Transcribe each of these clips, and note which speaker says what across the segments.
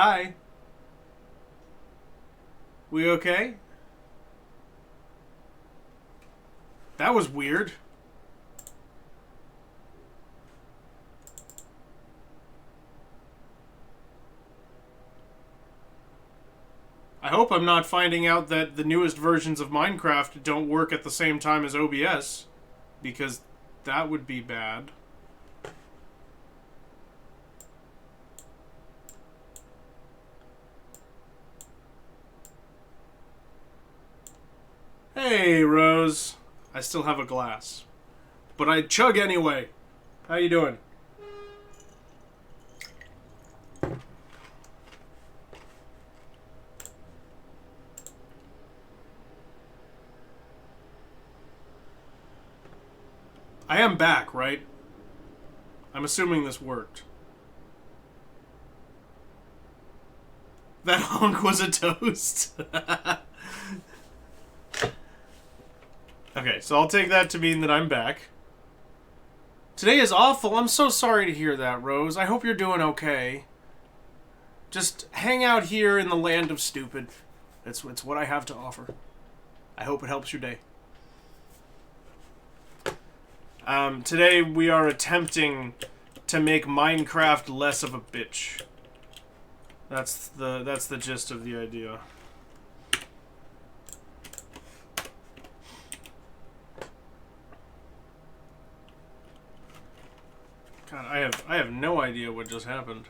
Speaker 1: Hi. We okay? That was weird. I hope I'm not finding out that the newest versions of Minecraft don't work at the same time as OBS, because that would be bad. Hey, Rose. I still have a glass. But I chug anyway. How you doing? I am back, right? I'm assuming this worked. That honk was a toast. Okay, so I'll take that to mean that I'm back. Today is awful. I'm so sorry to hear that, Rose. I hope you're doing okay. Just hang out here in the land of stupid. It's what I have to offer. I hope it helps your day. Today we are attempting to make Minecraft less of a bitch. That's the gist of the idea. God, I have no idea what just happened.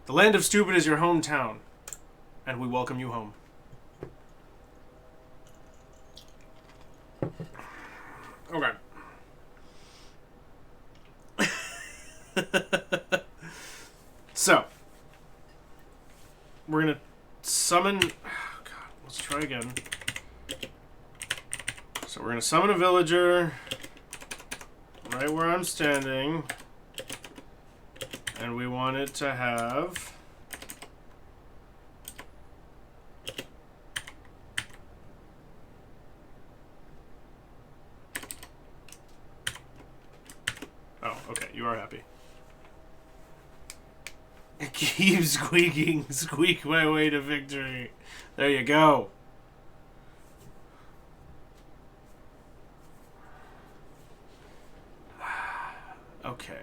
Speaker 1: The land of stupid is your hometown, and we welcome you home. Okay. So, we're gonna summon... Oh God, let's try again. So we're gonna summon a villager right where I'm standing. And we want it to have... Oh, okay, you are happy. Keep squeaking, squeak my way to victory. There you go. Okay.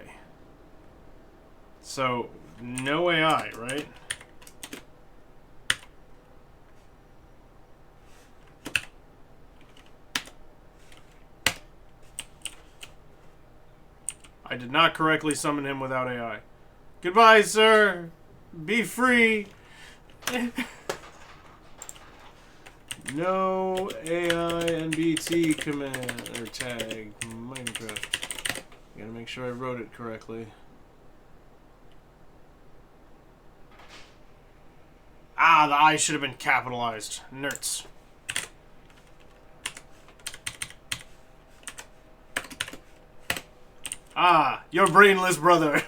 Speaker 1: So, no AI, right? I did not correctly summon him without AI. Goodbye, sir. Be free. No AI NBT command or tag Minecraft. Gotta make sure I wrote it correctly. Ah, the I should have been capitalized. Nerds. Ah, your brainless brother.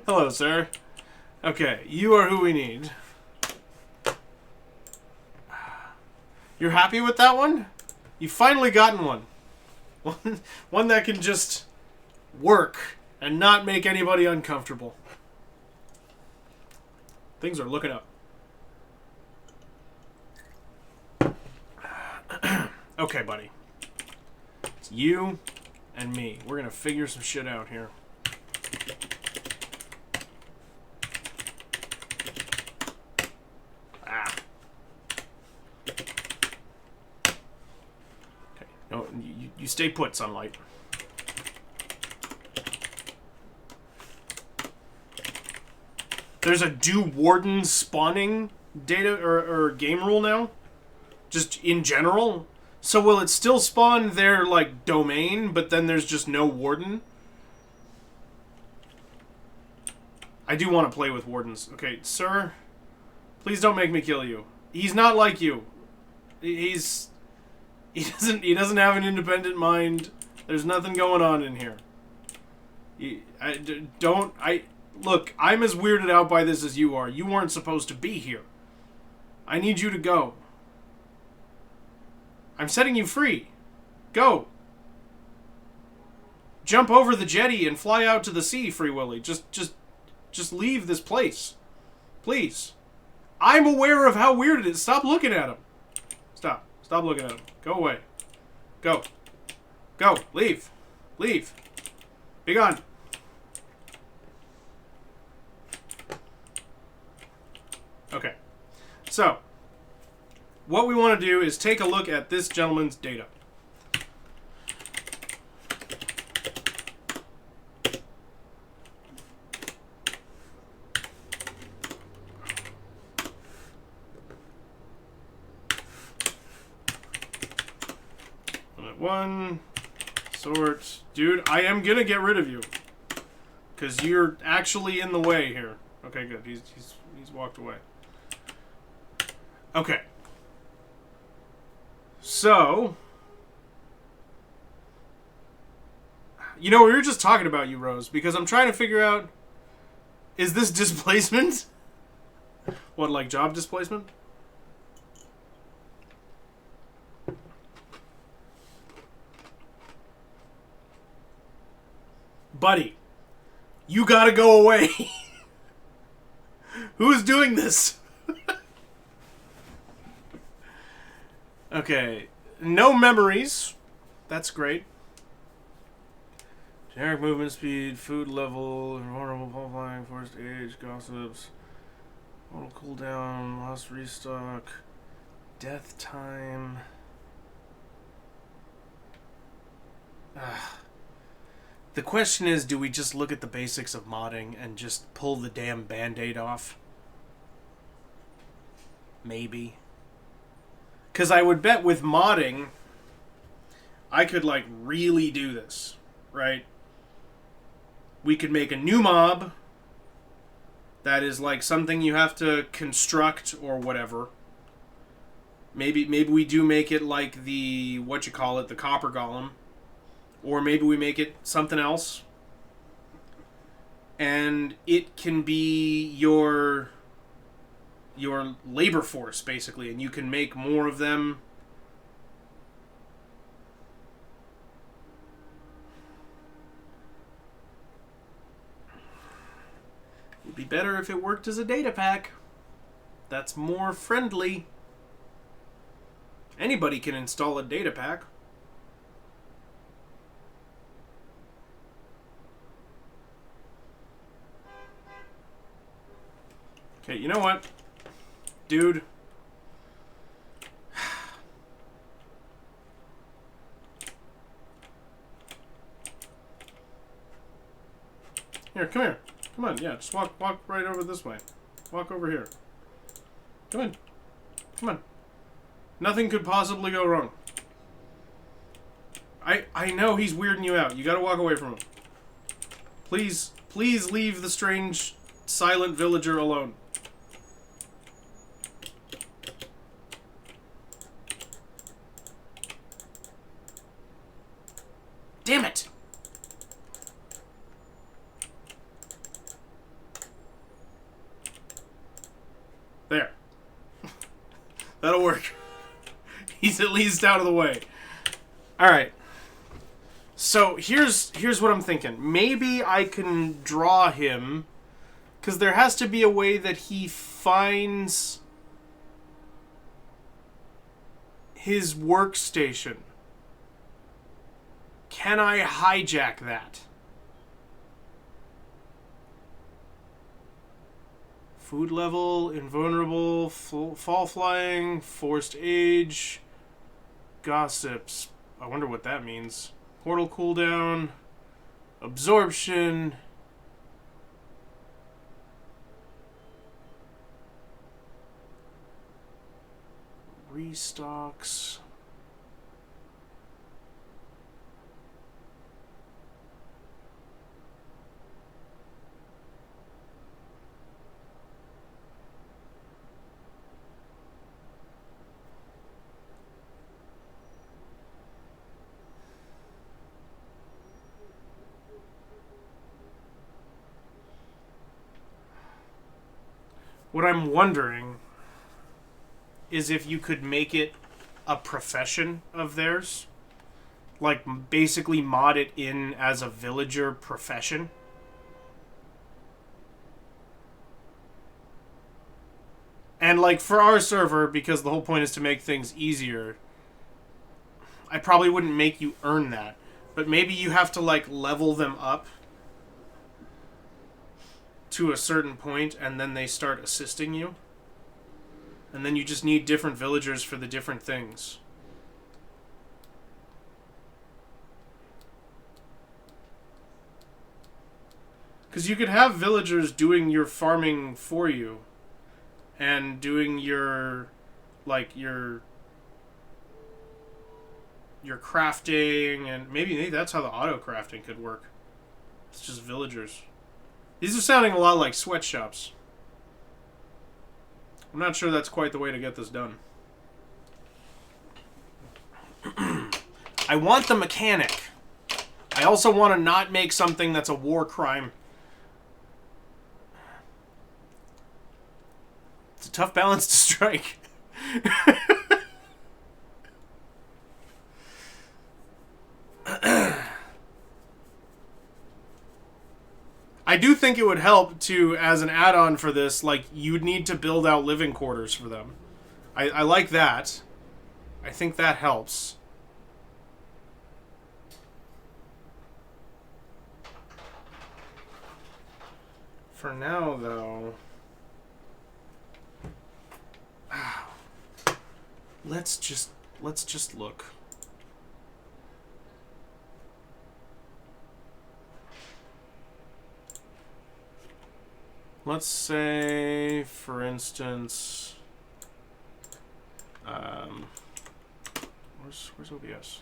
Speaker 1: Hello, sir. Okay, you are who we need. You're happy with that one? You've finally gotten one. One that can just work and not make anybody uncomfortable. Things are looking up. Okay, buddy. It's you and me. We're gonna figure some shit out here. Ah. Okay. No, you stay put, Sunlight. There's a do warden spawning data or game rule now? Just in general? So will it still spawn their, like, domain, but then there's just no warden? I do want to play with wardens. Okay, sir, please don't make me kill you. He's not like you. He doesn't have an independent mind. There's nothing going on in here. Look, I'm as weirded out by this as you are. You weren't supposed to be here. I need you to go. I'm setting you free. Go. Jump over the jetty and fly out to the sea, Free Willy. Just leave this place. Please. I'm aware of how weird it is. Stop looking at him. Stop. Stop looking at him. Go away. Go. Go. Leave. Leave. Be gone. Okay. So, what we want to do is take a look at this gentleman's data. One sort. Dude, I am gonna get rid of you. Because you're actually in the way here. Okay, good. He's walked away. Okay. So, you know, we were just talking about you, Rose, because I'm trying to figure out, is this displacement? What, like job displacement? Buddy, you gotta go away. Who's doing this? Okay, no memories. That's great. Generic movement speed, food level, vulnerable flying, forced age, gossips, auto cooldown, lost restock, death time. The question is, do we just look at the basics of modding and just pull the damn band-aid off? Maybe. Because I would bet with modding, I could, like, really do this, right? We could make a new mob that is, like, something you have to construct or whatever. Maybe we do make it like the, the copper golem. Or maybe we make it something else. And it can be your labor force, basically, and you can make more of them. It'd be better if it worked as a data pack. That's more friendly. Anybody can install a data pack. Okay, you know what? Dude. Here, come here. Come on, yeah, just walk right over this way. Walk over here. Come in. Come on. Nothing could possibly go wrong. I know he's weirding you out. You gotta walk away from him. Please leave the strange, silent villager alone. Damn it! There. That'll work. He's at least out of the way. Alright. So, here's what I'm thinking. Maybe I can draw him, because there has to be a way that he finds his workstation. Can I hijack that? Food level, invulnerable, fall flying, forced age, gossips. I wonder what that means. Portal cooldown, absorption. Restocks. What I'm wondering is if you could make it a profession of theirs. Like, basically mod it in as a villager profession. And, like, for our server, because the whole point is to make things easier, I probably wouldn't make you earn that. But maybe you have to, like, level them up to a certain point, and then they start assisting you. And then you just need different villagers for the different things. Because you could have villagers doing your farming for you. And doing your, like, your crafting, and maybe that's how the auto crafting could work. It's just villagers. These are sounding a lot like sweatshops. I'm not sure that's quite the way to get this done. I want the mechanic. I also want to not make something that's a war crime. It's a tough balance to strike. I do think it would help to, as an add-on for this, like, you'd need to build out living quarters for them. I like that. I think that helps. For now, though... Let's just look. Let's say, for instance, where's OBS?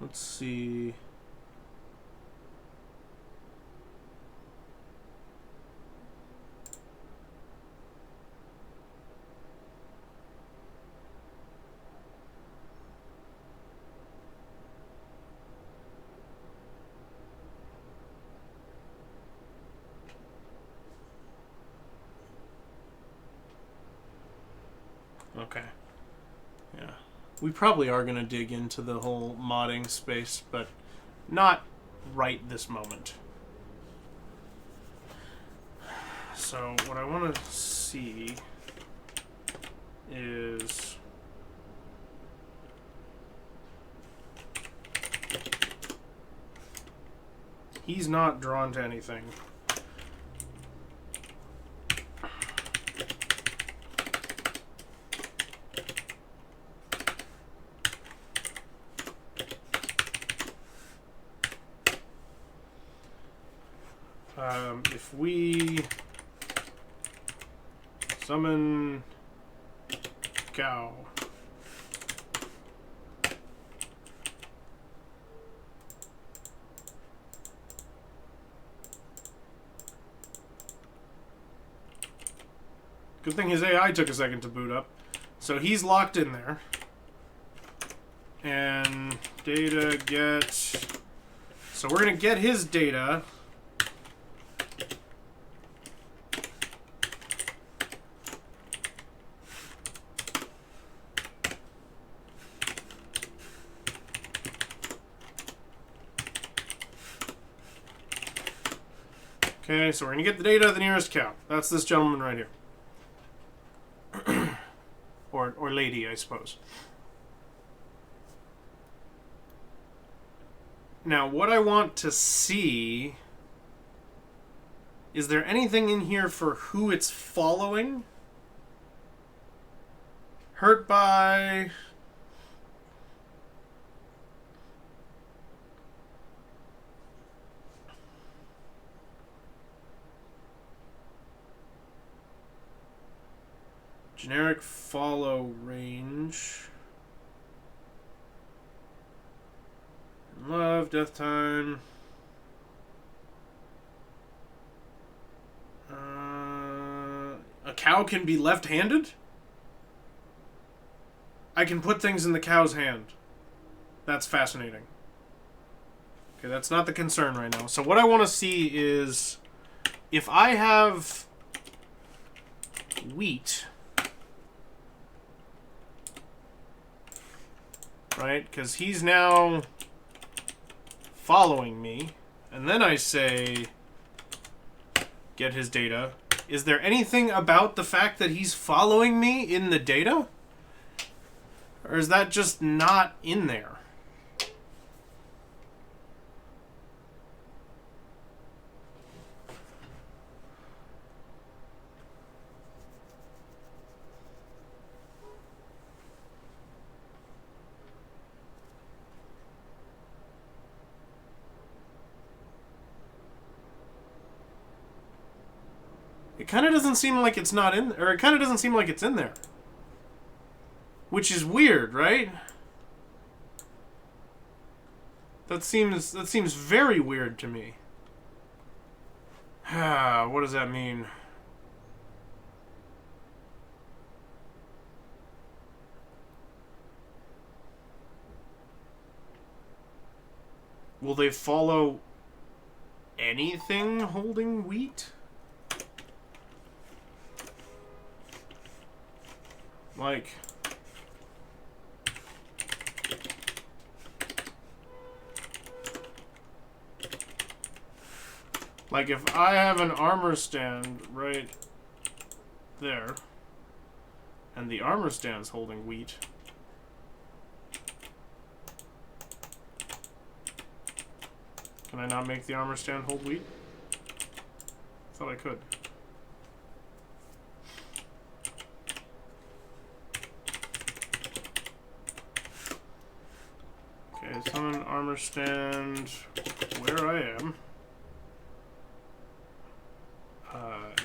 Speaker 1: Let's see. Okay. Yeah. We probably are going to dig into the whole modding space, but not right this moment. So what I want to see is... He's not drawn to anything. If we summon cow, good thing his AI took a second to boot up. So he's locked in there. And data get... So we're going to get his data. Okay, so we're going to get the data of the nearest cow. That's this gentleman right here. or lady, I suppose. Now, what I want to see... Is there anything in here for who it's following? Hurt by... Generic follow range. Love, death time. A cow can be left-handed? I can put things in the cow's hand. That's fascinating. Okay, that's not the concern right now. So what I want to see is if I have wheat, right? Because he's now following me. And then I say, get his data. Is there anything about the fact that he's following me in the data? Or is that just not in there? It kind of doesn't seem like it's not in, or it kind of doesn't seem like it's in there. Which is weird, right? That seems very weird to me. What does that mean? Will they follow anything holding wheat? Like, if I have an armor stand right there, and the armor stand's holding wheat, can I not make the armor stand hold wheat? I thought I could. Okay, summon armor stand where I am.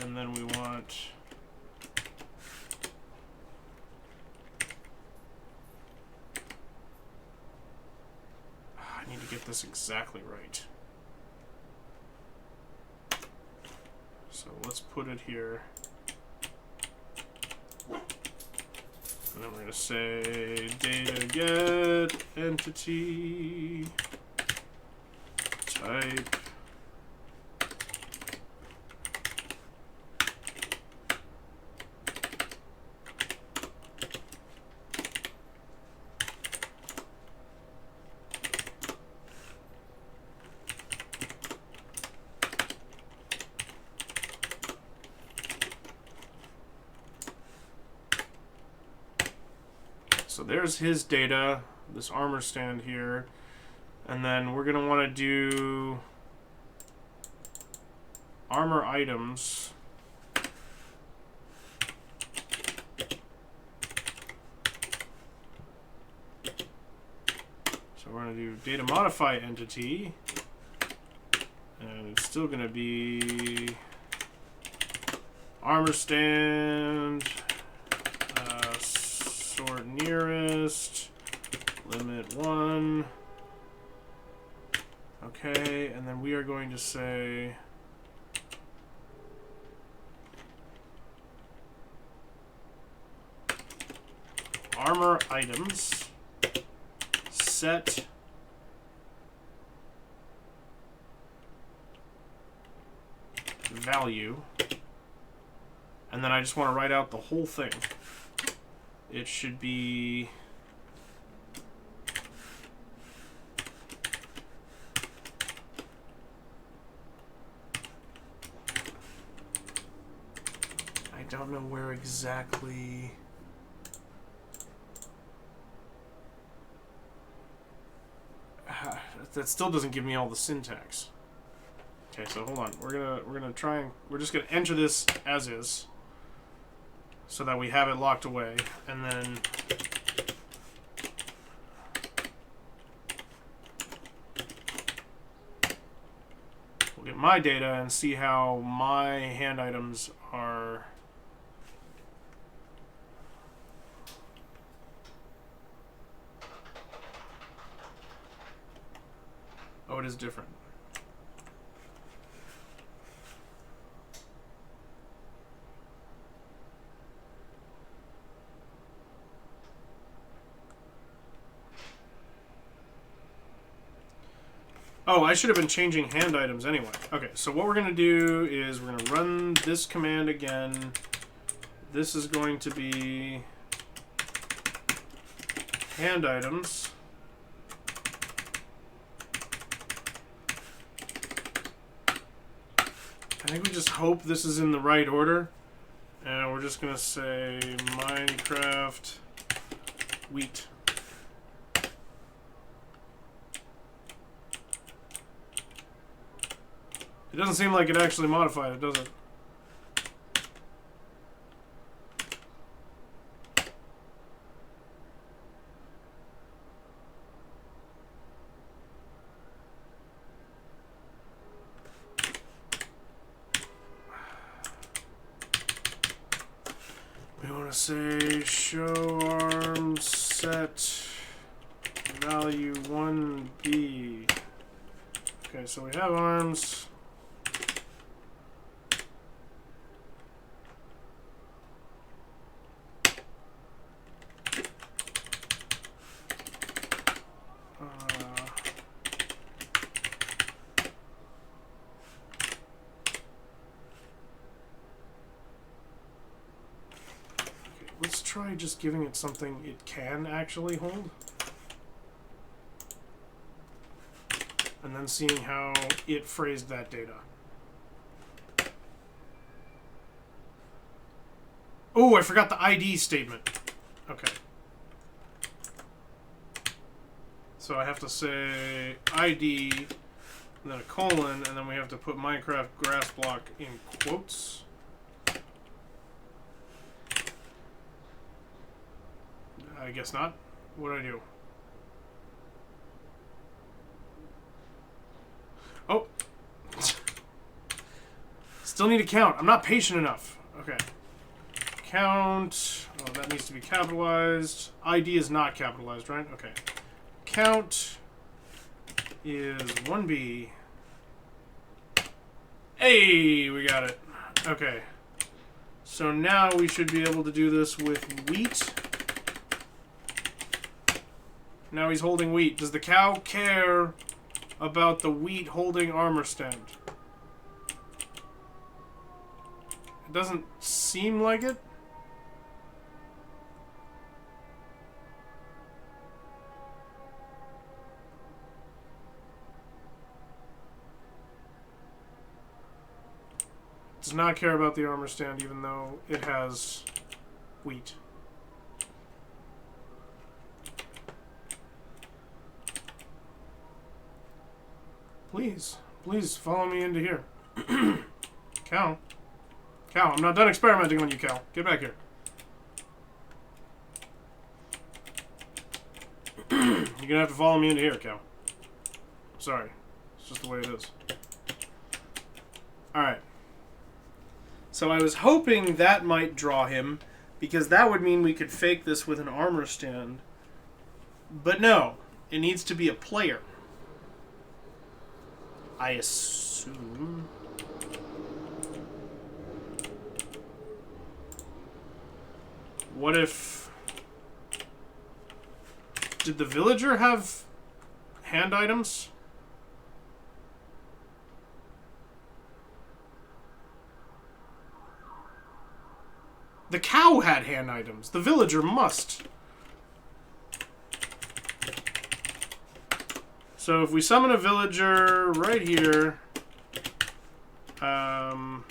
Speaker 1: And then we want I need to get this exactly right. So let's put it here. And then we're going to say data get entity type So there's his data, this armor stand here. And then we're going to want to do armor items. So we're going to do data modify entity. And it's still going to be armor stand. Sort nearest, limit 1. Okay, and then we are going to say armor items set value, and then I just want to write out the whole thing. It should be I don't know where exactly that still doesn't give me all the syntax. Okay, so hold on. We're gonna try and we're just gonna enter this as is, so that we have it locked away, and then we'll get my data and see how my hand items are. Oh, it is different. Oh, I should have been changing hand items anyway. Okay, so what we're going to do is we're going to run this command again. This is going to be hand items. I think we just hope this is in the right order. And we're just going to say Minecraft wheat. It doesn't seem like it actually modified it, does it? We want to say show arms set value 1B. Okay, so we have arms. Let's try just giving it something it can actually hold. And then seeing how it phrased that data. Oh, I forgot the ID statement. Okay. So I have to say ID, and then a colon, and then we have to put Minecraft grass block in quotes. I guess not. What do I do? Oh. Still need to count. I'm not patient enough. Okay. Count. Oh, that needs to be capitalized. ID is not capitalized, right? Okay. Count is 1B. Hey, we got it. Okay. So now we should be able to do this with wheat. Now he's holding wheat. Does the cow care about the wheat holding armor stand? It doesn't seem like it. Does not care about the armor stand even though it has wheat. Please, please follow me into here. Cow. Cow, I'm not done experimenting on you, cow. Get back here. You're gonna have to follow me into here, cow. Sorry. It's just the way it is. Alright. So I was hoping that might draw him, because that would mean we could fake this with an armor stand. But no, it needs to be a player. I assume. What if... Did the villager have hand items? The cow had hand items. The villager must. So if we summon a villager right here, no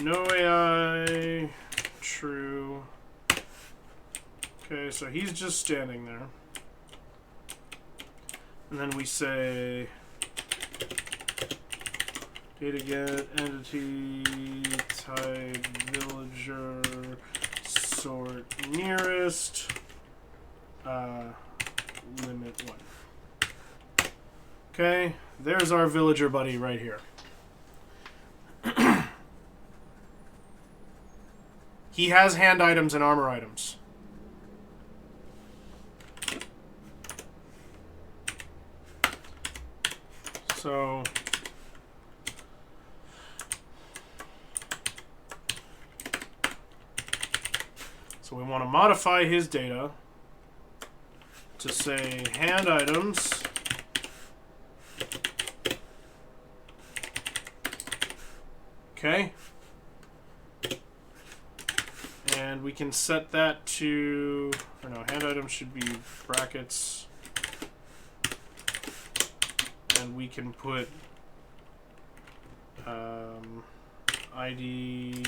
Speaker 1: AI, true. Okay, so he's just standing there. And then we say data get entity type villager sort nearest limit 1. Okay, there's our villager buddy right here. He has hand items and armor items. So we want to modify his data to say hand items Okay. And we can set that to, or no, hand items should be brackets. And we can put ID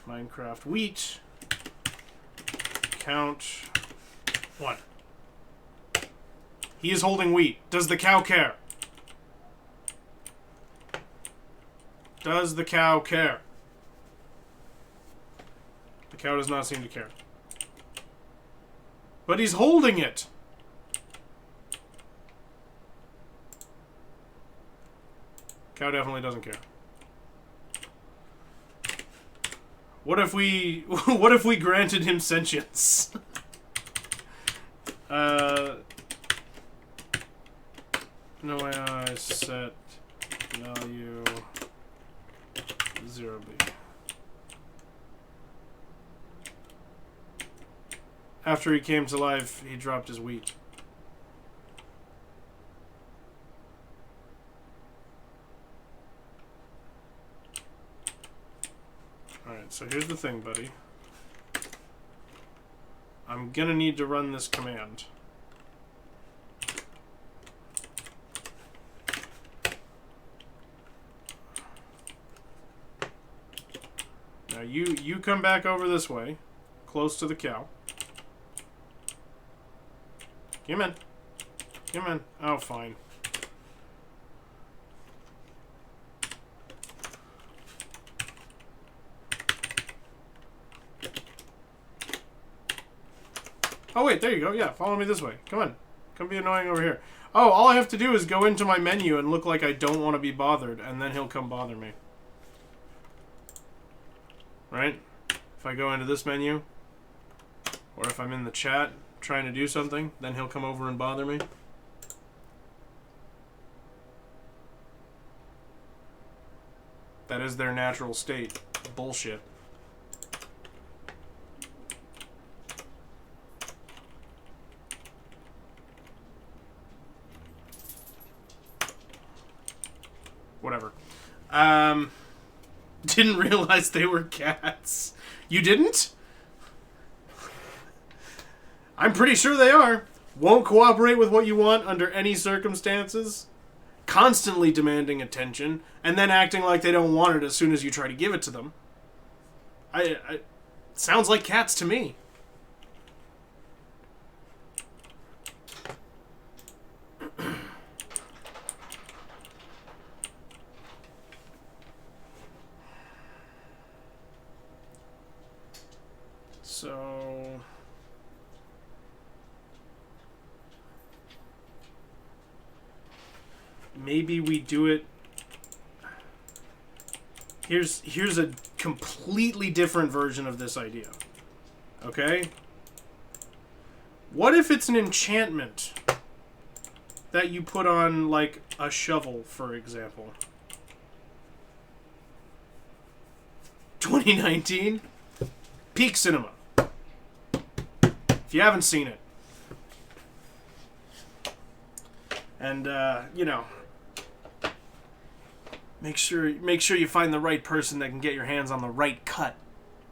Speaker 1: Minecraft wheat count 1. He is holding wheat. Does the cow care? Does the cow care? The cow does not seem to care. But he's holding it. Cow definitely doesn't care. What if we granted him sentience? No AI set value 0b. After he came to life, he dropped his wheat. Alright, so here's the thing, buddy. I'm gonna need to run this command. Now you come back over this way, close to the cow. Come in. Come in. Oh, fine. Oh, wait, there you go. Yeah, follow me this way. Come on. Come be annoying over here. Oh, all I have to do is go into my menu and look like I don't want to be bothered, and then he'll come bother me. Right? If I go into this menu, or if I'm in the chat trying to do something, then he'll come over and bother me. That is their natural state. Bullshit. Whatever. Didn't realize they were cats. You didn't? I'm pretty sure they are. Won't cooperate with what you want under any circumstances. Constantly demanding attention. And then acting like they don't want it as soon as you try to give it to them. Sounds like cats to me. So... maybe we do it... Here's a completely different version of this idea. Okay? What if it's an enchantment that you put on, like, a shovel, for example? 2019? Peak cinema. If you haven't seen it. And, you know... Make sure you find the right person that can get your hands on the right cut,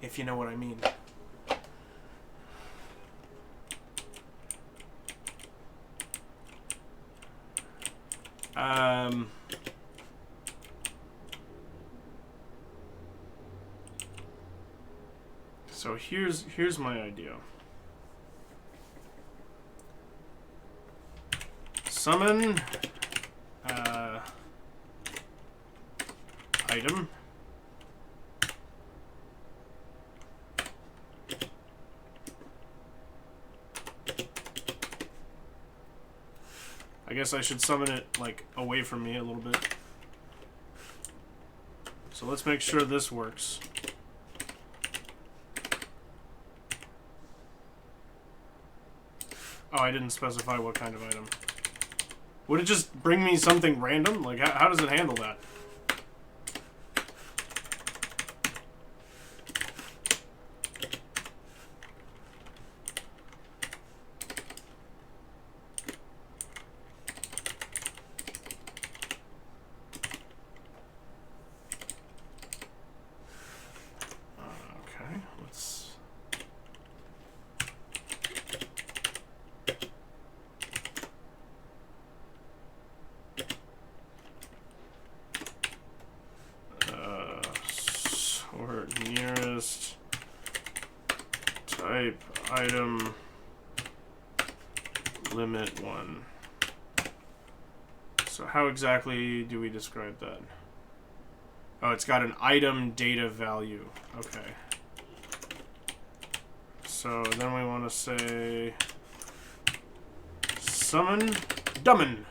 Speaker 1: if you know what I mean. So here's my idea. Summon item. I guess I should summon it, like, away from me a little bit. So let's make sure this works. Oh, I didn't specify what kind of item. Would it just bring me something random? Like, how does it handle that? type item limit 1. So how exactly do we describe that? Oh, it's got an item data value. Okay. So then we want to say summon dummon.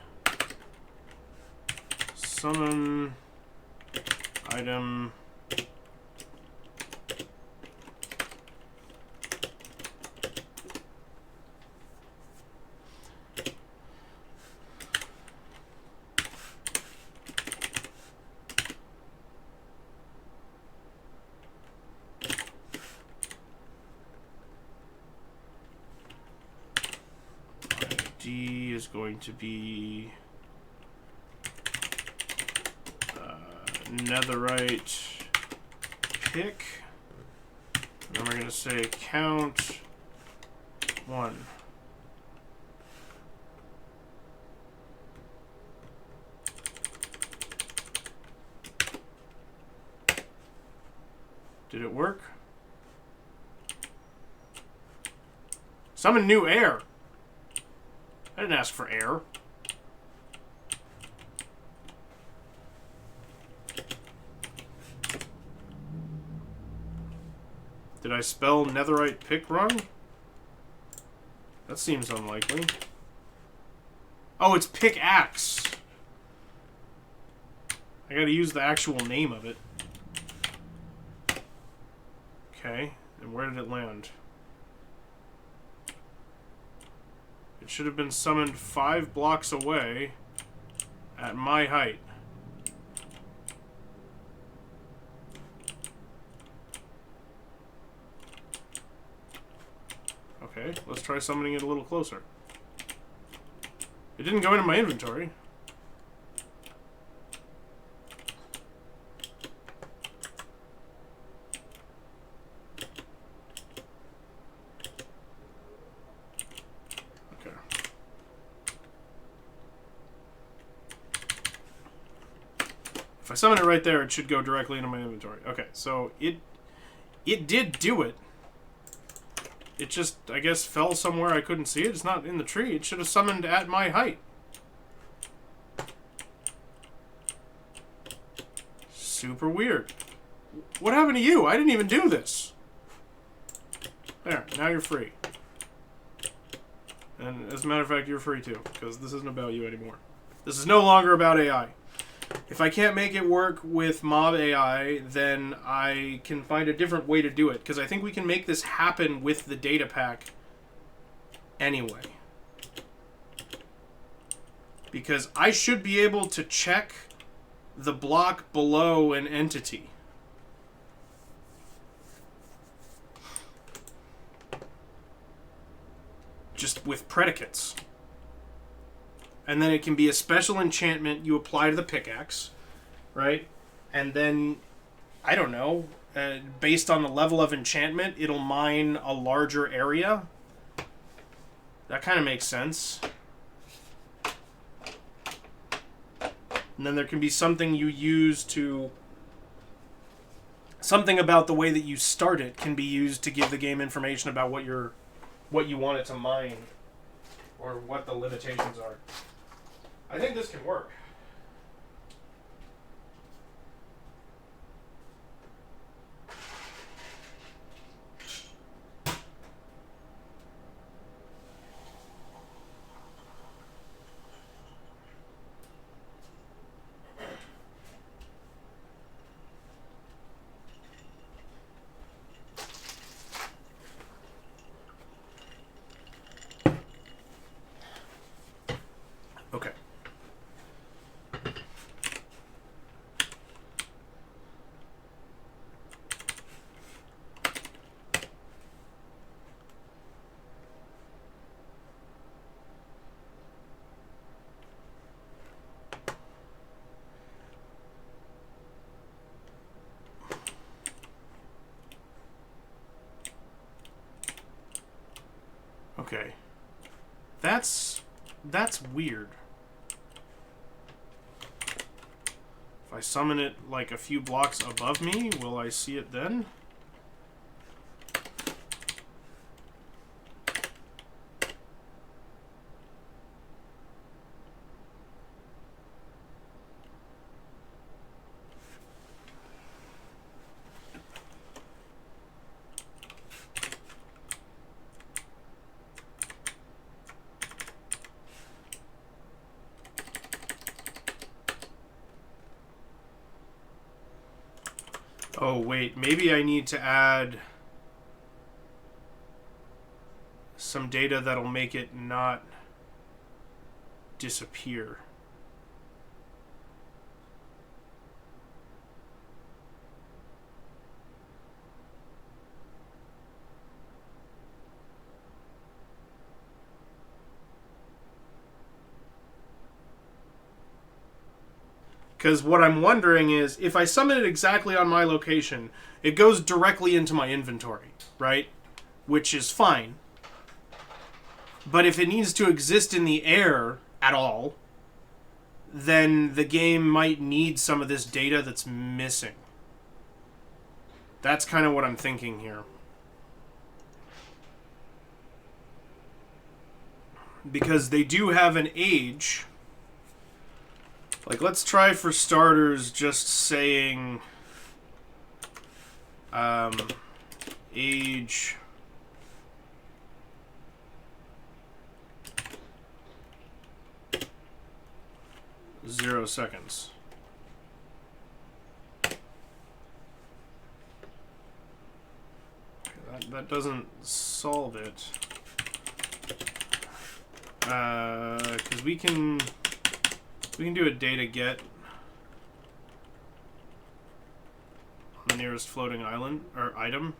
Speaker 1: Summon item ID is going to be netherite pick. And then we're going to say count 1. Did it work? Summon new air. I didn't ask for air. Did I spell netherite pick wrong? That seems unlikely. Oh, it's pickaxe. I gotta use the actual name of it. Okay, and where did it land? It should have been summoned 5 blocks away at my height. Okay, let's try summoning it a little closer. It didn't go into my inventory. Okay. If I summon it right there, it should go directly into my inventory. Okay, so it did do it. It just, I guess, fell somewhere I couldn't see it. It's not in the tree. It should have summoned at my height. Super weird. What happened to you? I didn't even do this. There, now you're free. And as a matter of fact, you're free too, because this isn't about you anymore. This is no longer about AI. If I can't make it work with mob AI, then I can find a different way to do it. Because I think we can make this happen with the datapack anyway. Because I should be able to check the block below an entity. Just with predicates. And then it can be a special enchantment you apply to the pickaxe, right? And then, I don't know, based on the level of enchantment, it'll mine a larger area. That kind of makes sense. And then there can be something you use to... Something about the way that you start it can be used to give the game information about what you want it to mine. Or what the limitations are. I think this can work. Okay. Okay. That's weird. If I summon it like a few blocks above me, will I see it then? Oh, wait. Maybe I need to add some data that'll make it not disappear. Because what I'm wondering is, if I summon it exactly on my location, it goes directly into my inventory, right? Which is fine. But if it needs to exist in the air at all, then the game might need some of this data that's missing. That's kind of what I'm thinking here. Because they do have an age. Like, let's try for starters just saying age 0 seconds. Okay, that doesn't solve it. Because we can do a data get on the nearest floating island or item.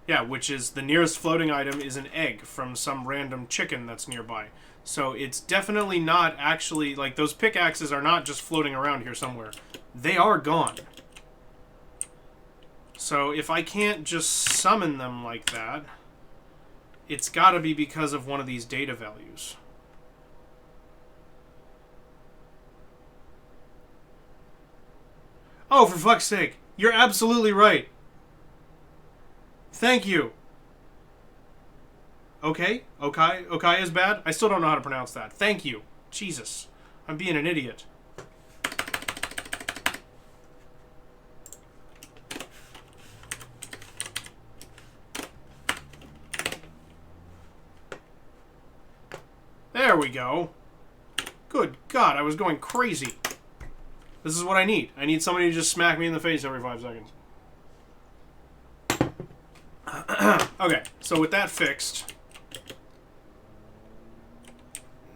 Speaker 1: Yeah, which is the nearest floating item is an egg from some random chicken that's nearby. So it's definitely not actually, like, those pickaxes are not just floating around here somewhere. They are gone. So if I can't just summon them like that, it's got to be because of one of these data values. Oh, for fuck's sake. You're absolutely right. Thank you. Okay? Okay is bad? I still don't know how to pronounce that. Thank you. Jesus. I'm being an idiot. There we go. Good God, I was going crazy. This is what I need. I need somebody to just smack me in the face every 5 seconds. Okay, so with that fixed,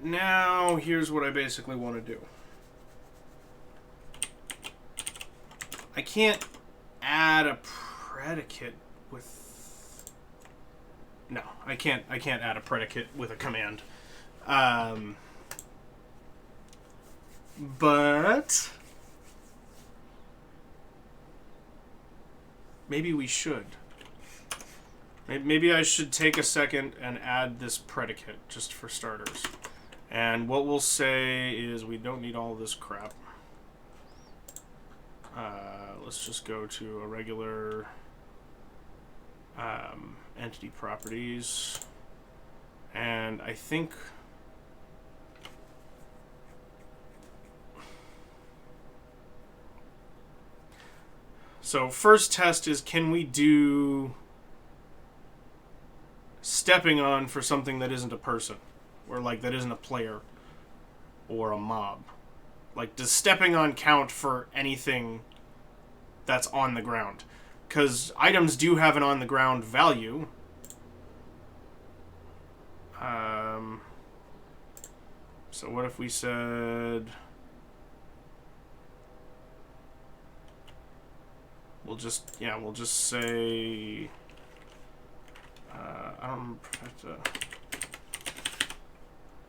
Speaker 1: now here's what I basically want to do. I can't add a predicate with... No, I can't add a predicate with a command. But maybe we should. Maybe I should take a second and add this predicate, just for starters. And what we'll say is we don't need all this crap. Let's just go to a regular entity properties. And I think... So first test is, can we do stepping on for something that isn't a person, or like that isn't a player or a mob? Like, does stepping on count for anything that's on the ground? Because items do have an on the ground value. So what if we said we'll just say I don't have to.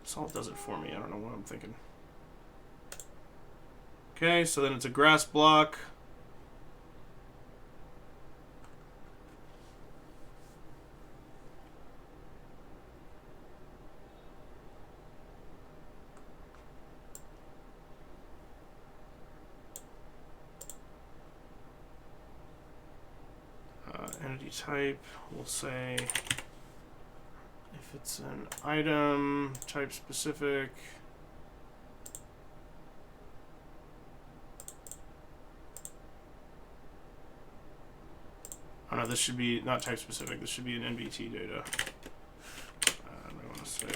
Speaker 1: Salt does it for me. I don't know what I'm thinking. Okay, so then it's a grass block. Entity type, we'll say if it's an item, type specific. Oh no, this should be not type specific, this should be an NBT data. I want to say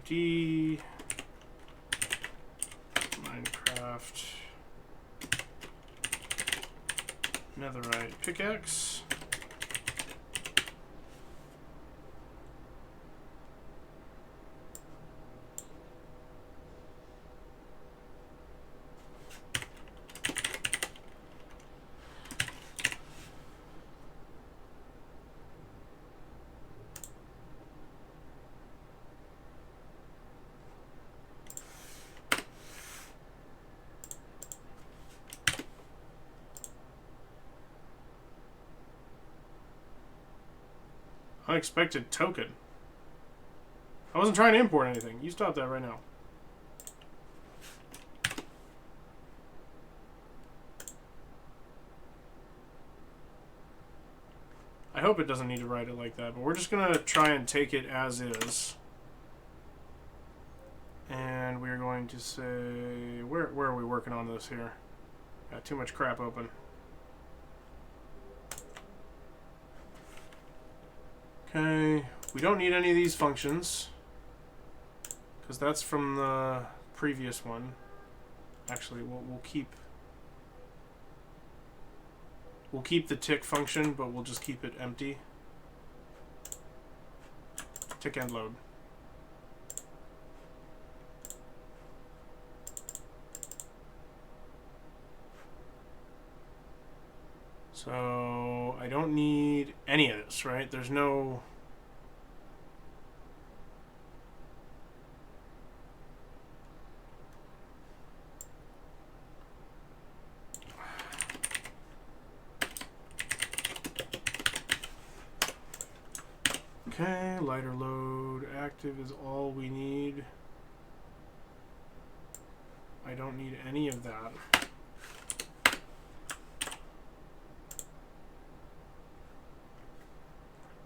Speaker 1: D Minecraft netherite pickaxe. Unexpected token. I wasn't trying to import anything. You stop that right now. I hope it doesn't need to write it like that, but we're just going to try and take it as is. And we're going to say... Where are we working on this here? Got too much crap open. Okay, we don't need any of these functions because that's from the previous one. Actually, we'll keep the tick function, but we'll just keep it empty. Tick end load. So I don't need any of this, right? There's no... Okay, lighter load active is all we need. I don't need any of that.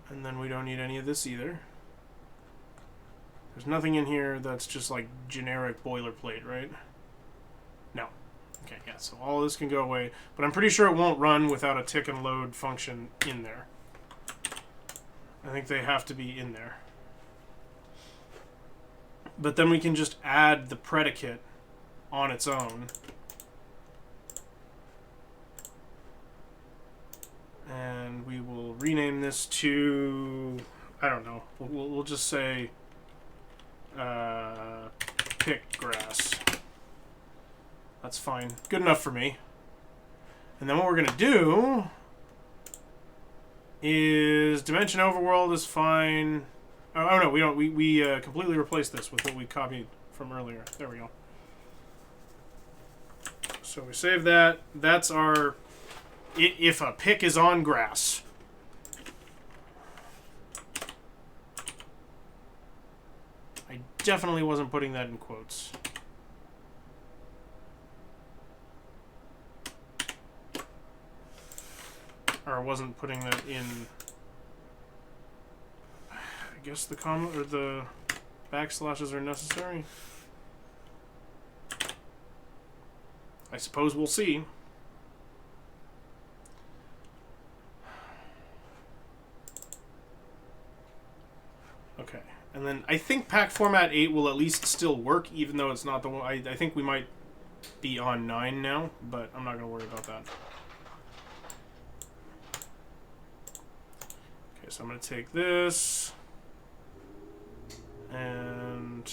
Speaker 1: And then we don't need any of this either. There's nothing in here that's just like generic boilerplate, right? No. Okay, yeah, so all this can go away. But I'm pretty sure it won't run without a tick and load function in there. I think they have to be in there. But then we can just add the predicate on its own. And we will rename this to, I don't know, we'll just say pick grass. That's fine. Good enough for me. And then what we're going to do is dimension overworld is fine. Oh no, we don't. We completely replaced this with what we copied from earlier. There we go. So we save that. That's our... If a pick is on grass. I definitely wasn't putting that in quotes. Or I wasn't putting that in... I guess the comma or the backslashes are necessary. I suppose we'll see. Okay, and then I think pack format 8 will at least still work, even though it's not the one. I think we might be on 9 now, but I'm not going to worry about that. Okay, so I'm going to take this and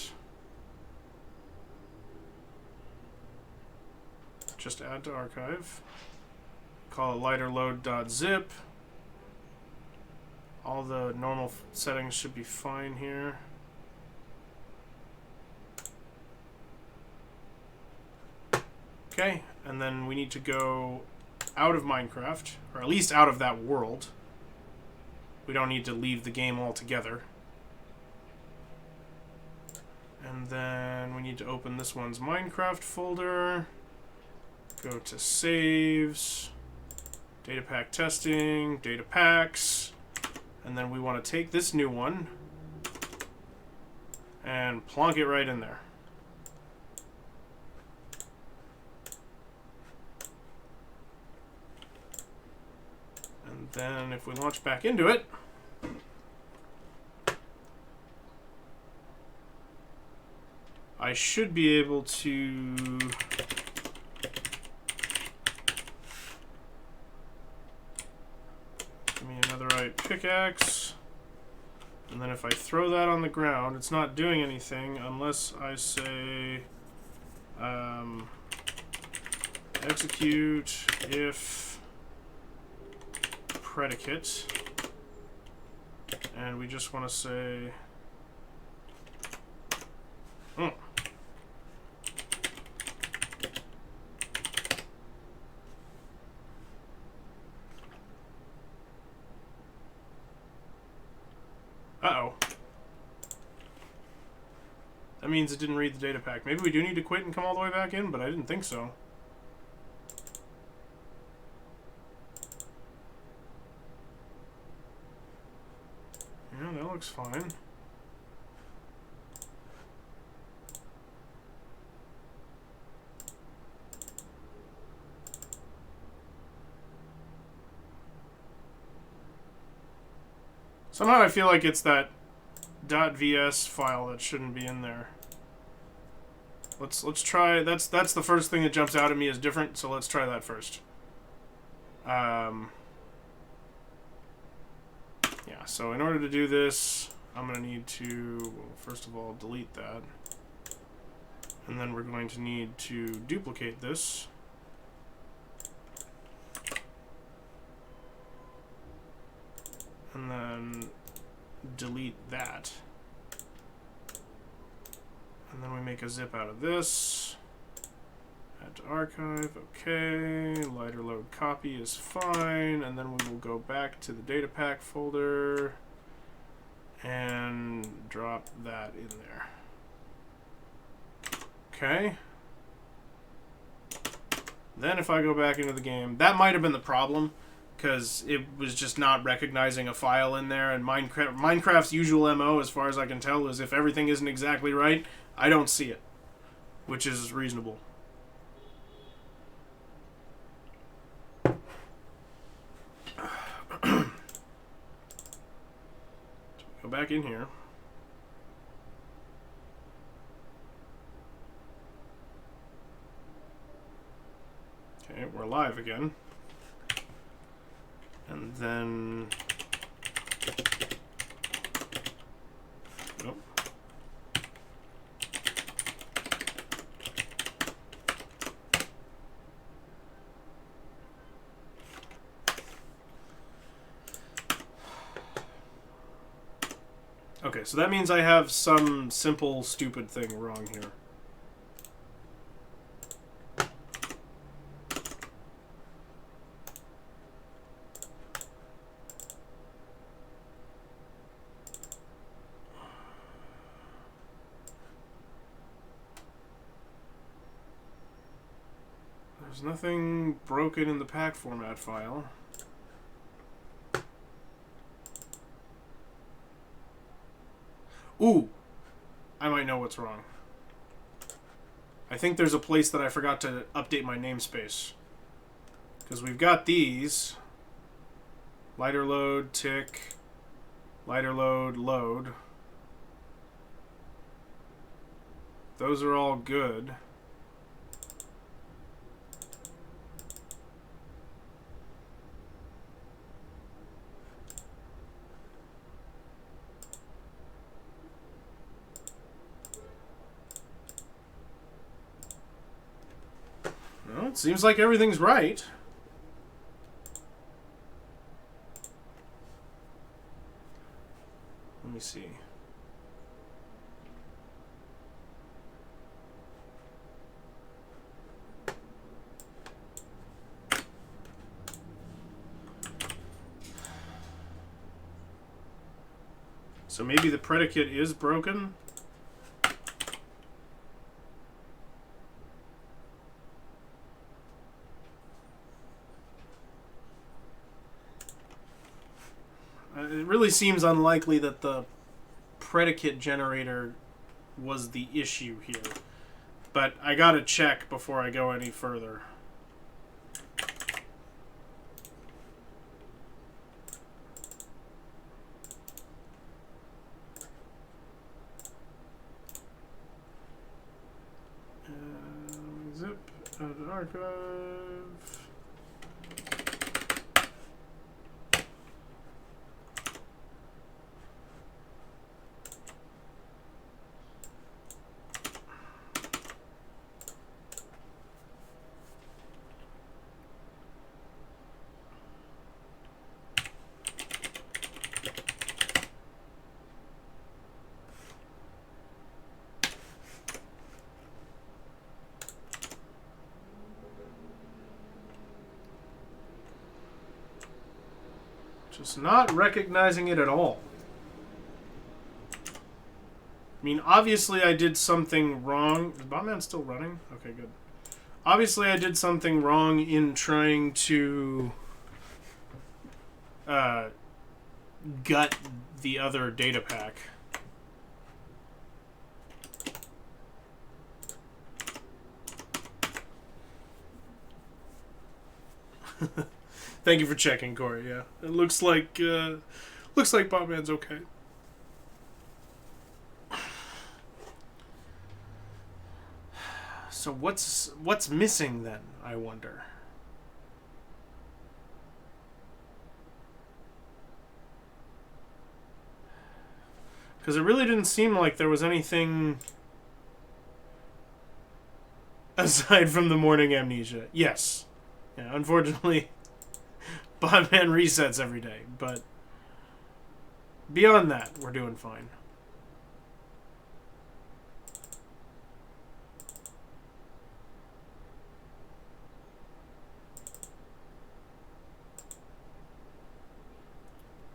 Speaker 1: just add to archive. Call it lighterload.zip. All the normal settings should be fine here. Okay, and then we need to go out of Minecraft, or at least out of that world. We don't need to leave the game altogether. And then we need to open this one's Minecraft folder. Go to saves, datapack testing, datapacks. And then we want to take this new one and plonk it right in there. And then if we launch back into it, I should be able to... Give me another pickaxe. And then if I throw that on the ground, it's not doing anything unless I say execute if predicate. And we just want to say... Uh-oh. That means it didn't read the data pack. Maybe we do need to quit and come all the way back in, but I didn't think so. Yeah, that looks fine. Somehow I feel like it's that .vs file that shouldn't be in there. Let's try. That's the first thing that jumps out at me as different. So let's try that first. Yeah. So in order to do this, I'm gonna need to, well, first of all, delete that, and then we're going to need to duplicate this. And then delete that. And then we make a zip out of this. Add to archive, okay. Lighter load copy is fine. And then we will go back to the datapack folder and drop that in there. Okay. Then if I go back into the game, that might have been the problem, because it was just not recognizing a file in there, and Minecraft's usual MO, as far as I can tell, is if everything isn't exactly right, I don't see it, which is reasonable. Go back in here. Okay, we're live again. And then... Nope. Okay, so that means I have some simple, stupid thing wrong here. There's nothing broken in the pack format file. Ooh! I might know what's wrong. I think there's a place that I forgot to update my namespace. Because we've got these. Lighter load, tick. Lighter load, load. Those are all good. Well, it seems like everything's right. Let me see. So maybe the predicate is broken? It really seems unlikely that the predicate generator was the issue here. But I gotta check before I go any further. archive. Just not recognizing it at all. I mean, obviously I did something wrong. Is Botman still running? Okay, good. Obviously I did something wrong in trying to gut the other data pack. Thank you for checking, Corey. Yeah, it looks like Botman's okay. So what's missing then? I wonder. Because it really didn't seem like there was anything aside from the morning amnesia. Yes. Yeah, unfortunately, Botman resets every day, but beyond that, we're doing fine.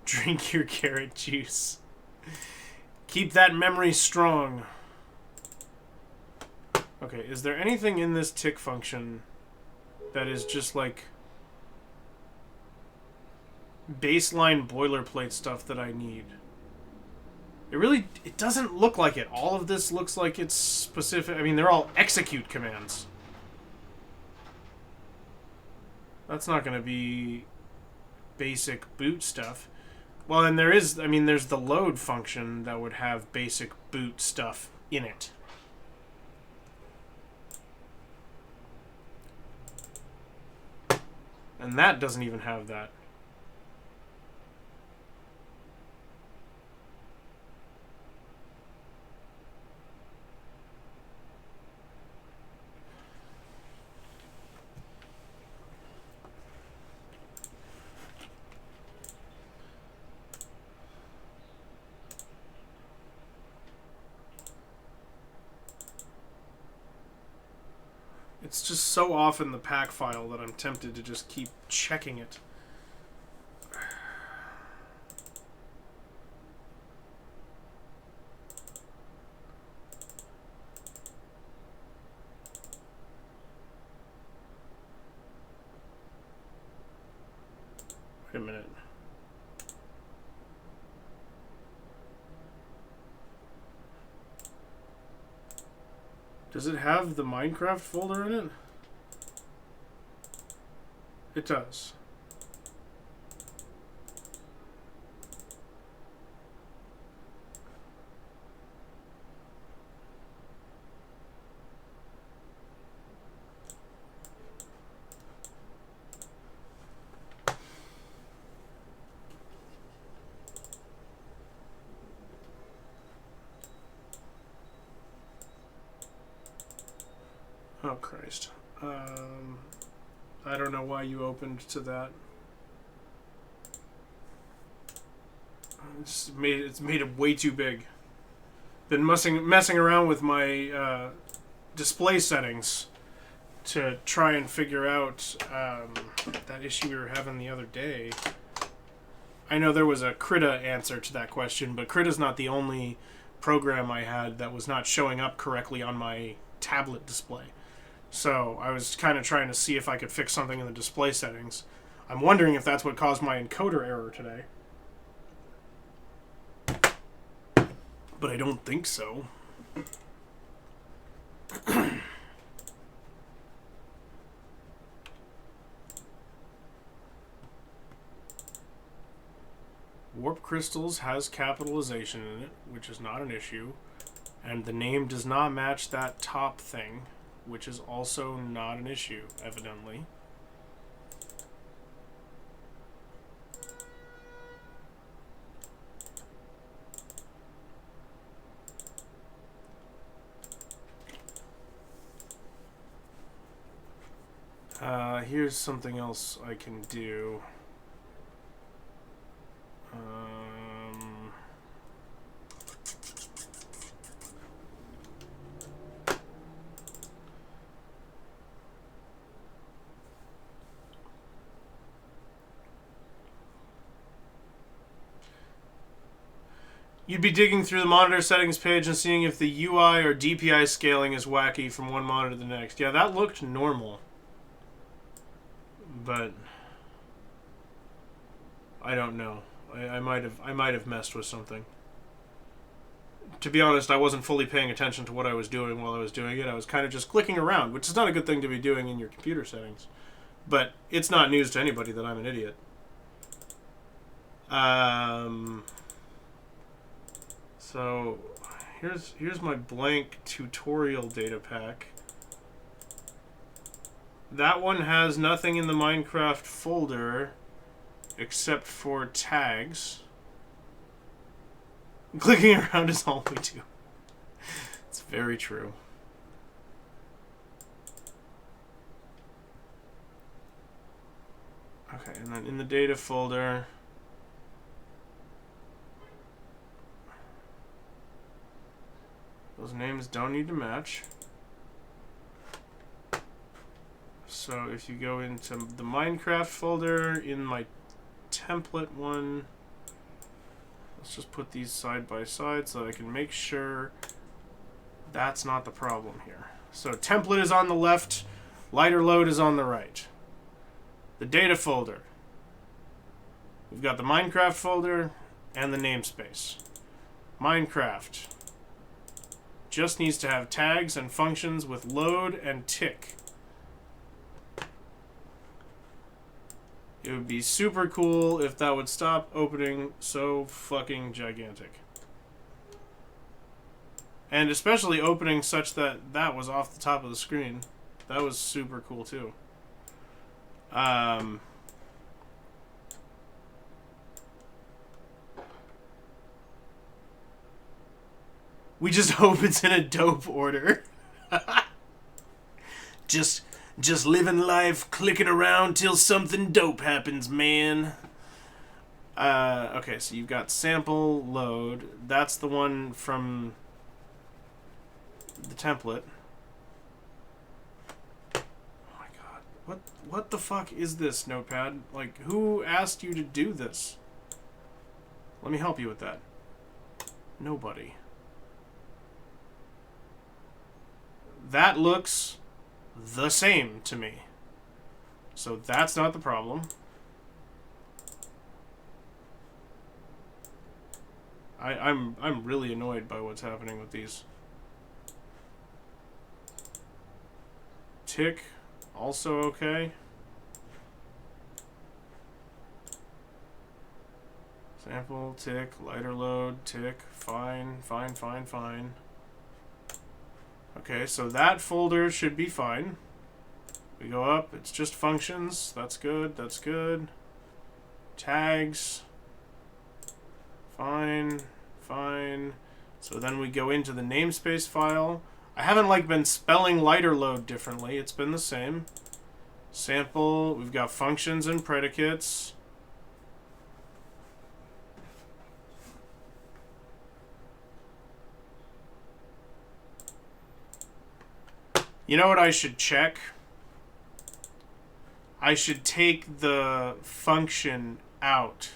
Speaker 1: Drink your carrot juice. Keep that memory strong. Okay, is there anything in this tick function that is just like baseline boilerplate stuff that I need? It doesn't look like it. All of this looks like it's specific. I mean, they're all execute commands. That's not going to be basic boot stuff. Well, and there's the load function that would have basic boot stuff in it. And that doesn't even have that. It's just so off in the pack file that I'm tempted to just keep checking it. Wait a minute. Does it have the Minecraft folder in it? It does. Oh, Christ. I don't know why you opened to that. It's made it way too big. Been messing around with my display settings to try and figure out that issue we were having the other day. I know there was a Krita answer to that question, but Krita's not the only program I had that was not showing up correctly on my tablet display. So I was kind of trying to see if I could fix something in the display settings. I'm wondering if that's what caused my encoder error today. But I don't think so. Warp Crystals has capitalization in it, which is not an issue. And the name does not match that top thing. which is also not an issue, evidently. Here's something else I can do. You'd be digging through the monitor settings page and seeing if the UI or DPI scaling is wacky from one monitor to the next. Yeah, that looked normal. But I don't know. I might have messed with something. To be honest, I wasn't fully paying attention to what I was doing while I was doing it. I was kind of just clicking around, which is not a good thing to be doing in your computer settings. But it's not news to anybody that I'm an idiot. So here's my blank tutorial data pack. That one has nothing in the Minecraft folder except for tags. Clicking around is all we do. It's very true. Okay, and then in the data folder, those names don't need to match. So if you go into the Minecraft folder, in my template one, let's just put these side by side so that I can make sure that's not the problem here. So template is on the left, lighter load is on the right. The data folder, we've got the Minecraft folder and the namespace. Minecraft just needs to have tags and functions with load and tick. It would be super cool if that would stop opening so fucking gigantic. And especially opening such that that was off the top of the screen. That was super cool too. We just hope it's in a dope order. Just living life, clicking around till something dope happens, man. Okay, so you've got sample load. That's the one from the template. Oh my god. What the fuck is this, Notepad? Like, who asked you to do this? Let me help you with that. Nobody. That looks the same to me. So that's not the problem. I'm really annoyed by what's happening with these. Tick, also okay. Sample, tick, lighter load, tick, fine. Okay, so that folder should be fine. We go up, it's just functions. That's good. Tags. Fine. So then we go into the namespace file. I haven't been spelling lighter load differently. It's been the same. Sample, we've got functions and predicates. You know what I should check? I should take the function out.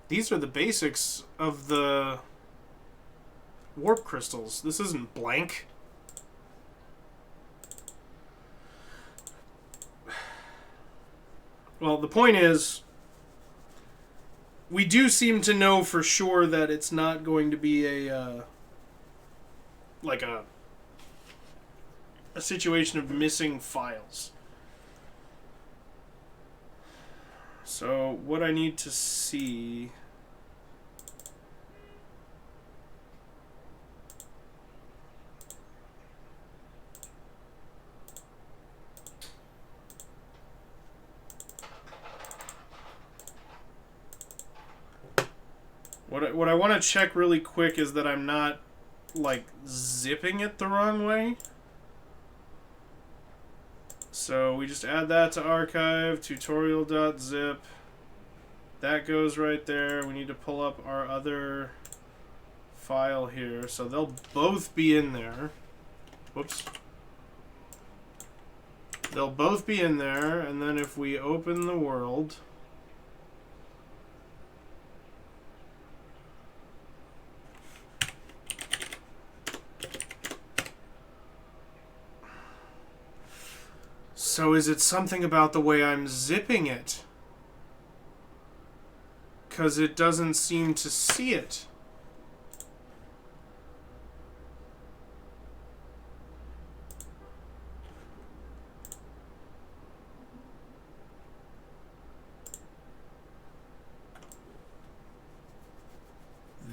Speaker 1: These are the basics of the warp crystals. This isn't blank. Well, the point is, we do seem to know for sure that it's not going to be a situation of missing files. So what I need to see... What I want to check really quick is that I'm not, like, zipping it the wrong way. So we just add that to archive, tutorial.zip. That goes right there. We need to pull up our other file here. So they'll both be in there. Whoops. They'll both be in there, and then if we open the world... So is it something about the way I'm zipping it? Because it doesn't seem to see it.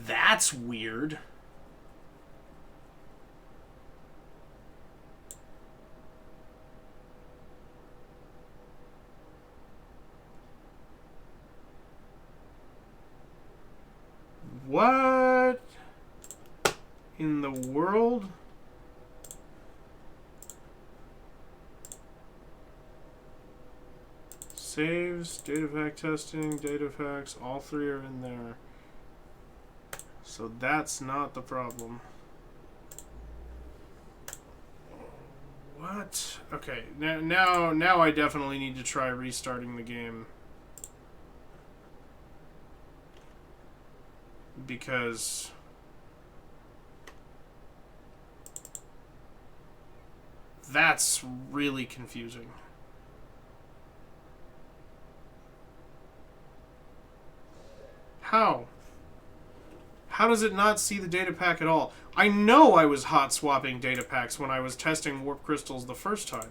Speaker 1: That's weird. What in the world? Saves, datapack testing, datapacks, all three are in there. So that's not the problem. What? Okay, now I definitely need to try restarting the game. Because that's really confusing. How? How does it not see the data pack at all? I know I was hot swapping data packs when I was testing warp crystals the first time.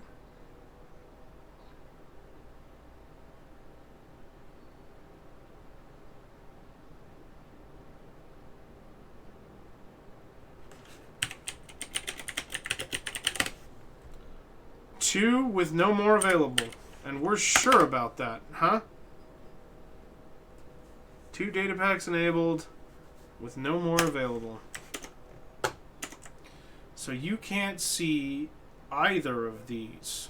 Speaker 1: Two with no more available. And we're sure about that, huh? 2 data packs enabled with no more available. So you can't see either of these.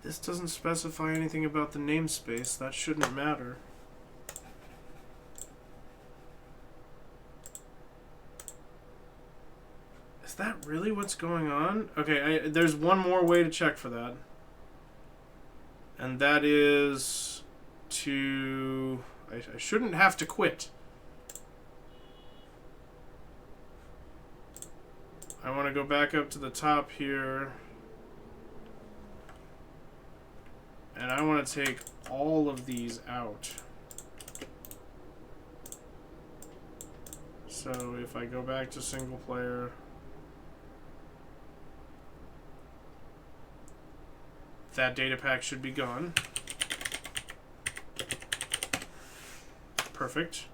Speaker 1: This doesn't specify anything about the namespace. That shouldn't matter. Is that really what's going on? Okay, there's one more way to check for that. And that is to... I shouldn't have to quit. I want to go back up to the top here. And I want to take all of these out. So if I go back to single player, that data pack should be gone. Perfect.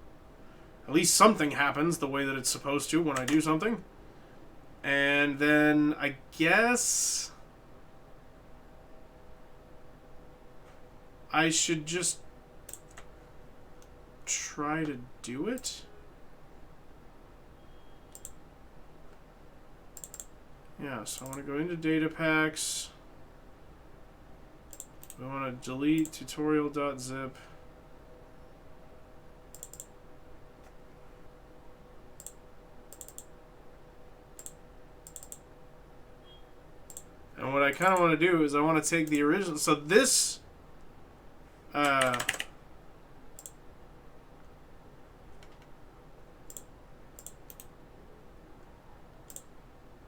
Speaker 1: At least something happens the way that it's supposed to when I do something. And then I guess I should just try to do it. Yeah, so I want to go into Datapacks. I want to delete tutorial.zip. And what I kind of want to do is I want to take the original. So this,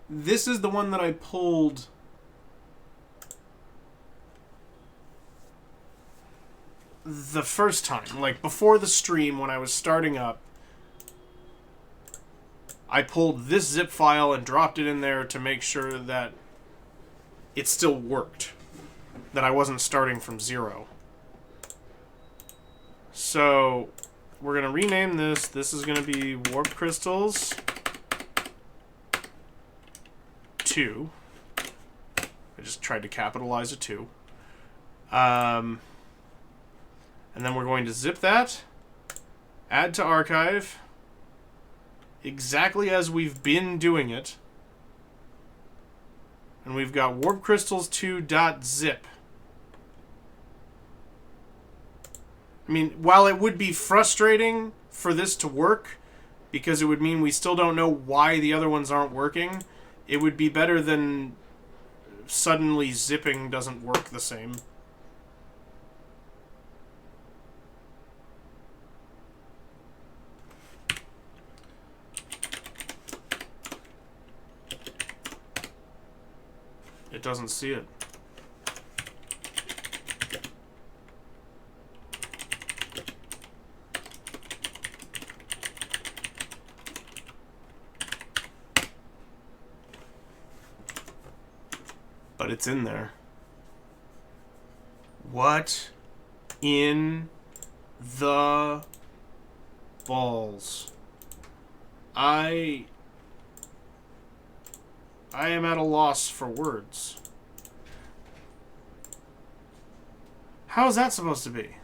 Speaker 1: this is the one that I pulled the first time, like before the stream when I was starting up. I pulled this zip file and dropped it in there to make sure that it still worked, that I wasn't starting from zero. So we're going to rename this. This is going to be Warp Crystals 2. I just tried to capitalize a 2. And then we're going to zip that, add to archive, exactly as we've been doing it. And we've got warp crystals 2.zip. I mean, while it would be frustrating for this to work, because it would mean we still don't know why the other ones aren't working, it would be better than suddenly zipping doesn't work the same. It doesn't see it. But it's in there. What in the balls? I am at a loss for words. How is that supposed to be?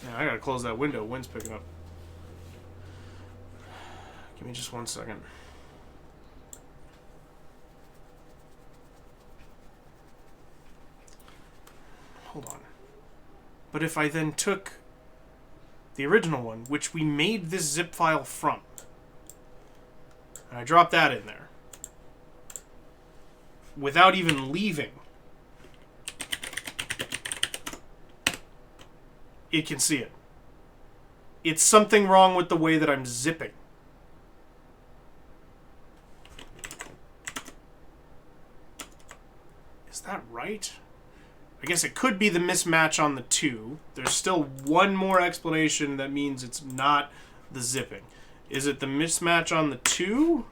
Speaker 1: Yeah, I gotta close that window. Wind's picking up. Give me just 1 second. Hold on. But if I then took the original one, which we made this zip file from, and I dropped that in there, without even leaving, it can see it. It's something wrong with the way that I'm zipping. Is that right? I guess it could be the mismatch on the 2. There's still one more explanation that means it's not the zipping. Is it the mismatch on the 2?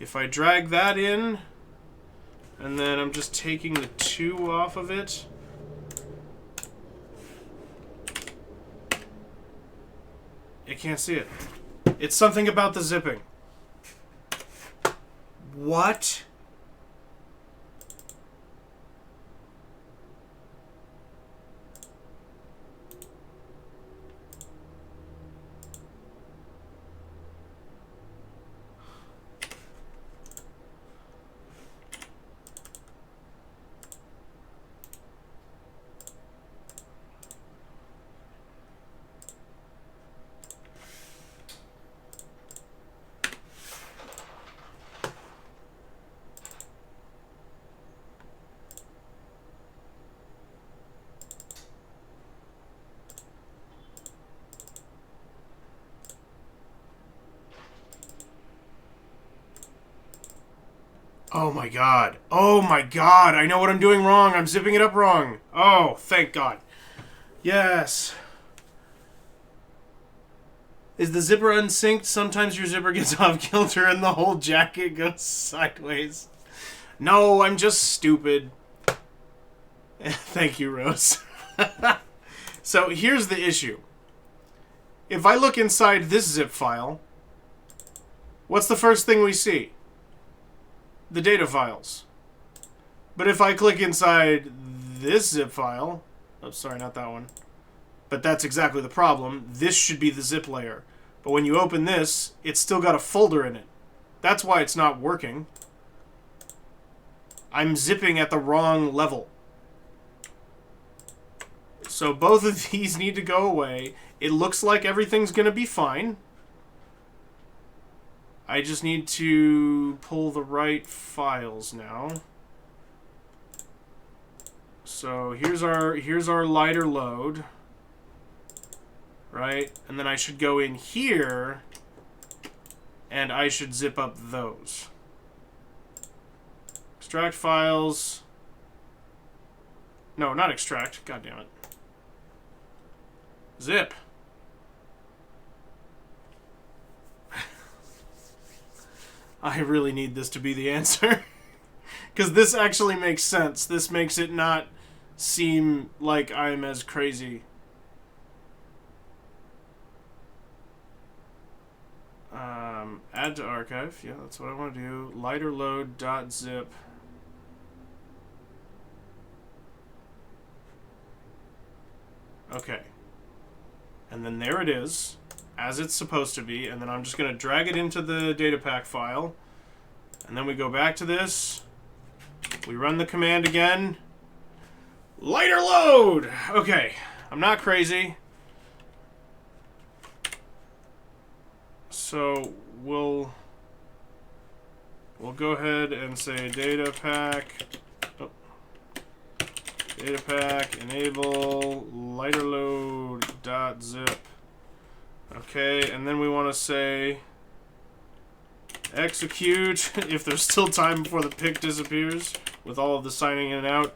Speaker 1: If I drag that in, and then I'm just taking the 2 off of it. It can't see it. It's something about the zipping. What? Oh my god. Oh my god. I know what I'm doing wrong. I'm zipping it up wrong. Oh, thank god. Yes. Is the zipper unsynced? Sometimes your zipper gets off kilter and the whole jacket goes sideways. No, I'm just stupid. Thank you, Rose. So here's the issue. If I look inside this zip file, what's the first thing we see? The data files. But if I click inside this zip file, oh, sorry, not that one. But that's exactly the problem. This should be the zip layer. But when you open this, it's still got a folder in it. That's why it's not working. I'm zipping at the wrong level. So both of these need to go away. It looks like everything's going to be fine. I just need to pull the right files now. So here's our lighter load. Right? And then I should go in here and I should zip up those. Extract files. No, not extract. God damn it. Zip. I really need this to be the answer. Because this actually makes sense. This makes it not seem like I'm as crazy. Add to archive. Yeah, that's what I want to do. Lighterload.zip. Okay. And then there it is, as it's supposed to be. And then I'm just going to drag it into the datapack file. And then we go back to this. We run the command again. Lighter load! Okay. I'm not crazy. So we'll go ahead and say datapack. Oh. Datapack enable lighterload.zip. Okay, and then we want to say execute if there's still time before the pick disappears with all of the signing in and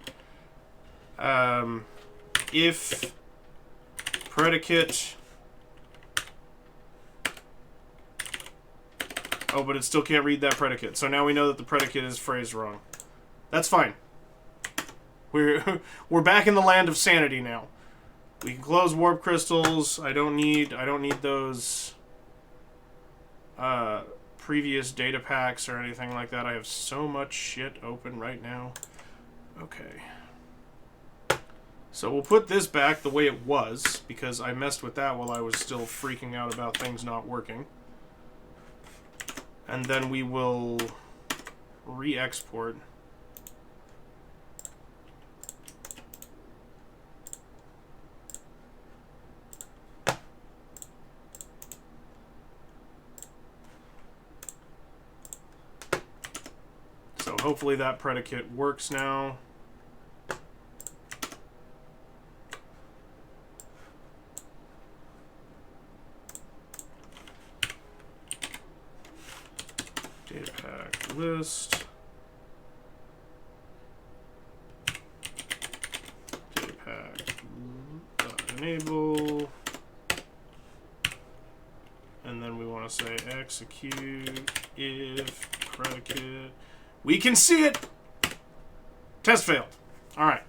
Speaker 1: out. If predicate. Oh, but it still can't read that predicate. So now we know that the predicate is phrased wrong. That's fine. We're back in the land of sanity now. We can close warp crystals. I don't need those previous data packs or anything like that. I have so much shit open right now. Okay. So we'll put this back the way it was because I messed with that while I was still freaking out about things not working. And then we will re-export. So hopefully that predicate works now. Datapack list. Datapack enable. And then we want to say execute if predicate. We can see it. Test failed. All right,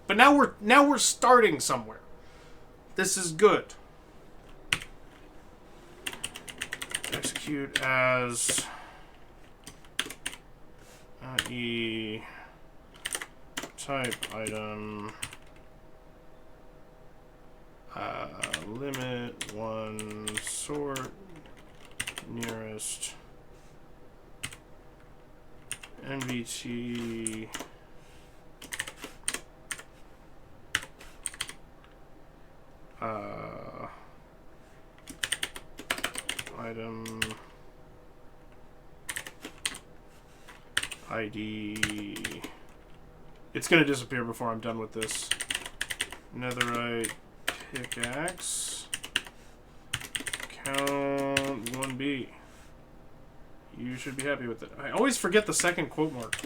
Speaker 1: but now we're starting somewhere. This is good. Execute as i.e. type item limit one sort nearest NVT item ID. It's going to disappear before I'm done with this. Netherite pickaxe. Count 1B. You should be happy with it. I always forget the second quote mark.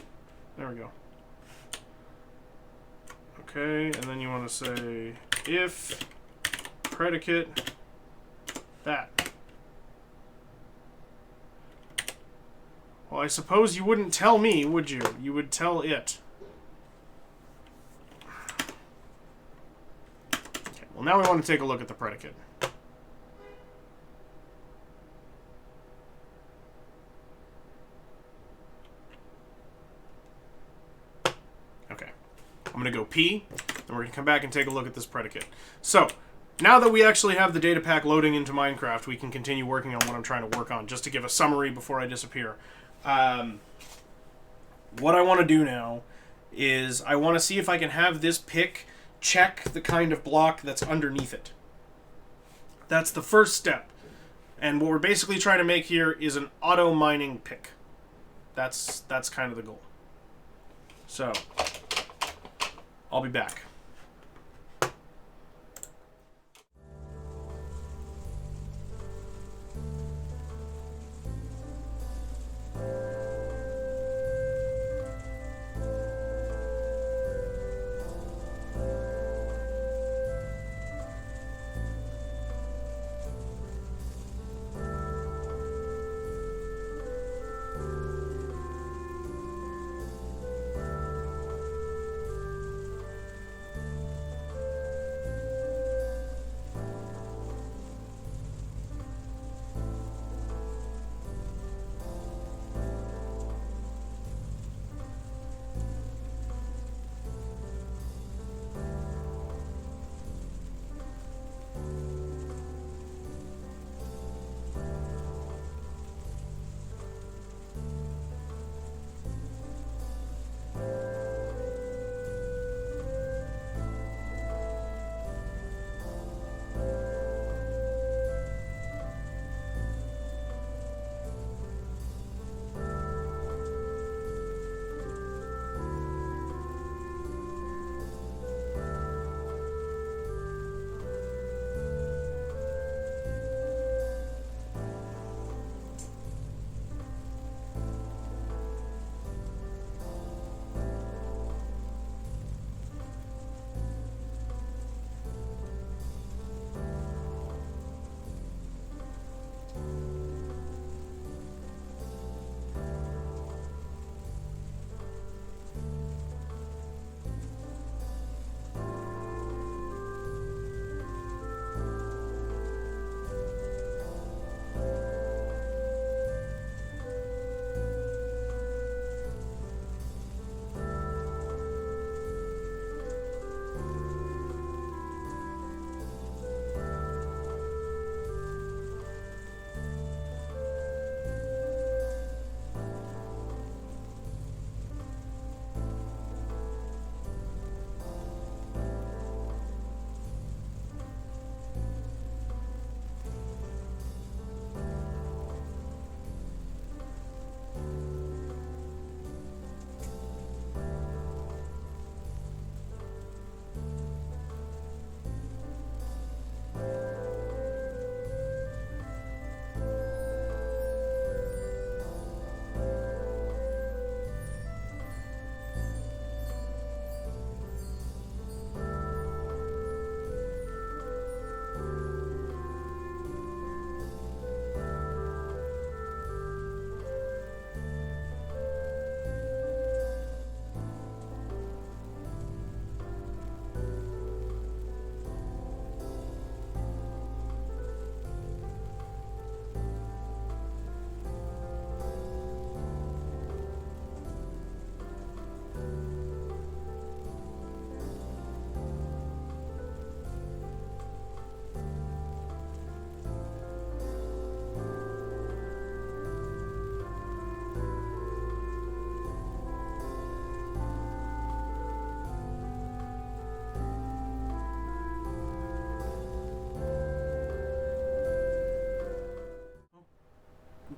Speaker 1: There we go. Okay, and then you want to say if predicate that. Well, I suppose you wouldn't tell me, would you? You would tell it. Okay, well now we want to take a look at the predicate. Okay. I'm going to go P, and we're going to come back and take a look at this predicate. So, Now that we actually have the data pack loading into Minecraft, we can continue working on what I'm trying to work on, just to give a summary before I disappear. What I want to do now is I want to see if I can have this pick check the kind of block that's underneath it. That's the first step. And what we're basically trying to make here is an auto-mining pick. That's kind of the goal. So, I'll be back.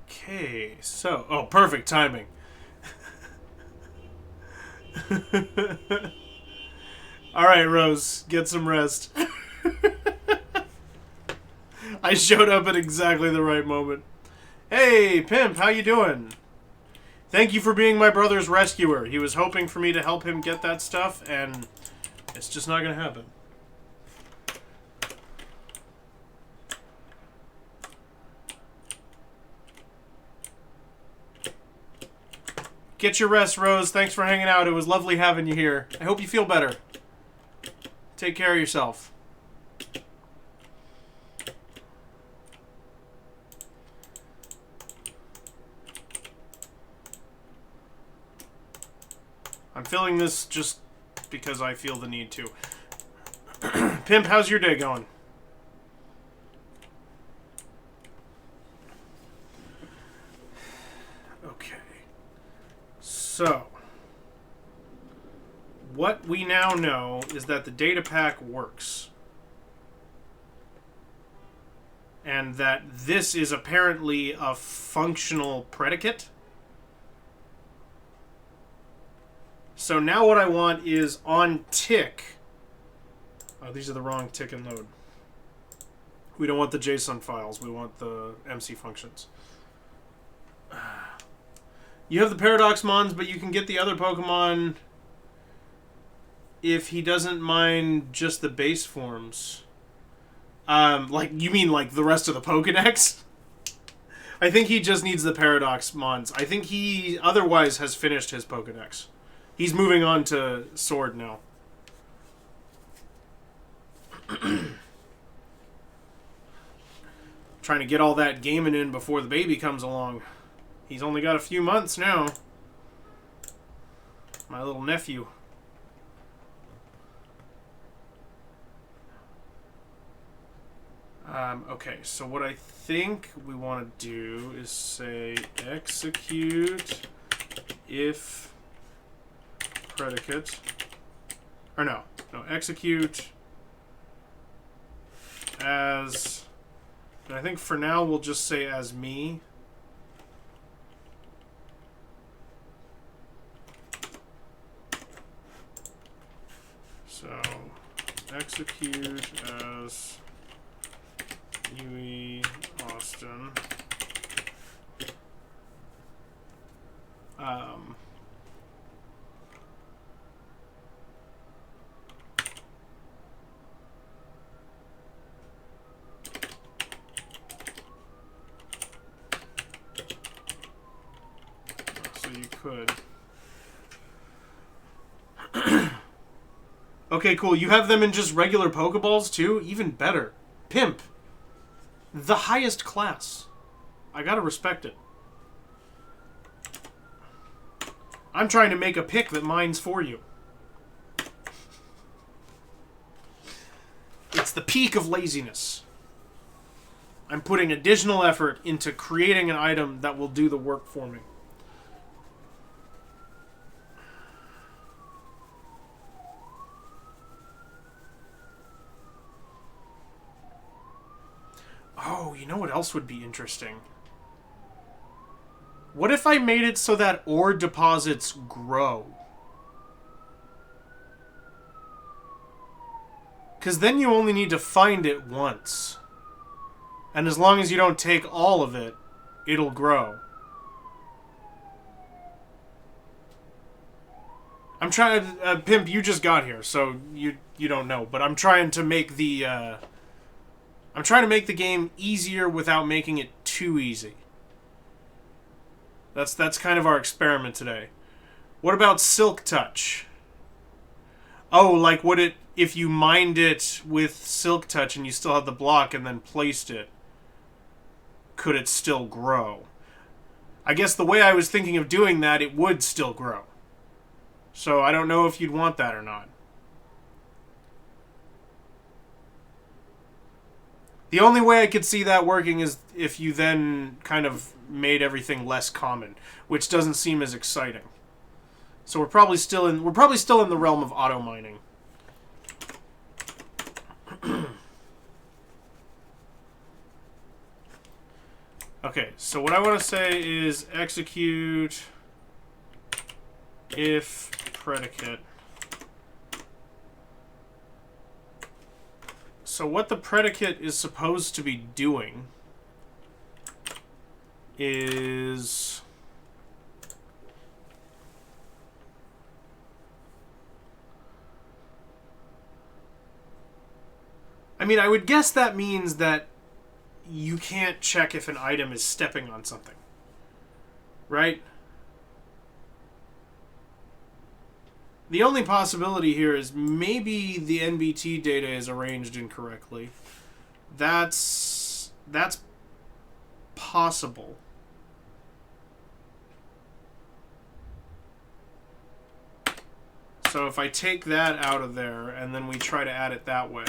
Speaker 1: Okay, so... Oh, perfect timing. Alright, Rose, get some rest. I showed up at exactly the right moment. Hey, Pimp, how you doing? Thank you for being my brother's rescuer. He was hoping for me to help him get that stuff, and it's just not gonna happen. Get your rest, Rose. Thanks for hanging out. It was lovely having you here. I hope you feel better. Take care of yourself. I'm filling this just because I feel the need to. Pimp, how's your day going? So, what we now know is that the datapack works. And that this is apparently a functional predicate. So now what I want is on tick. Oh, these are the wrong tick and load. We don't want the JSON files. We want the MC functions. You have the Paradox Mons, but you can get the other Pokemon if he doesn't mind just the base forms. Like, you mean like the rest of the Pokedex? I think he just needs the Paradox Mons. I think he otherwise has finished his Pokedex. He's moving on to Sword now. Trying to get all that gaming in before the baby comes along. He's only got a few months now. My little nephew. Okay, so what I think we want to do is say execute if predicate, or no, execute as, and I think for now we'll just say as me. So execute as Austin. So you could. Okay, cool. You have them in just regular Pokeballs too? Even better. Pimp. The highest class. I gotta respect it. I'm trying to make a pick that mines for you. It's the peak of laziness. I'm putting additional effort into creating an item that will do the work for me. Oh, you know what else would be interesting? What if I made it so that ore deposits grow? Because then you only need to find it once. And as long as you don't take all of it, it'll grow. I'm trying to... Pimp, you just got here, so you don't know. But I'm trying to make the... I'm trying to make the game easier without making it too easy. That's kind of our experiment today. What about Silk Touch? Oh, like would it, if you mined it with Silk Touch and you still had the block and then placed it, could it still grow? I guess the way I was thinking of doing that, it would still grow. So I don't know if you'd want that or not. The only way I could see that working is if you then kind of made everything less common, which doesn't seem as exciting. So we're probably still in the realm of auto mining. Okay, so what I want to say is execute if predicate. So what the predicate is supposed to be doing is... I mean, I would guess that means that you can't check if an item is stepping on something. Right? The only possibility here is maybe the NBT data is arranged incorrectly. That's possible. So if I take that out of there and then we try to add it that way.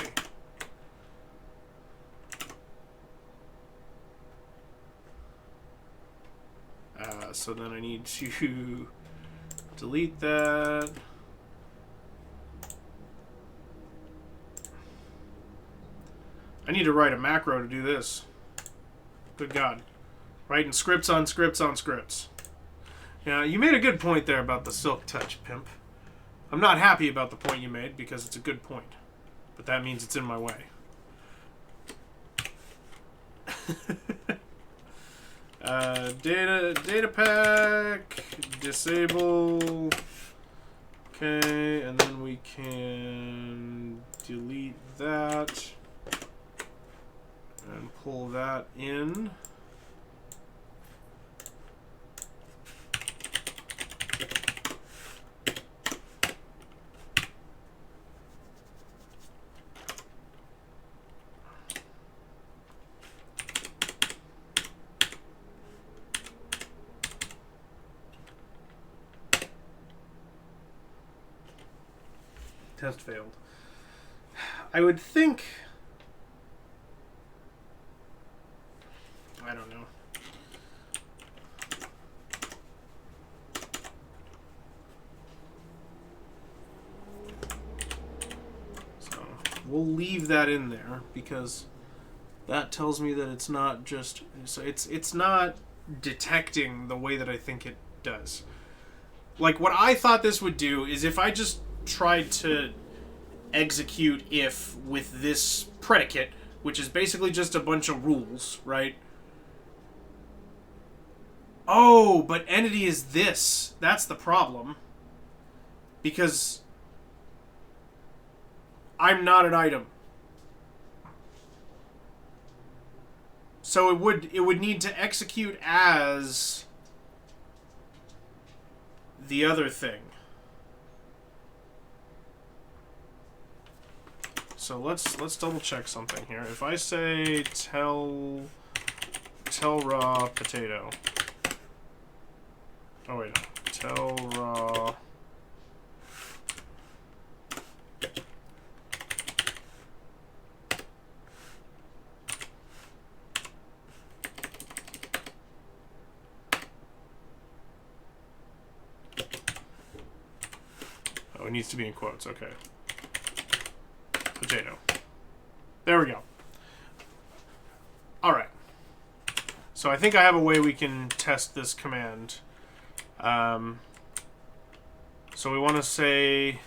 Speaker 1: So then I need to Delete that. I need to write a macro to do this. Good God. Writing scripts on scripts on scripts. Yeah, you made a good point there about the silk touch, pimp. I'm not happy about the point you made because it's a good point. But that means it's in my way. Datapack, disable. Okay, and then we can delete that and pull that in. Test failed. I would think... I don't know. So, we'll leave that in there because that tells me that it's not just... So it's not detecting the way that I think it does. Like, what I thought this would do is if I just tried to execute if with this predicate, which is basically just a bunch of rules, right? Oh, but entity is this. That's the problem. Because I'm not an item. So it would need to execute as the other thing. So let's double check something here. If I say tell raw potato. Oh wait, no. Tell raw Oh, it needs to be in quotes, okay. Potato. There we go. Alright. So I think I have a way we can test this command. So we want to say...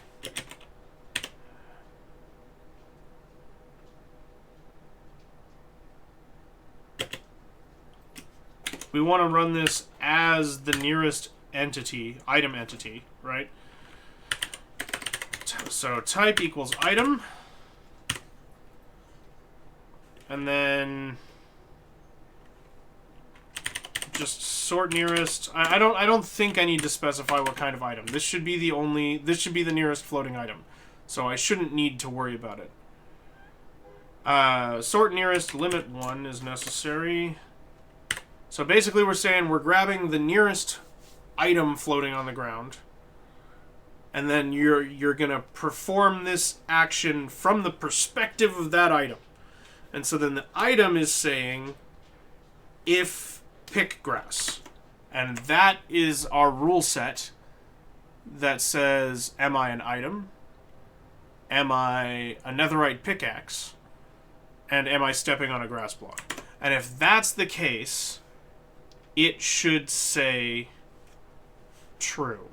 Speaker 1: We want to run this as the nearest entity, item entity, right? So type equals item. And then just sort nearest. I don't think I need to specify what kind of item. This should be the nearest floating item. So I shouldn't need to worry about it. Sort nearest limit 1 is necessary. So basically we're saying we're grabbing the nearest item floating on the ground. And then you're going to perform this action from the perspective of that item. And so then the item is saying, if pick grass. And that is our rule set that says, am I an item? Am I a netherite pickaxe? And am I stepping on a grass block? And if that's the case, it should say true.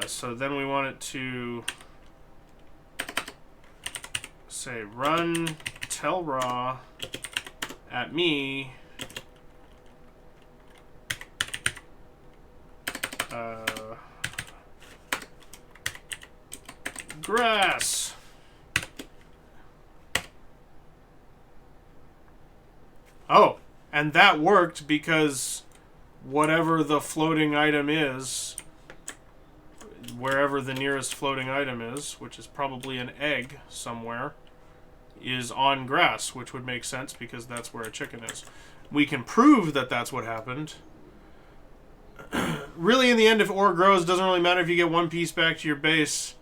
Speaker 1: So then we want it to say run tell raw at me grass. Oh, and that worked because whatever the floating item is, wherever the nearest floating item is, which is probably an egg somewhere, is on grass, which would make sense because that's where a chicken is. We can prove that that's what happened. Really, in the end, if ore grows, it doesn't really matter if you get one piece back to your base.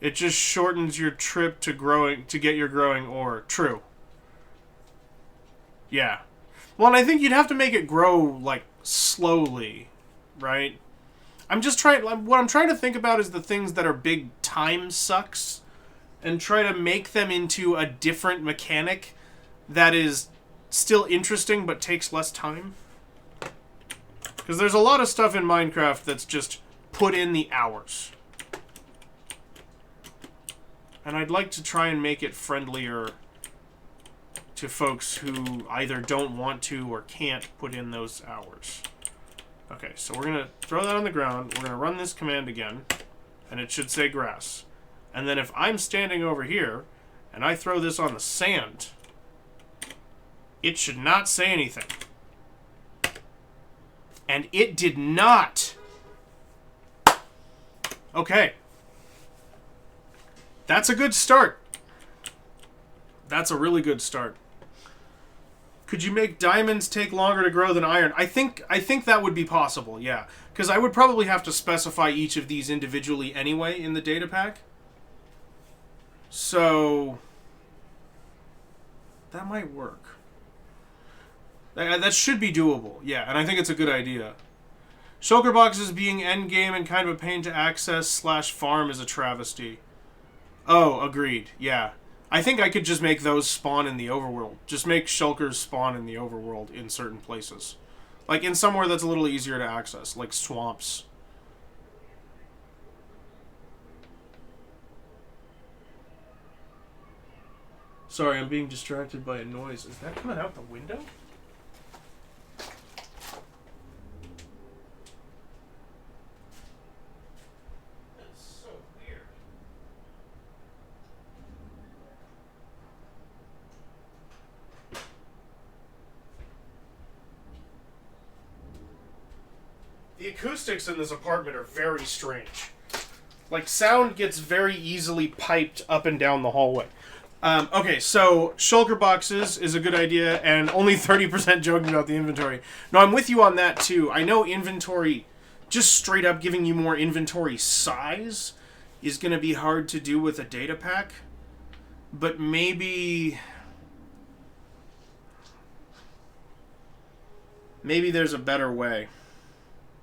Speaker 1: It just shortens your trip to get your growing ore. True. Yeah. Well, and I think you'd have to make it grow, like, slowly, right? What I'm trying to think about is the things that are big time sucks and try to make them into a different mechanic that is still interesting but takes less time. Because there's a lot of stuff in Minecraft that's just put in the hours. And I'd like to try and make it friendlier to folks who either don't want to or can't put in those hours. Okay, so we're going to throw that on the ground. We're going to run this command again, and it should say grass. And then if I'm standing over here, and I throw this on the sand, it should not say anything. And it did not. Okay. That's a good start. That's a really good start. Could you make diamonds take longer to grow than iron? I think that would be possible, yeah. Because I would probably have to specify each of these individually anyway in the data pack. So that might work. That should be doable, yeah, and I think it's a good idea. Shulker boxes being endgame and kind of a pain to access / farm is a travesty. Oh, agreed, yeah. I think I could just make those spawn in the overworld. Just make shulkers spawn in the overworld in certain places. Like in somewhere that's a little easier to access, like swamps. Sorry, I'm being distracted by a noise. Is that coming out the window? The acoustics in this apartment are very strange. Like, sound gets very easily piped up and down the hallway. Okay, so shulker boxes is a good idea, and only 30% joking about the inventory. No, I'm with you on that, too. I know inventory, just straight up giving you more inventory size is going to be hard to do with a data pack. But maybe there's a better way.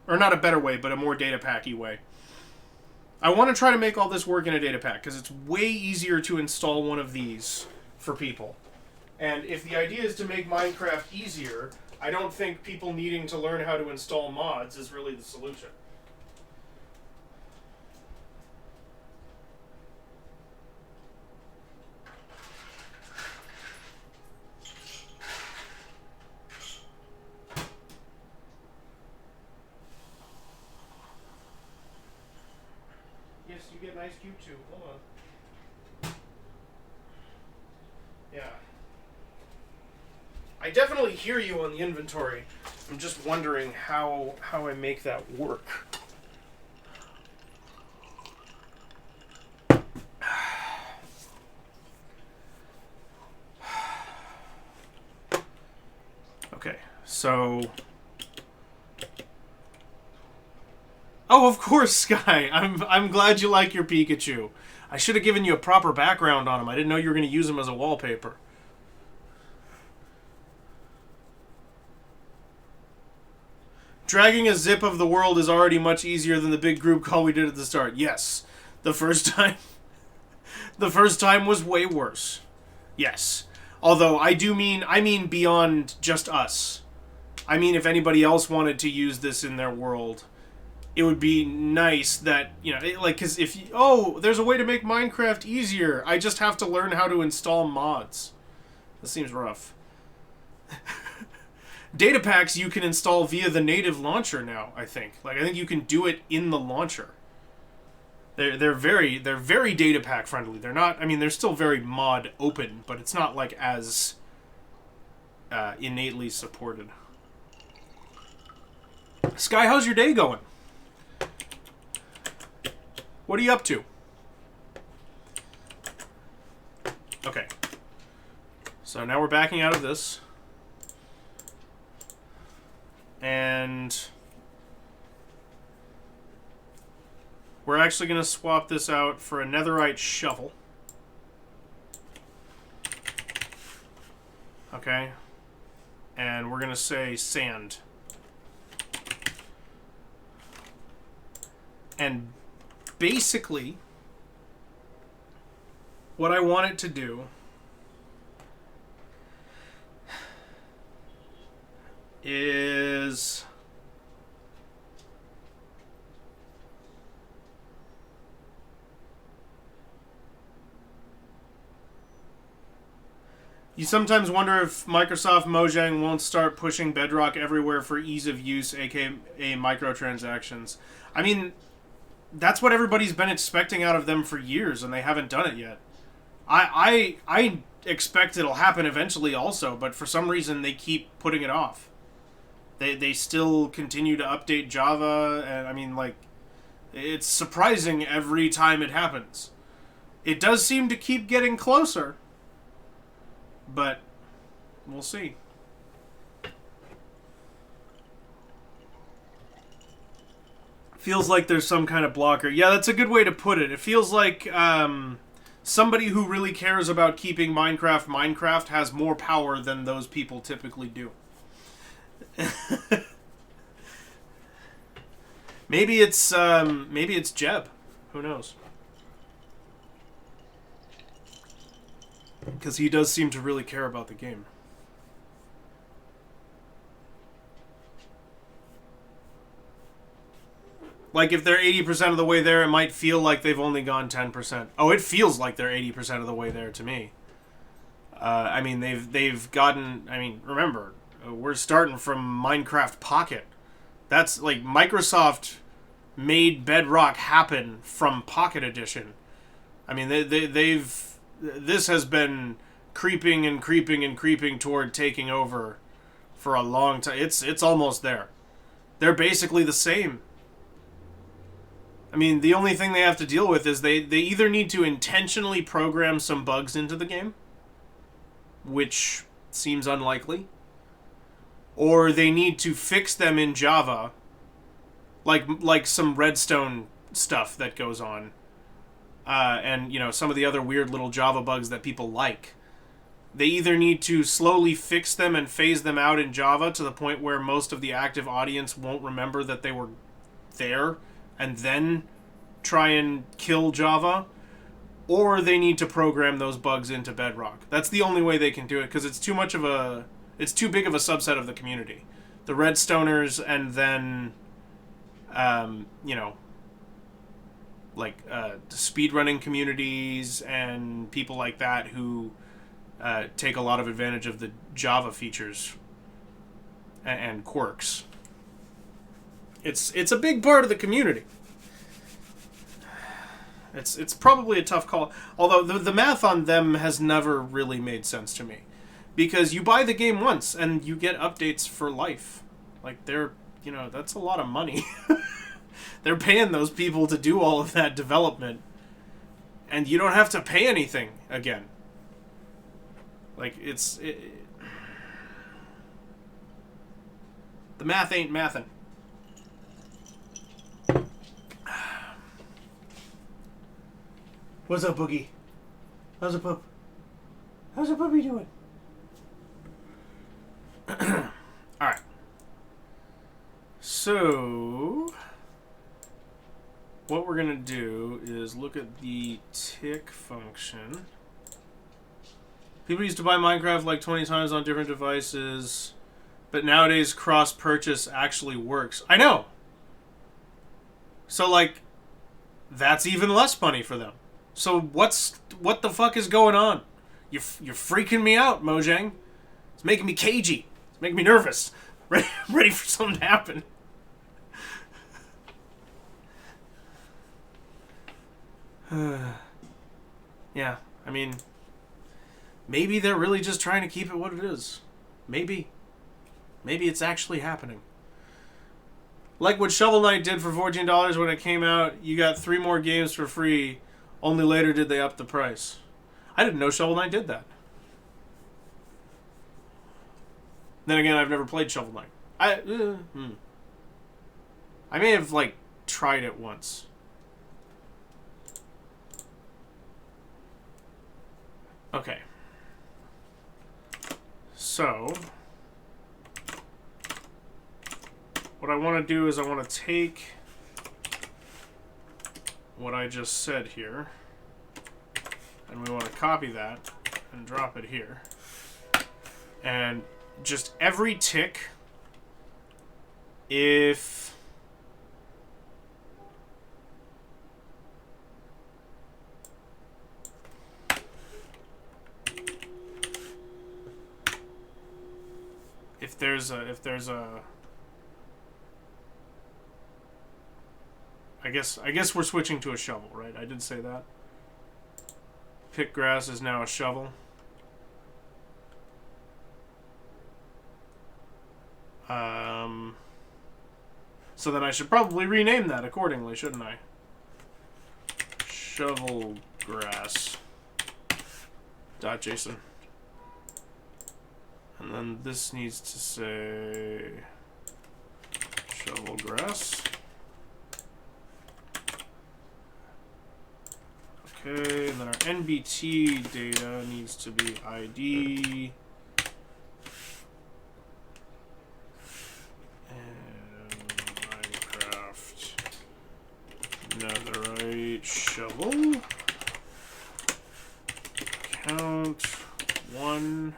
Speaker 1: Or not a better way, but a more data packy way. I want to try to make all this work in a data pack, because it's way easier to install one of these for people. And if the idea is to make Minecraft easier, I don't think people needing to learn how to install mods is really the solution. Yes, you get an ice cube too. Hold on. Yeah. I definitely hear you on the inventory. I'm just wondering how I make that work. Okay, so... Oh, of course, Sky. I'm glad you like your Pikachu. I should have given you a proper background on him. I didn't know you were going to use him as a wallpaper. Dragging a zip of the world is already much easier than the big group call we did at the start. Yes. The first time was way worse. Yes. Although I mean beyond just us. I mean if anybody else wanted to use this in their world, it would be nice that, you know, like, because if you, oh, there's a way to make Minecraft easier. I just have to learn how to install mods. That seems rough. Datapacks you can install via the native launcher now, I think. Like, I think you can do it in the launcher. They're very datapack friendly. They're not, I mean, they're still very mod open, but it's not like as innately supported. Sky, how's your day going? What are you up to? Okay. So now we're backing out of this. And we're actually going to swap this out for a netherite shovel. Okay. And we're going to say sand. And basically, what I want it to do is you sometimes wonder if Microsoft Mojang won't start pushing Bedrock everywhere for ease of use, aka microtransactions. I mean, that's what everybody's been expecting out of them for years, and they haven't done it yet. I expect it'll happen eventually also, but for some reason they keep putting it off. They still continue to update Java, and I mean, like, it's surprising every time it happens. It does seem to keep getting closer, but we'll see. Feels like there's some kind of blocker. Yeah, that's a good way to put it. It feels like somebody who really cares about keeping Minecraft has more power than those people typically do. Maybe it's Jeb. Who knows? Because he does seem to really care about the game. Like, if they're 80% of the way there, it might feel like they've only gone 10%. Oh, it feels like they're 80% of the way there to me. I mean, they've gotten... I mean, remember, we're starting from Minecraft Pocket. That's, like, Microsoft made Bedrock happen from Pocket Edition. I mean, they've... This has been creeping and creeping and creeping toward taking over for a long time. It's almost there. They're basically the same. I mean, the only thing they have to deal with is they either need to intentionally program some bugs into the game, which seems unlikely, or they need to fix them in Java, like some Redstone stuff that goes on, and, you know, some of the other weird little Java bugs that people like. They either need to slowly fix them and phase them out in Java to the point where most of the active audience won't remember that they were there, and then try and kill Java, or they need to program those bugs into Bedrock. That's the only way they can do it, because it's too big of a subset of the community. The Redstoners, and then, you know, like speedrunning communities and people like that who take a lot of advantage of the Java features and quirks. It's a big part of the community. It's probably a tough call. Although the math on them has never really made sense to me. Because you buy the game once and you get updates for life. Like, that's a lot of money. They're paying those people to do all of that development. And you don't have to pay anything again. Like, the math ain't mathin'. What's up, Boogie? How's a pup? How's a puppy doing? Alright. So, what we're going to do is look at the tick function. People used to buy Minecraft like 20 times on different devices, but nowadays cross-purchase actually works. I know! So, like, that's even less money for them. So what the fuck is going on? You're freaking me out, Mojang. It's making me cagey. It's making me nervous. Ready for something to happen. Yeah, I mean, maybe they're really just trying to keep it what it is. Maybe it's actually happening. Like what Shovel Knight did for $14 when it came out. You got 3 more games for free. Only later did they up the price. I didn't know Shovel Knight did that. Then again, I've never played Shovel Knight. I may have, like, tried it once. Okay. So, what I want to do is I want to take what I just said here. And we want to copy that and drop it here. And just every tick, if there's a I guess we're switching to a shovel, right? I did say that. Pick grass is now a shovel. So then I should probably rename that accordingly, shouldn't I? Shovel grass. .json. And then this needs to say shovel grass. Okay, and then our NBT data needs to be ID. And Minecraft netherite shovel. Count 1.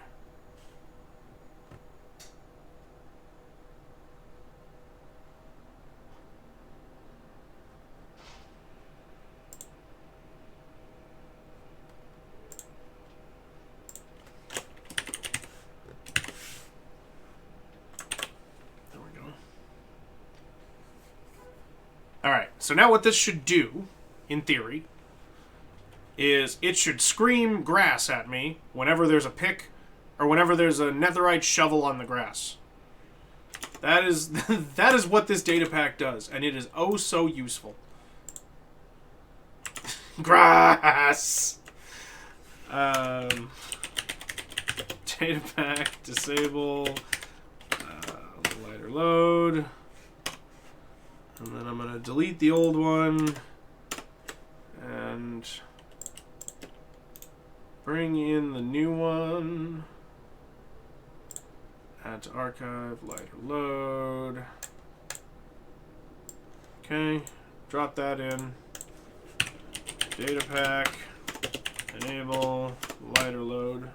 Speaker 1: Alright, so now what this should do, in theory, is it should scream grass at me whenever there's a pick or whenever there's a netherite shovel on the grass. That is that is what this data pack does, and it is oh so useful. Grass! Data pack, disable, lighter load. And then I'm going to delete the old one and bring in the new one. Add to archive, lighter load. Okay, drop that in. Data pack, enable, lighter load.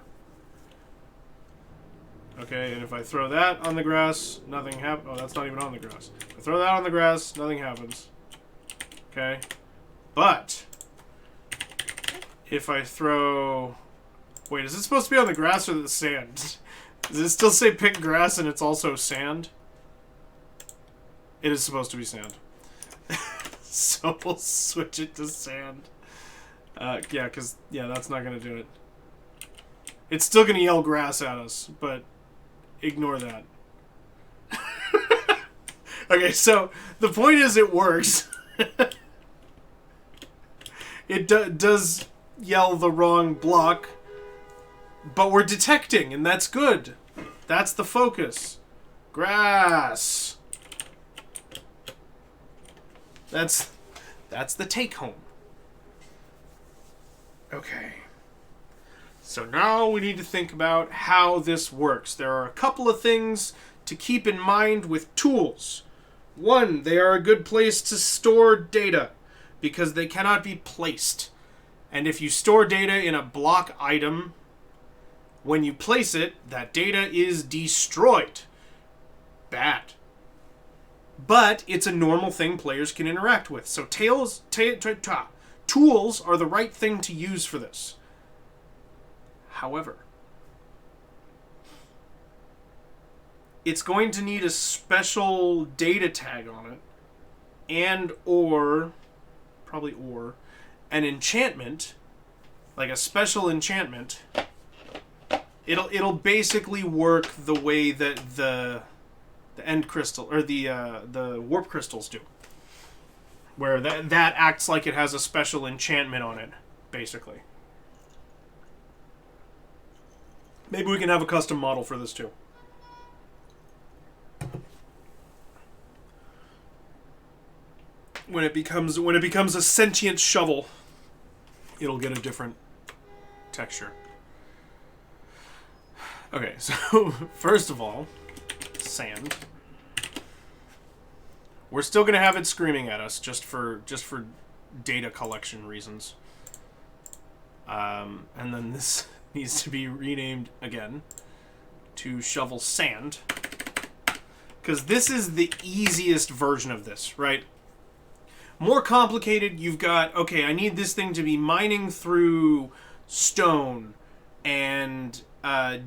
Speaker 1: Okay, and if I throw that on the grass, nothing happens. Oh, that's not even on the grass. If I throw that on the grass, nothing happens. Okay. But if I throw... Wait, is it supposed to be on the grass or the sand? Does it still say pick grass and it's also sand? It is supposed to be sand. So we'll switch it to sand. Yeah, because, yeah, that's not going to do it. It's still going to yell grass at us, but ignore that. Okay, so the point is it works. It does yell the wrong block, but we're detecting, and that's good. That's the focus. Grass. That's the take home. Okay. So now we need to think about how this works. There are a couple of things to keep in mind with tools. One, they are a good place to store data because they cannot be placed. And if you store data in a block item, when you place it, that data is destroyed. Bad. But it's a normal thing players can interact with. So tools are the right thing to use for this. However, it's going to need a special data tag on it and probably an enchantment, like a special enchantment. It'll basically work the way that the end crystal or the warp crystals do, where that acts like it has a special enchantment on it, basically. Maybe we can have a custom model for this too. When it becomes a sentient shovel, it'll get a different texture. Okay, so first of all, sand. We're still gonna have it screaming at us just for data collection reasons. And then this needs to be renamed again to shovel sand. Because this is the easiest version of this, right? More complicated, you've got, okay, I need this thing to be mining through stone and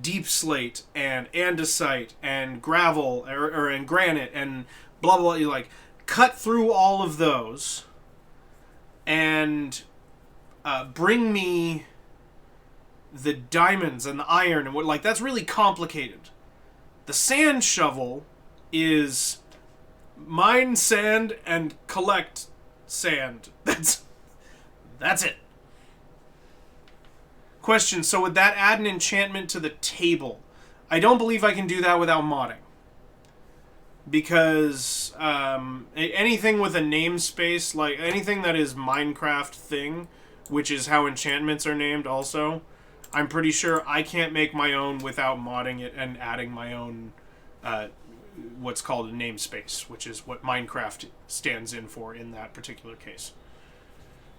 Speaker 1: deep slate and andesite and gravel and granite and blah, blah, blah. You like cut through all of those and bring me the diamonds and the iron and what, like, that's really complicated. The sand shovel is mine sand and collect sand. That's it. Question, so would that add an enchantment to the table? I don't believe I can do that without modding. Because anything with a namespace, like anything that is Minecraft thing, which is how enchantments are named also, I'm pretty sure I can't make my own without modding it and adding my own what's called a namespace, which is what Minecraft stands in for in that particular case.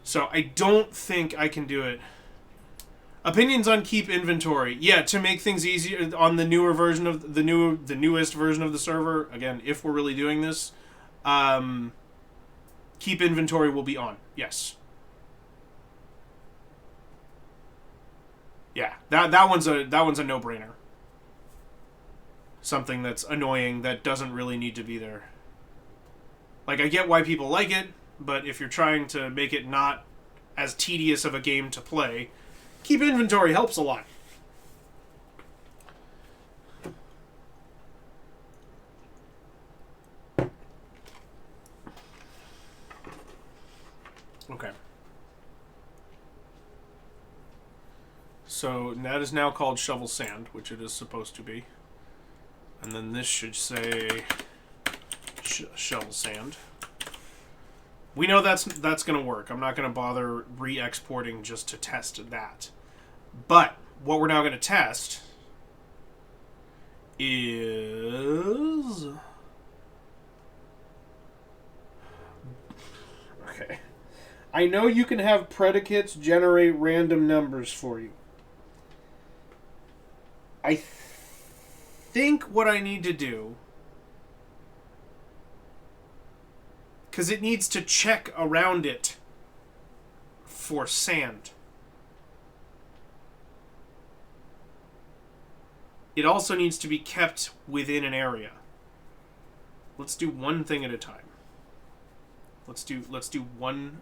Speaker 1: So I don't think I can do it. Opinions on keep inventory. Yeah, to make things easier on the newer version of the newest version of the server. Again, if we're really doing this, keep inventory will be on. Yes. Yeah, that one's a no-brainer. Something that's annoying that doesn't really need to be there. Like, I get why people like it, but if you're trying to make it not as tedious of a game to play, keep inventory helps a lot. Okay. So that is now called shovel sand, which it is supposed to be. And then this should say shovel sand. We know that's going to work. I'm not going to bother re-exporting just to test that. But what we're now going to test is... Okay. I know you can have predicates generate random numbers for you. I think what I need to do, because it needs to check around it for sand. It also needs to be kept within an area. Let's do one thing at a time. Let's do one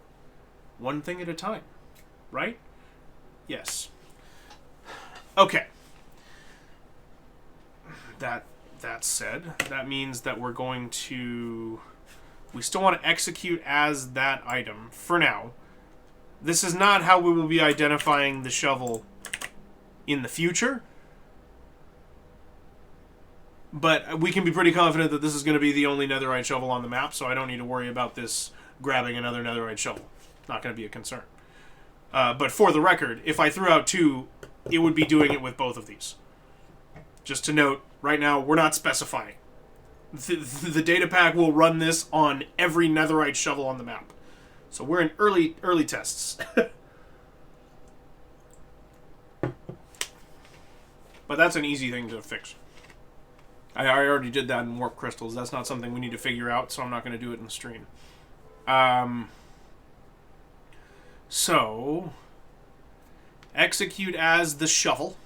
Speaker 1: thing at a time, right? Yes. Okay. That said, that means that we're going to... We still want to execute as that item for now. This is not how we will be identifying the shovel in the future. But we can be pretty confident that this is going to be the only netherite shovel on the map, so I don't need to worry about this grabbing another netherite shovel. Not going to be a concern. But for the record, if I threw out two, it would be doing it with both of these. Just to note, right now, we're not specifying. The data pack will run this on every netherite shovel on the map. So we're in early tests. But that's an easy thing to fix. I already did that in warp crystals. That's not something we need to figure out, so I'm not going to do it in the stream. So, execute as the shovel.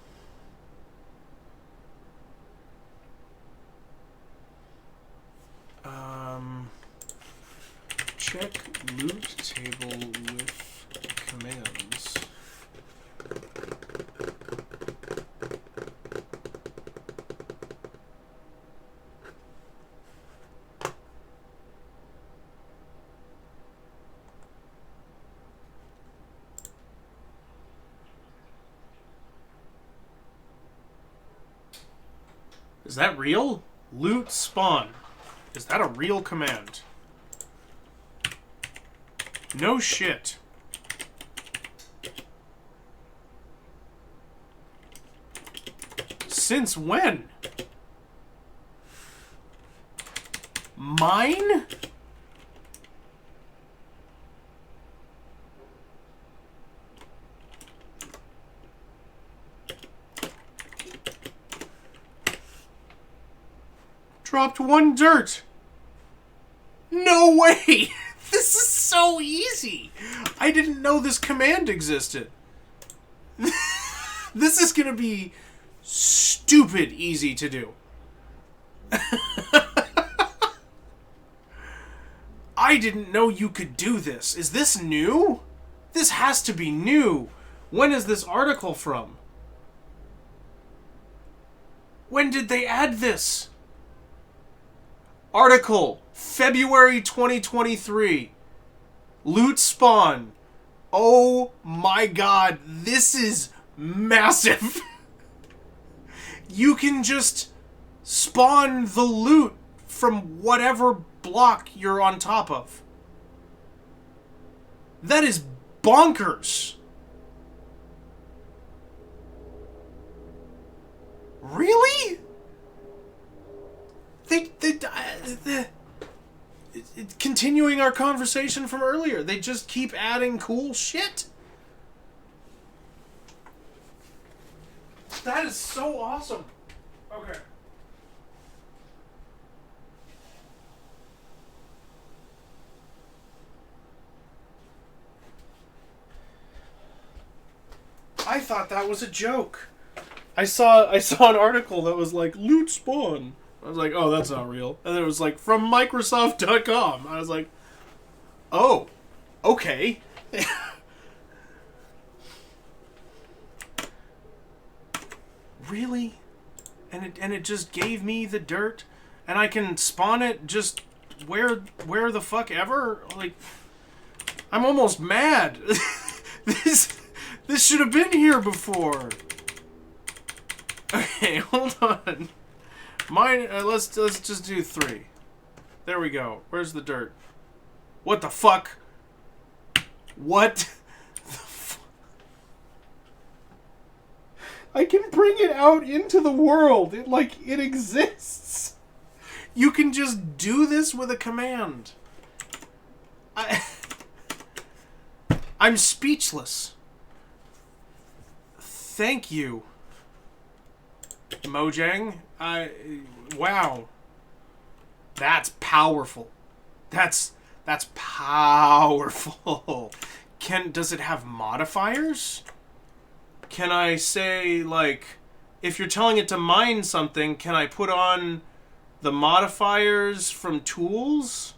Speaker 1: Check loot table with commands. Is that real? Loot spawn. Is that a real command? No shit. Since when? Mine? Dropped 1 dirt. No way! This is so easy! I didn't know this command existed. This is gonna be stupid easy to do. I didn't know you could do this. Is this new? This has to be new. When is this article from? When did they add this? Article, February 2023. Loot spawn. Oh my god, this is massive. You can just spawn the loot from whatever block you're on top of. That is bonkers. Really? Continuing our conversation from earlier, they just keep adding cool shit. That is so awesome. Okay. I thought that was a joke. I saw an article that was like, loot spawn. I was like, oh, that's not real. And then it was like, from Microsoft.com. I was like, oh, okay. Really? And it just gave me the dirt? And I can spawn it just where the fuck ever? Like, I'm almost mad. This should have been here before. Okay, hold on. Mine. Let's just do 3. There we go. Where's the dirt? What the fuck? What? The I can bring it out into the world. It exists. You can just do this with a command. I'm speechless. Thank you, Mojang. Wow. That's powerful. That's powerful. Does it have modifiers? Can I say, like, if you're telling it to mine something, can I put on the modifiers from tools?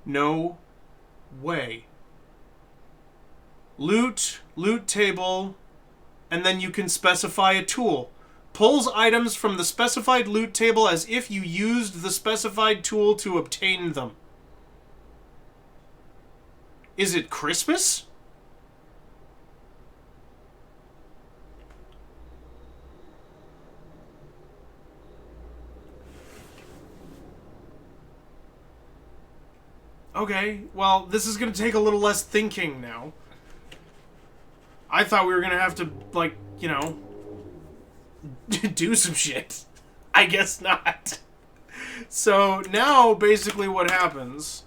Speaker 1: No way. Loot table, and then you can specify a tool. Pulls items from the specified loot table as if you used the specified tool to obtain them. Is it Christmas? Okay, well, this is going to take a little less thinking now. I thought we were going to have to, like, you know, do some shit. I guess not. So now, basically what happens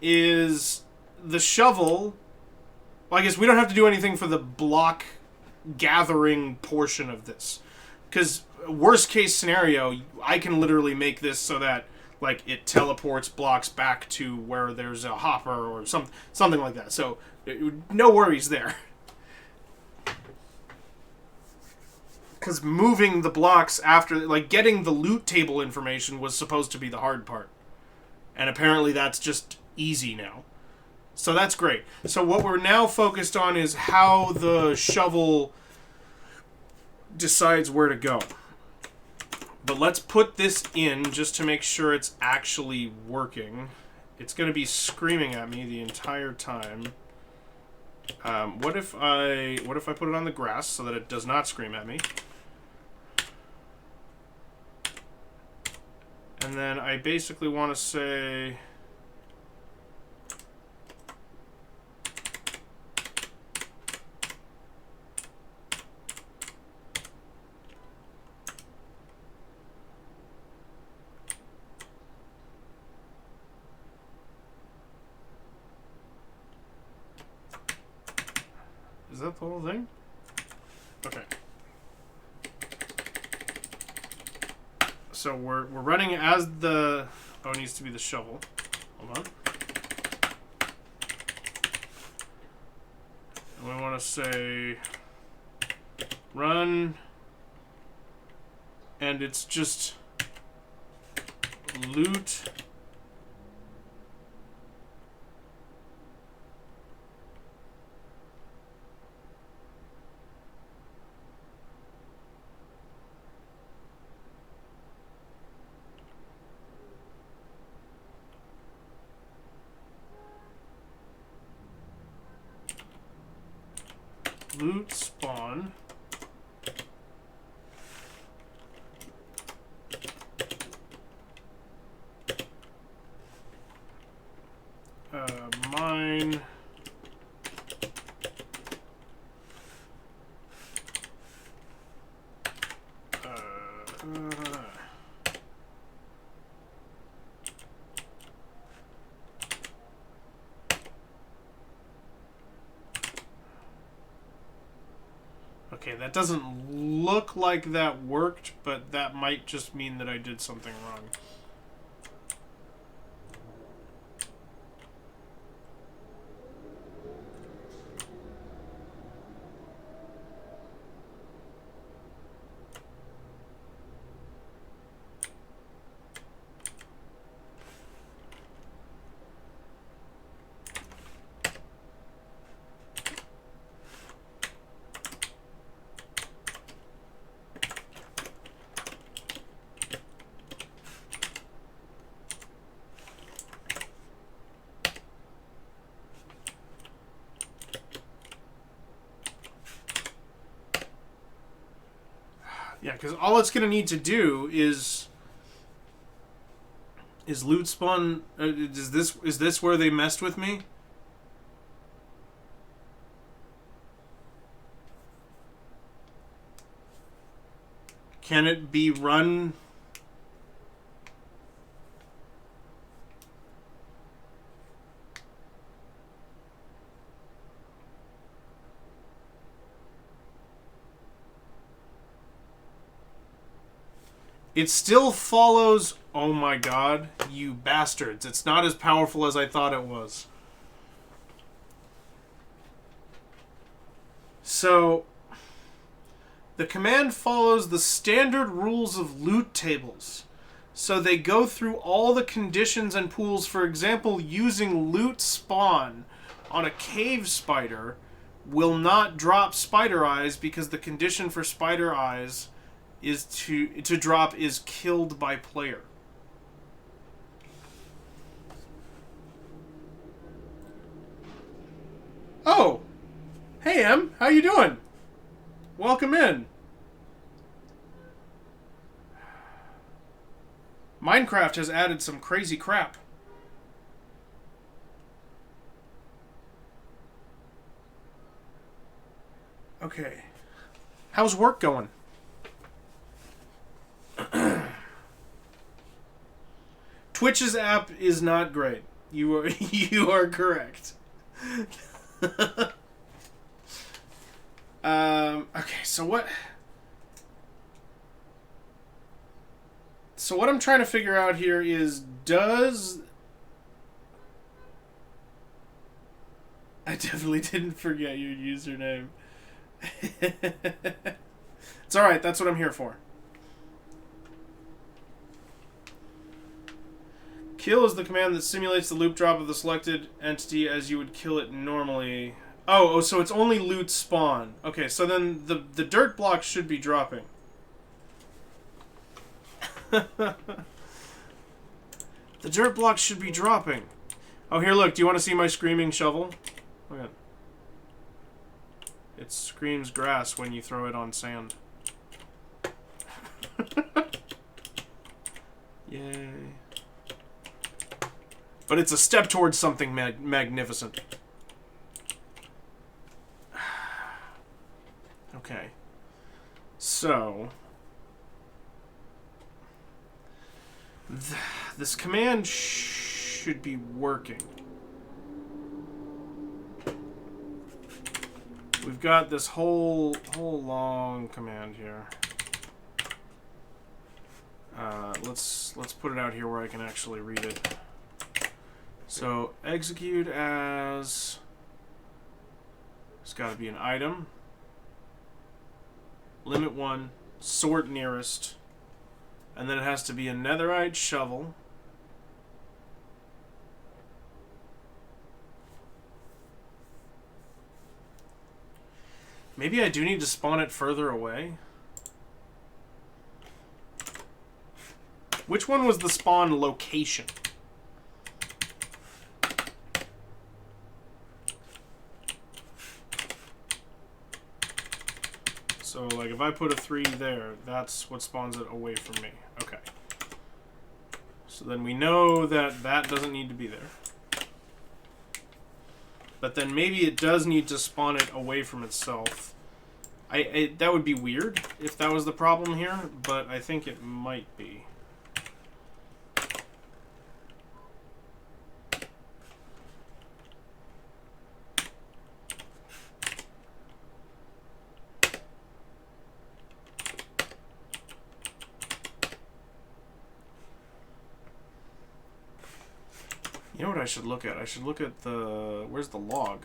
Speaker 1: is the shovel... Well, I guess we don't have to do anything for the block gathering portion of this. Because worst case scenario, I can literally make this so that, like, it teleports blocks back to where there's a hopper or something like that. So, no worries there. Because moving the blocks after, like, getting the loot table information was supposed to be the hard part. And apparently that's just easy now. So that's great. So what we're now focused on is how the shovel decides where to go. But let's put this in just to make sure it's actually working. It's going to be screaming at me the entire time. What if I put it on the grass so that it does not scream at me? And then I basically want to say... Is that the whole thing? Okay. so we're running as the... Oh, it needs to be the shovel. Hold on. And we want to say... Run... And it's just... Loot... Loot spawn. Mine. Okay, that doesn't look like that worked, but that might just mean that I did something wrong. Yeah, because all it's gonna need to do is loot spawn. Is this where they messed with me? Can it be run? It still follows... Oh my god, you bastards. It's not as powerful as I thought it was. So, the command follows the standard rules of loot tables. So they go through all the conditions and pools. For example, using loot spawn on a cave spider will not drop spider eyes because the condition for spider eyes is to drop is killed by player. Oh, hey Em, how you doing? Welcome in. Minecraft has added some crazy crap. Okay, how's work going? Twitch's app is not great. You are correct. Okay, so what I'm trying to figure out here is, does... I definitely didn't forget your username. It's alright, that's what I'm here for. Kill is the command that simulates the loop drop of the selected entity as you would kill it normally. Oh, so it's only loot spawn. Okay, so then the dirt blocks should be dropping. The dirt blocks should be dropping. Oh, here, look. Do you want to see my screaming shovel? Look at it. It screams grass when you throw it on sand. Yay. But it's a step towards something magnificent. Okay. So... this command should be working. We've got this whole long command here. Let's put it out here where I can actually read it. So execute as, it's got to be an item, limit 1, sort nearest, and then it has to be a netherite shovel. Maybe I do need to spawn it further away. Which one was the spawn location? So, like, if I put a 3 there, that's what spawns it away from me. Okay. So then we know that that doesn't need to be there. But then maybe it does need to spawn it away from itself. That would be weird if that was the problem here, but I think it might be. You know what I should look at? I should look at the... Where's the log?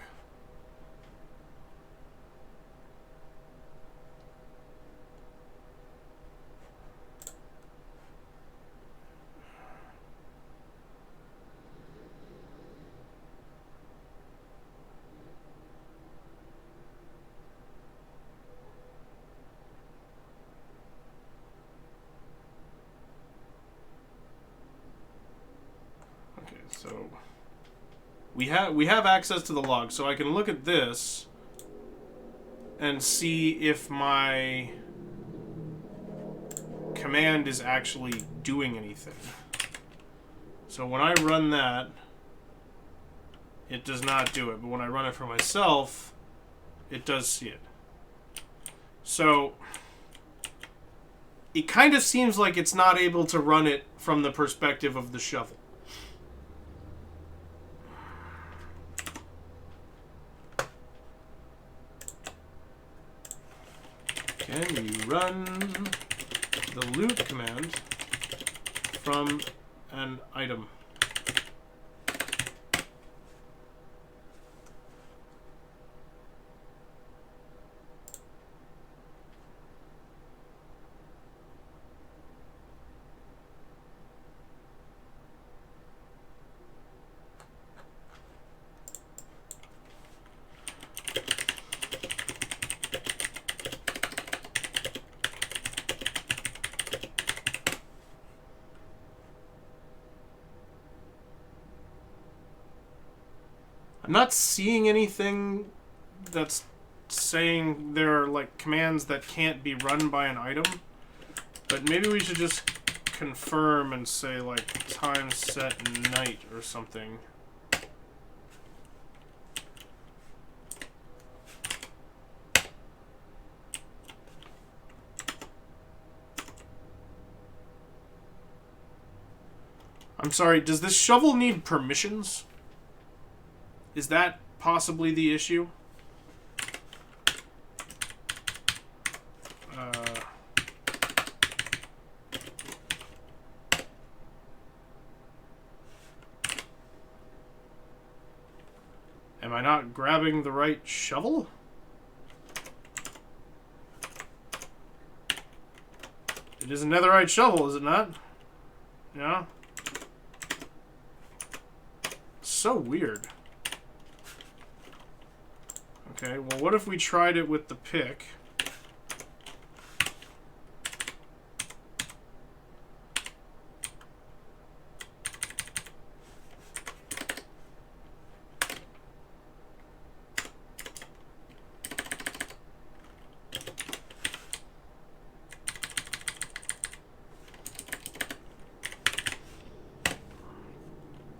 Speaker 1: So we have access to the log, so I can look at this and see if my command is actually doing anything. So when I run that, it does not do it, but when I run it for myself, it does see it. So it kind of seems like it's not able to run it from the perspective of the shovel. Can you run the loot command from an item? I'm not seeing anything that's saying there are like commands that can't be run by an item, but maybe we should just confirm and say like time set night or something. I'm sorry, does this shovel need permissions? Is that possibly the issue? Am I not grabbing the right shovel? It is a netherite shovel, is it not? Yeah. So weird. Okay, well, what if we tried it with the pick?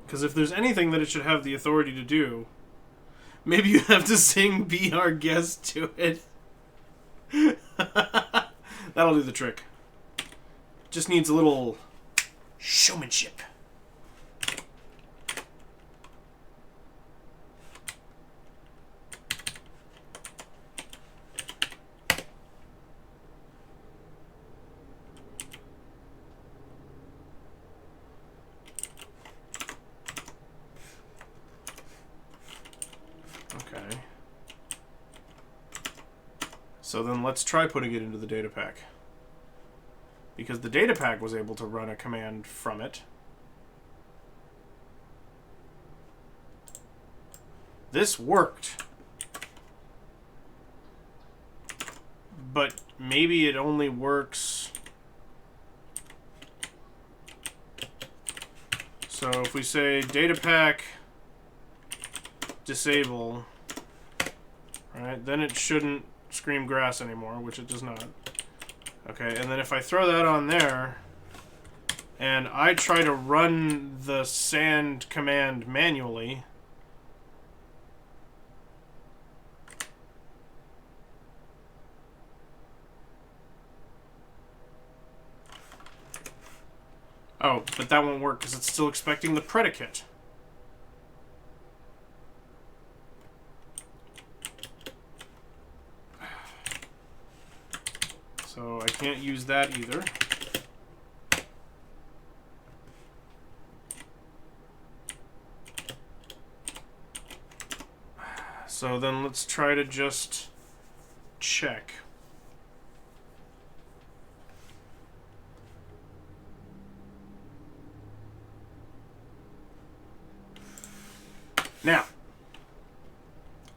Speaker 1: Because if there's anything that it should have the authority to do, maybe you have to sing Be Our Guest to it. That'll do the trick. Just needs a little showmanship. So then let's try putting it into the datapack. Because the datapack was able to run a command from it. This worked. But maybe it only works... So if we say datapack disable, right, then it shouldn't scream grass anymore, which it does not. Okay, and then if I throw that on there, and I try to run the sand command manually, oh, but that won't work because it's still expecting the predicate. So I can't use that either. So then let's try to just check. Now,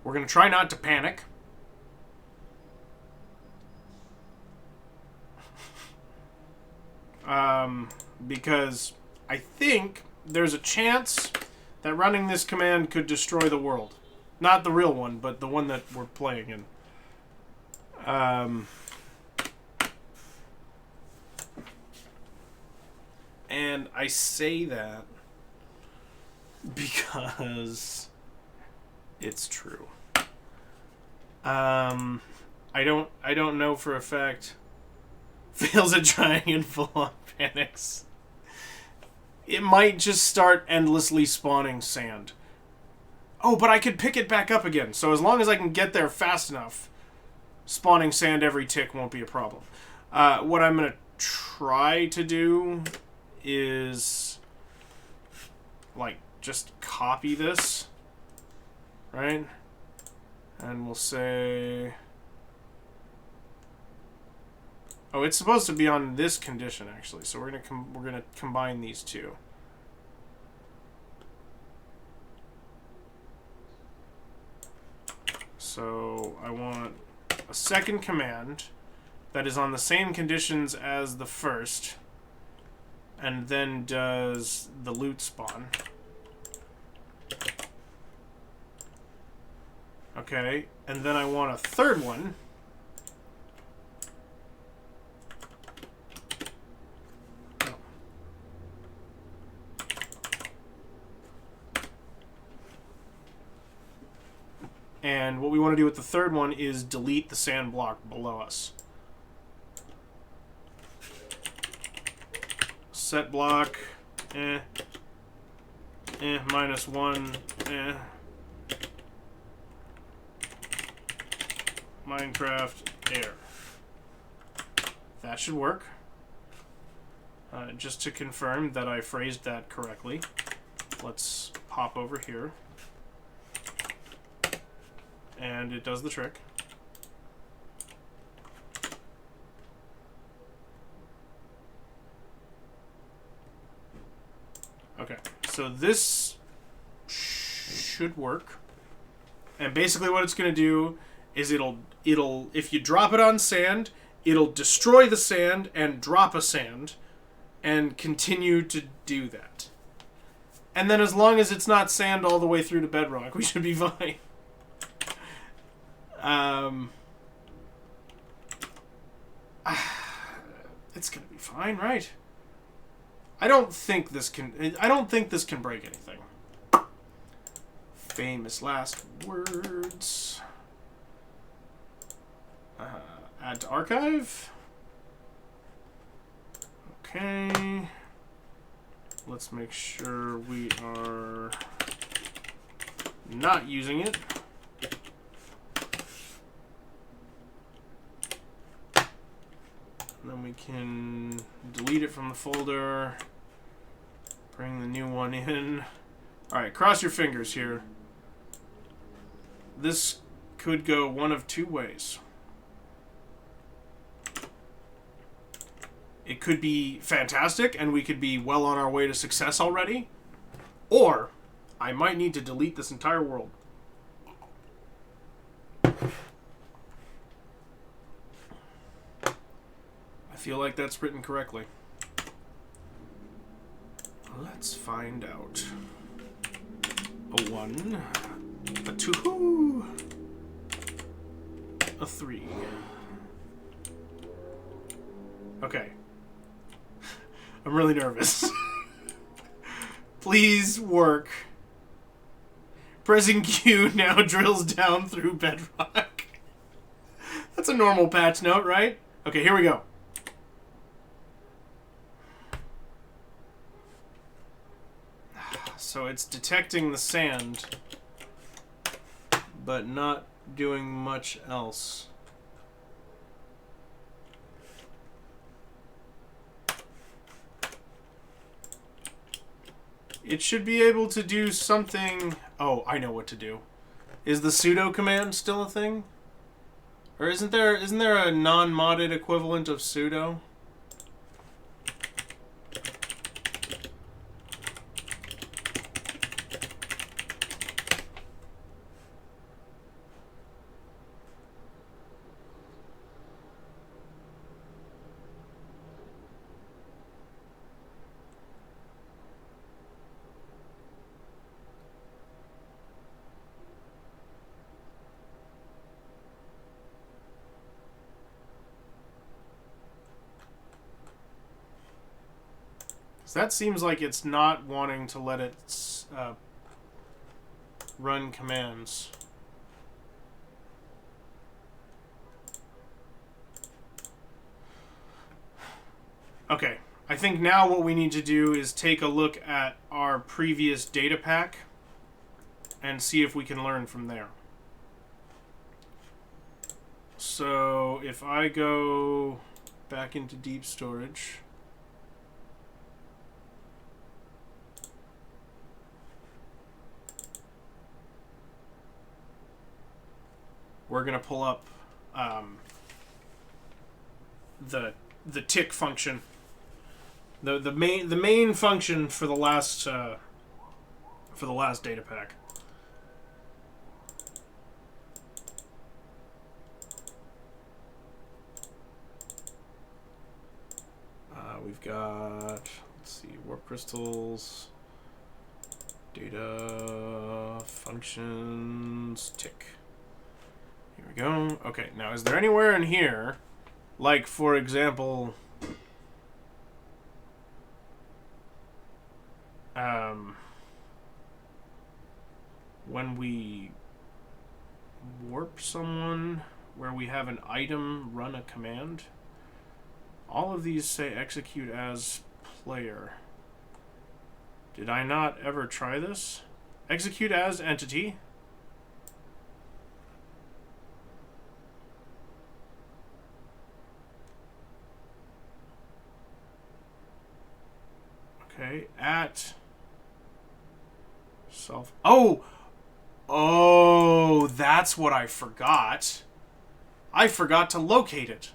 Speaker 1: we're going to try not to panic. Because I think there's a chance that running this command could destroy the world. Not the real one, but the one that we're playing in. And I say that because it's true. I don't know for a fact. Fails at trying and full-on panics. It might just start endlessly spawning sand. Oh, but I could pick it back up again. So as long as I can get there fast enough, spawning sand every tick won't be a problem. What I'm going to try to do is, like, just copy this, right? And we'll say... Oh, it's supposed to be on this condition, actually. So we're gonna combine these two. So I want a second command that is on the same conditions as the first, and then does the loot spawn. Okay, and then I want a third one. And what we want to do with the third one is delete the sand block below us. Set block, -1, Minecraft air. That should work. Just to confirm that I phrased that correctly, let's hop over here. And it does the trick. Okay, so this should work. And basically what it's going to do is it'll if you drop it on sand, it'll destroy the sand and drop a sand and continue to do that. And then as long as it's not sand all the way through to bedrock, we should be fine. It's gonna be fine, right? I don't think this can break anything. Famous last words. Add to archive. Okay. Let's make sure we are not using it. Then we can delete it from the folder, bring the new one in. Alright, cross your fingers here. This could go one of two ways. It could be fantastic, and we could be well on our way to success already. Or, I might need to delete this entire world. I feel like that's written correctly. Let's find out. A 1, a 2, a 3. Okay. I'm really nervous. Please work. Pressing Q now drills down through bedrock. That's a normal patch note, right? Okay, here we go. So it's detecting the sand, but not doing much else. It should be able to do something... Oh, I know what to do. Is the sudo command still a thing? Or isn't there a non-modded equivalent of sudo? That seems like it's not wanting to let it run commands. Okay, I think now what we need to do is take a look at our previous data pack and see if we can learn from there. So if I go back into deep storage... we're going to pull up the tick function, the main function for the last data pack. We've got, let's see, warp crystals, data functions, tick. Here we go. Okay, now is there anywhere in here, like for example, when we warp someone, where we have an item run a command? All of these say execute as player. Did I not ever try this? Execute as entity. Okay, at self. Oh, that's what I forgot. I forgot to locate it.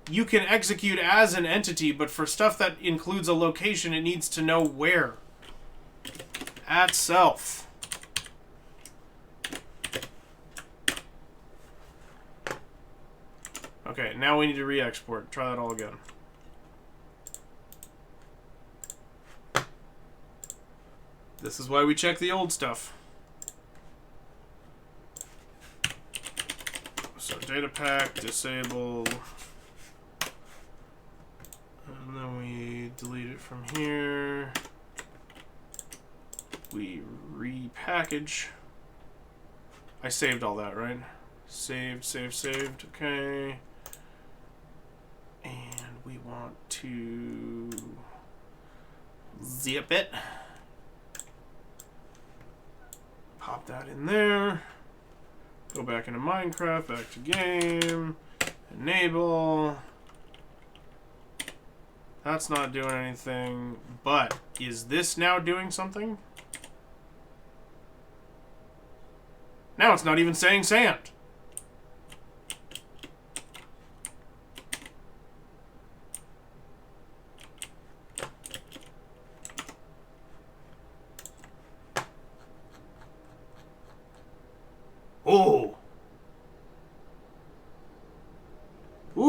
Speaker 1: You can execute as an entity, but for stuff that includes a location, it needs to know where. At self. Okay, now we need to re-export. Try that all again. This is why we check the old stuff. So data pack, disable, and then we delete it from here. We repackage. I saved all that, right? Saved, okay. And we want to zip it. Pop that in there. Go back into Minecraft, back to game. Enable. That's not doing anything. But is this now doing something? Now it's not even saying sand.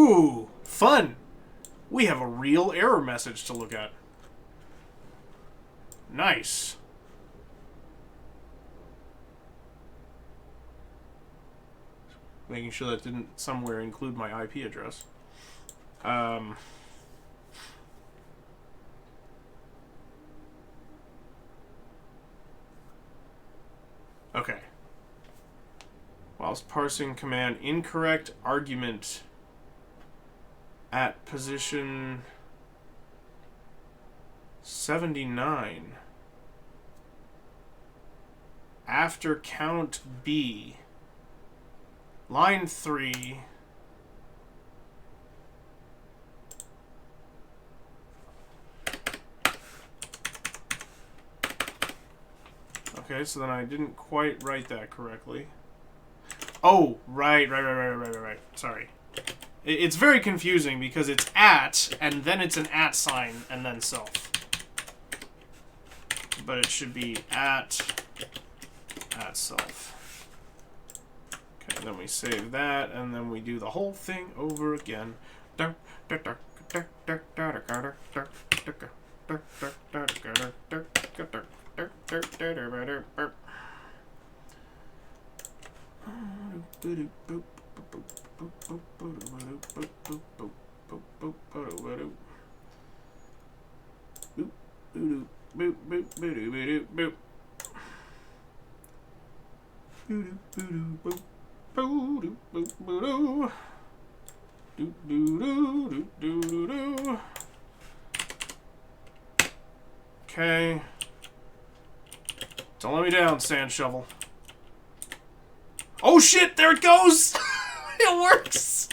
Speaker 1: Ooh, fun. We have a real error message to look at. Nice. Making sure that didn't somewhere include my IP address. Okay. Whilst parsing command, incorrect argument at position 79. After count B. Line 3. Okay, so then I didn't quite write that correctly. Oh, right. Sorry. It's very confusing because it's at, and then it's an at sign, and then self. But it should be at self. Okay, then we save that, and then we do the whole thing over again. Okay. Don't let me down, sand shovel. Oh shit, there it goes! It works!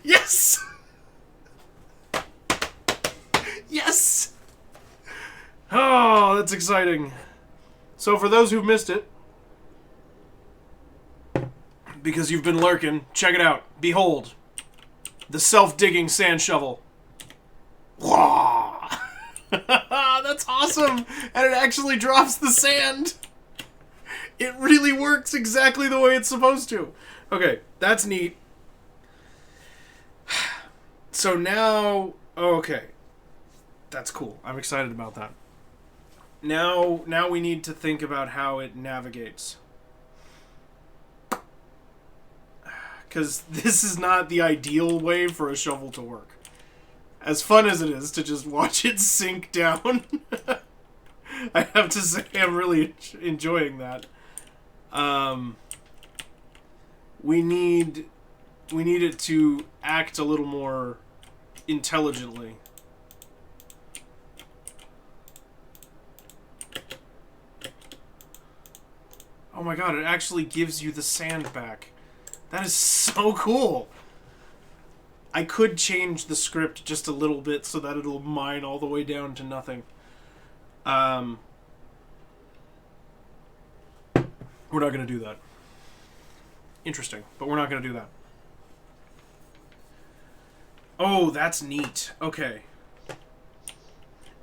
Speaker 1: Yes! Yes! Oh, that's exciting. So for those who've missed it, because you've been lurking, check it out. Behold, the self-digging sand shovel. Wah! That's awesome! And it actually drops the sand! It really works exactly the way it's supposed to. Okay, that's neat. So now... Okay. That's cool. I'm excited about that. Now we need to think about how it navigates. Because this is not the ideal way for a shovel to work. As fun as it is to just watch it sink down, I have to say I'm really enjoying that. We need it to act a little more intelligently. Oh my god, it actually gives you the sand back. That is so cool. I could change the script just a little bit so that it'll mine all the way down to nothing. We're not going to do that. Interesting, but we're not going to do that. Oh, that's neat. Okay.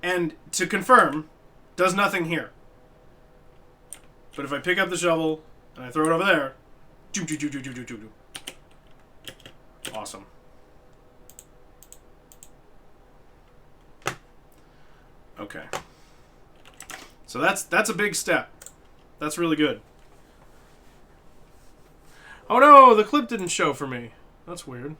Speaker 1: And to confirm, does nothing here. But if I pick up the shovel and I throw it over there, awesome. Okay. So that's a big step. That's really good. Oh no, the clip didn't show for me. That's weird.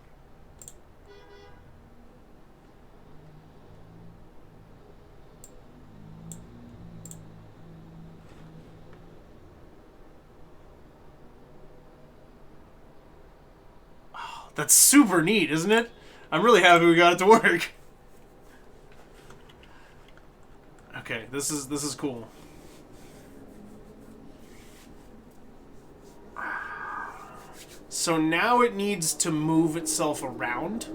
Speaker 1: Oh, that's super neat, isn't it? I'm really happy we got it to work. Okay, this is cool. So now it needs to move itself around.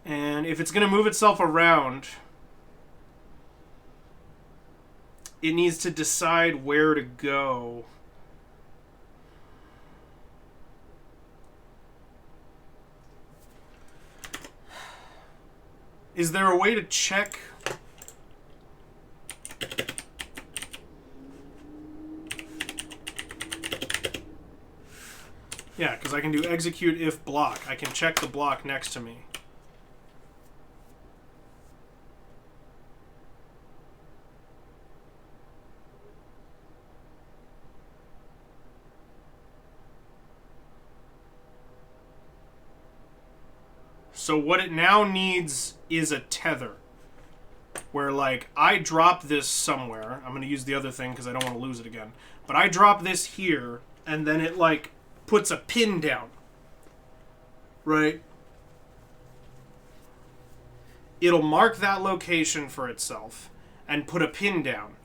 Speaker 1: And if it's going to move itself around, it needs to decide where to go. Is there a way to check? Yeah, because I can do execute if block. I can check the block next to me. So what it now needs is a tether. Where, like, I drop this somewhere. I'm going to use the other thing because I don't want to lose it again. But I drop this here, and then it, like, puts a pin down. Right? It'll mark that location for itself and put a pin down.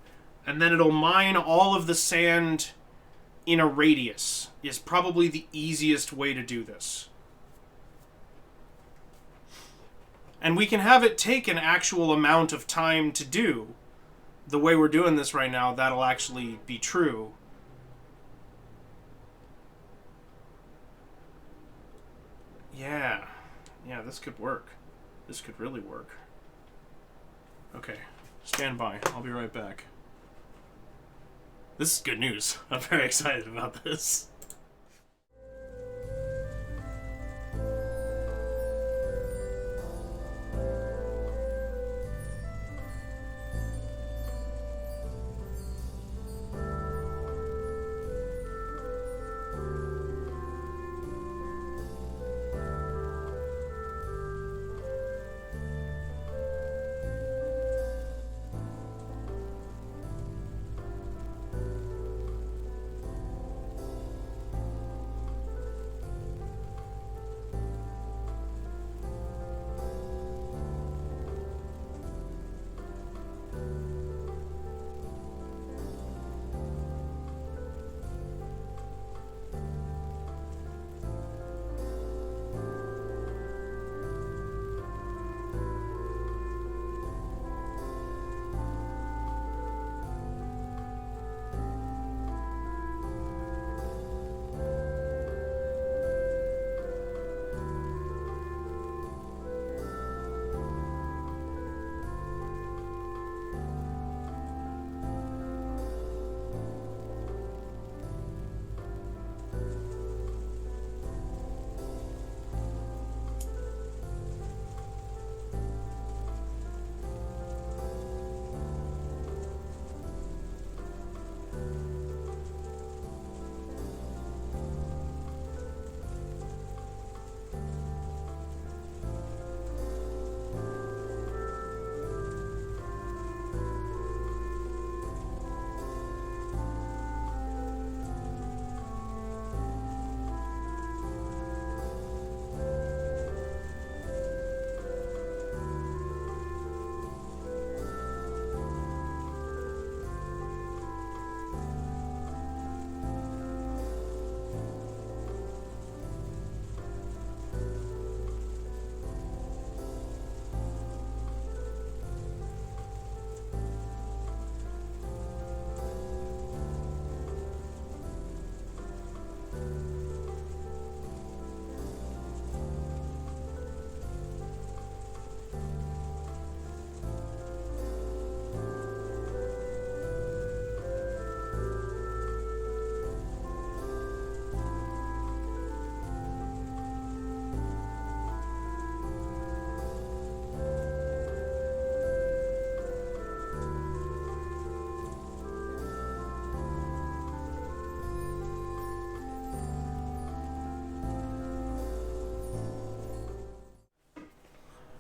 Speaker 1: And then it'll mine all of the sand in a radius. Is probably the easiest way to do this. And we can have it take an actual amount of time to do. The way we're doing this right now, that'll actually be true. Yeah. Yeah, this could work. This could really work. Okay. Stand by. I'll be right back. This is good news. I'm very excited about this.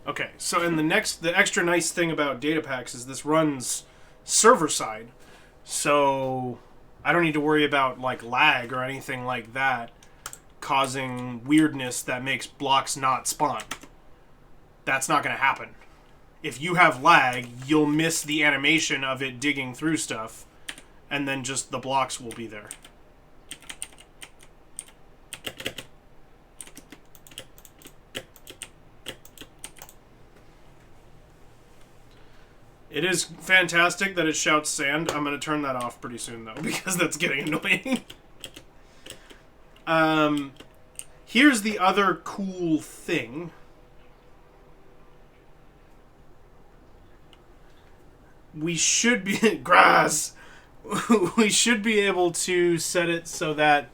Speaker 1: Okay, so and the extra nice thing about Datapacks is this runs server side, so I don't need to worry about like lag or anything like that causing weirdness that makes blocks not spawn. That's not going to happen. If you have lag, you'll miss the animation of it digging through stuff, and then just the blocks will be there. It is fantastic that it shouts sand. I'm going to turn that off pretty soon, though, because that's getting annoying. Here's the other cool thing. We should be... grass! We should be able to set it so that...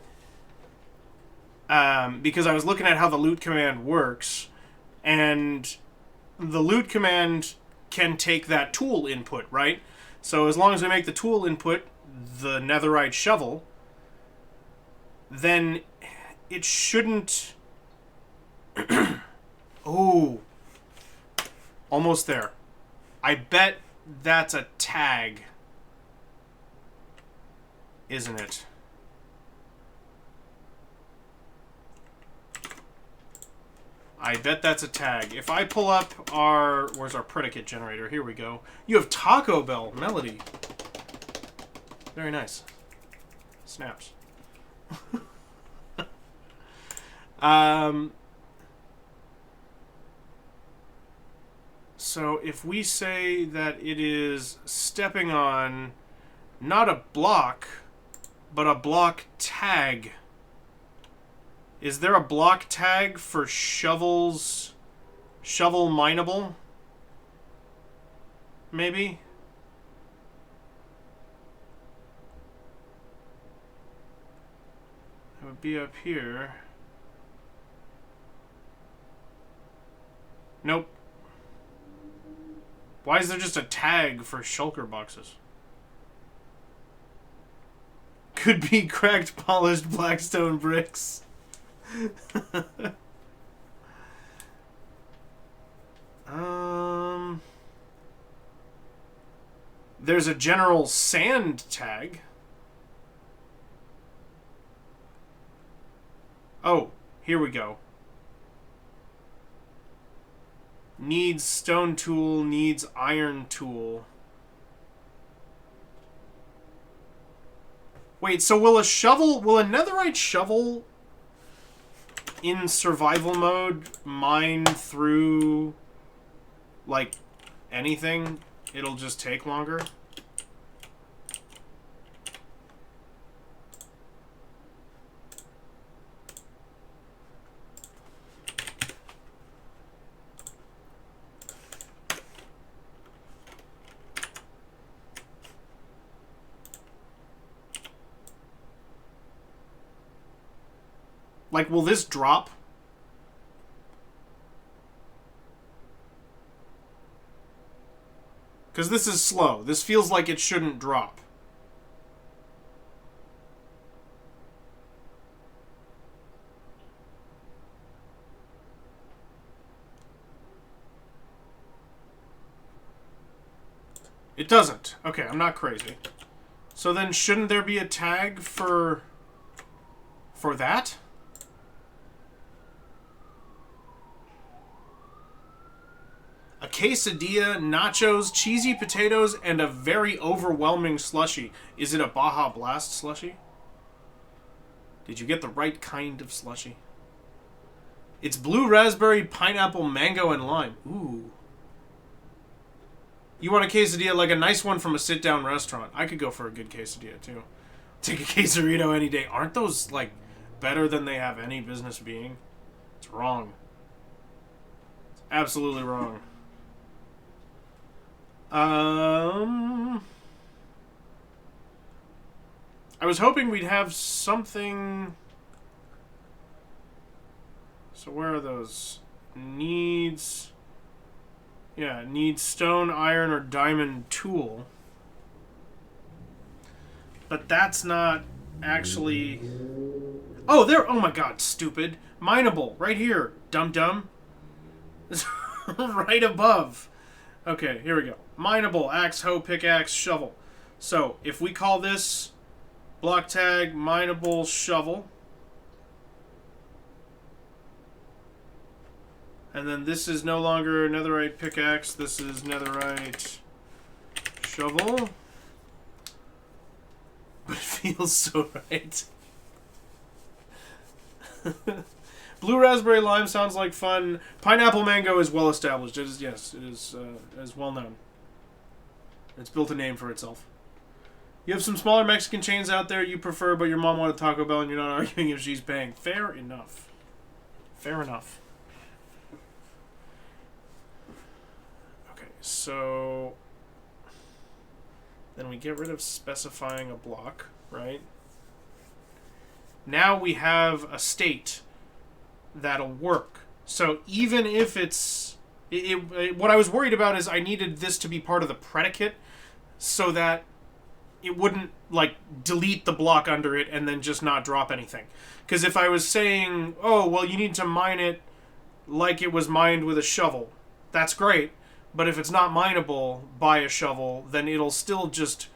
Speaker 1: because I was looking at how the loot command works, and the loot command can take that tool input, right? So as long as we make the tool input the netherite shovel, then it shouldn't... Oh. Almost there. I bet that's a tag. Isn't it? I bet that's a tag. If I pull up our... Where's our predicate generator? Here we go. You have Taco Bell melody. Very nice. Snaps. So if we say that it is stepping on not a block, but a block tag... Is there a block tag for shovels? Shovel mineable? Maybe? It would be up here. Nope. Why is there just a tag for shulker boxes? Could be cracked, polished blackstone bricks. There's a general sand tag. Oh, here we go. Needs stone tool, needs iron tool. Wait, so will a netherite shovel in survival mode mine through, like, anything? It'll just take longer? Like, will this drop? Because this is slow. This feels like it shouldn't drop. It doesn't. Okay, I'm not crazy. So then shouldn't there be a tag for that? A quesadilla, nachos, cheesy potatoes, and a very overwhelming slushie. Is it a Baja Blast slushie? Did you get the right kind of slushie? It's blue raspberry, pineapple, mango, and lime. Ooh. You want a quesadilla, like a nice one from a sit-down restaurant. I could go for a good quesadilla, too. Take a quesarito any day. Aren't those, like, better than they have any business being? It's wrong. It's absolutely wrong. I was hoping we'd have something... So where are those? Needs... Yeah, needs stone, iron, or diamond tool. But that's not actually... Oh, there! Oh my god, stupid. Mineable, right here, dum-dum. Right above. Okay, here we go. Mineable, axe, hoe, pickaxe, shovel. So, if we call this block tag mineable shovel, and then this is no longer netherite pickaxe, this is netherite shovel. But it feels so right. Blue raspberry lime sounds like fun. Pineapple mango is well established. It is, yes, it is well known. It's built a name for itself. You have some smaller Mexican chains out there you prefer, but your mom wanted Taco Bell and you're not arguing if she's paying. Fair enough. Fair enough. Okay, so then we get rid of specifying a block, right? Now we have a state. that'll work. So even if what I was worried about is I needed this to be part of the predicate so that it wouldn't, like, delete the block under it and then just not drop anything. Because if I was saying, oh, well, you need to mine it like it was mined with a shovel, that's great. But if it's not mineable by a shovel, then it'll still just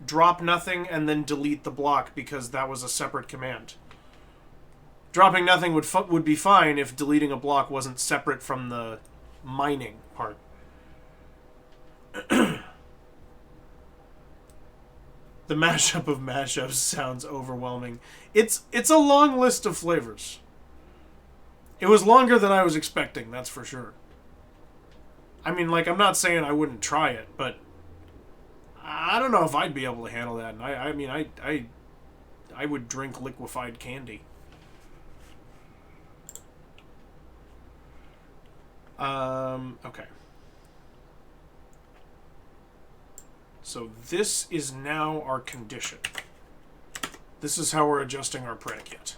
Speaker 1: drop nothing and then delete the block because that was a separate command. Dropping nothing would be fine if deleting a block wasn't separate from the mining part. The mashup of mashups sounds overwhelming. It's a long list of flavors. It was longer than I was expecting, that's for sure. I mean, like, I'm not saying I wouldn't try it, but I don't know if I'd be able to handle that. And I would drink liquefied candy. Okay. So this is now our condition. This is how we're adjusting our predicate.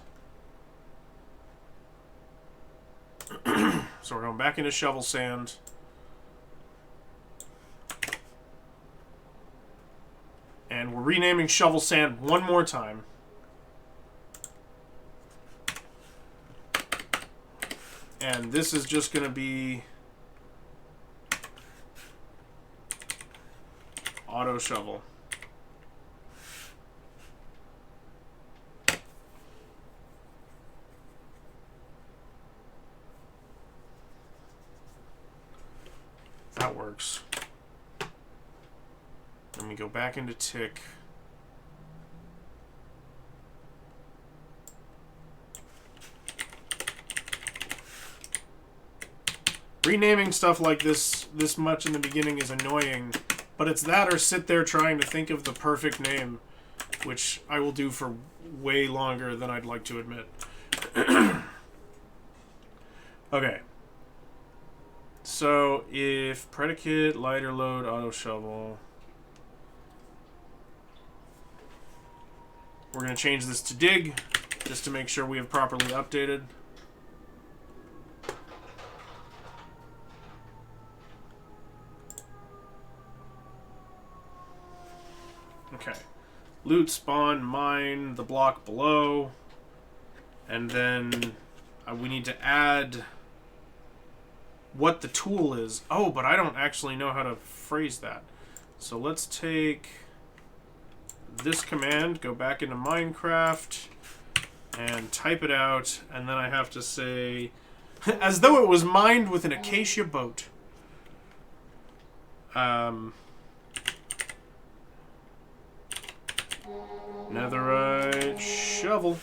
Speaker 1: So we're going back into shovel sand. And we're renaming shovel sand one more time. And this is just going to be auto shovel. That works. Then we go back into tick. Renaming stuff like this much in the beginning is annoying, but it's that or sit there trying to think of the perfect name, which I will do for way longer than I'd like to admit. Okay. So if predicate, lighter load, auto shovel, we're going to change this to dig just to make sure we have properly updated. Okay. Loot, spawn, mine, the block below. And then we need to add what the tool is. Oh, but I don't actually know how to phrase that. So let's take this command, go back into Minecraft, and type it out. And then I have to say, as though it was mined with an acacia boat. Netherite shovel.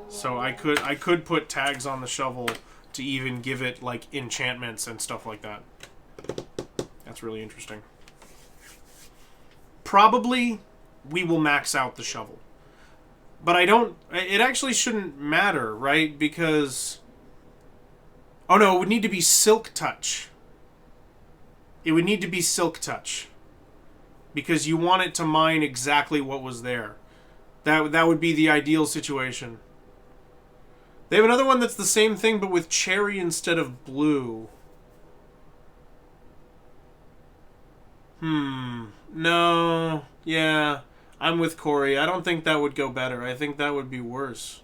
Speaker 1: So I could put tags on the shovel to even give it like enchantments and stuff like that. That's really interesting. Probably we will max out the shovel. But it actually shouldn't matter, right? Because oh no, it would need to be Silk Touch. It would need to be Silk Touch. Because you want it to mine exactly what was there. That would be the ideal situation. They have another one that's the same thing, but with cherry instead of blue. No. Yeah. I'm with Corey. I don't think that would go better. I think that would be worse.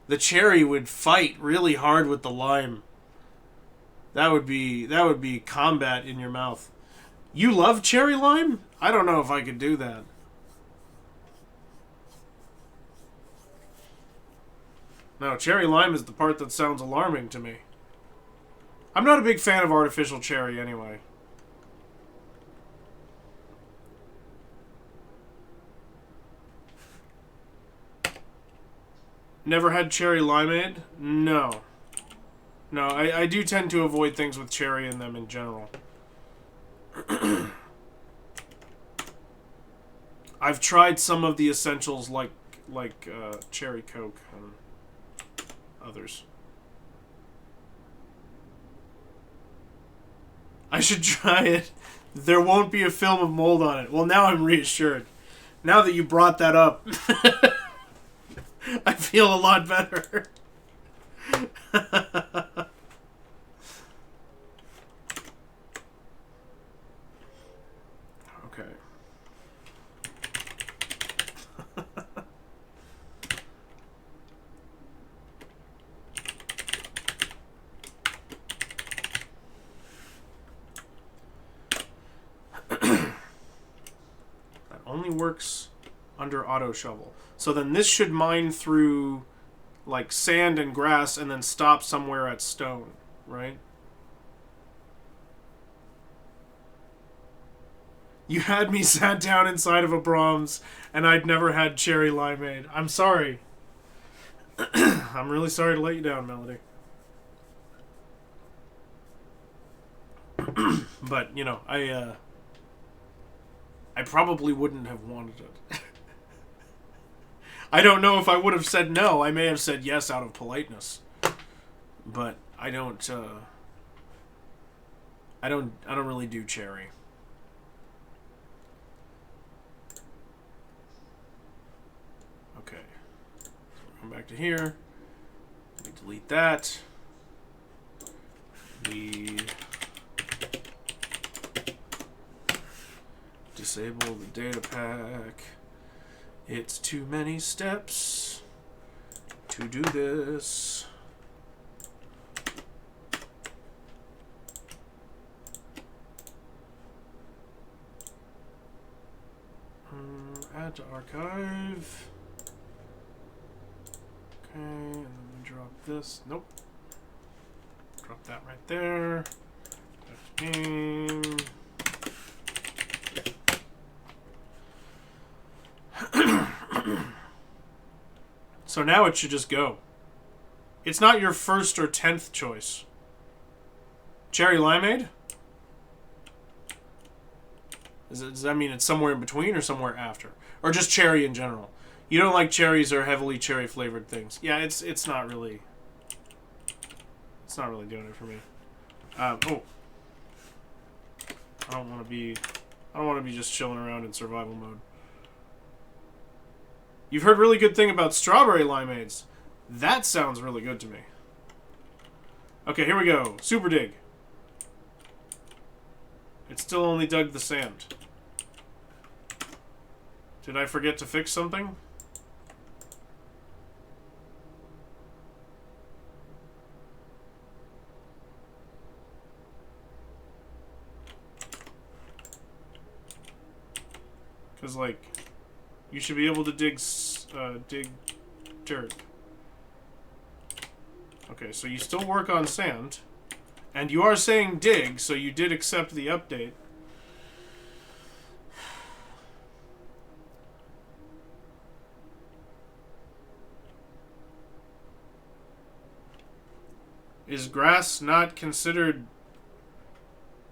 Speaker 1: The cherry would fight really hard with the lime. That would be combat in your mouth. You love cherry lime? I don't know if I could do that. No, cherry lime is the part that sounds alarming to me. I'm not a big fan of artificial cherry anyway. Never had cherry limeade? No. No, I do tend to avoid things with cherry in them in general. I've tried some of the essentials like cherry Coke and others. I should try it. There won't be a film of mold on it. Well, now I'm reassured. Now that you brought that up, I feel a lot better. Okay. That only works under auto shovel. So then this should mine through like sand and grass and then stop somewhere at stone, right? You had me sat down inside of a Brahms and I'd never had cherry limeade. I'm sorry. I'm really sorry to let you down, Melody. But, you know, I probably wouldn't have wanted it. I don't know if I would have said no. I may have said yes out of politeness. But I don't really do cherry. Okay. So we'll come back to here. Let me delete that. We disable the data pack. It's too many steps to do this. Add to archive. Okay, and then we drop this. Nope. Drop that right there. Game. So now it should just go. It's not your first or 10th choice. Cherry limeade? Does that mean it's somewhere in between or somewhere after? Or just cherry in general? You don't like cherries or heavily cherry flavored things. Yeah, it's not really... It's not really doing it for me. Oh. I don't want to be just chilling around in survival mode. You've heard really good thing about strawberry limeades. That sounds really good to me. Okay, here we go. Super dig. It still only dug the sand. Did I forget to fix something? Because, like, you should be able to dig dirt. Okay, so you still work on sand. And you are saying dig, so you did accept the update. Is grass not considered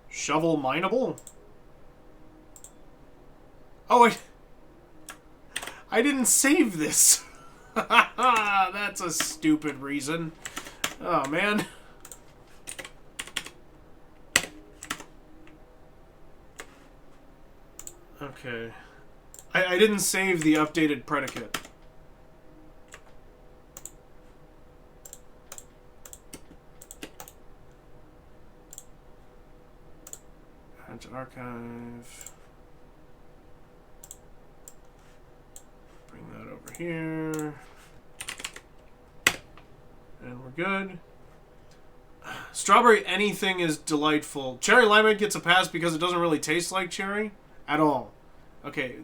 Speaker 1: shovel mineable? Oh, I didn't save this. That's a stupid reason. Oh, man. Okay. I didn't save the updated predicate. Add to archive. Bring that over here. And we're good. Strawberry anything is delightful. Cherry limeade gets a pass because it doesn't really taste like cherry at all. Okay,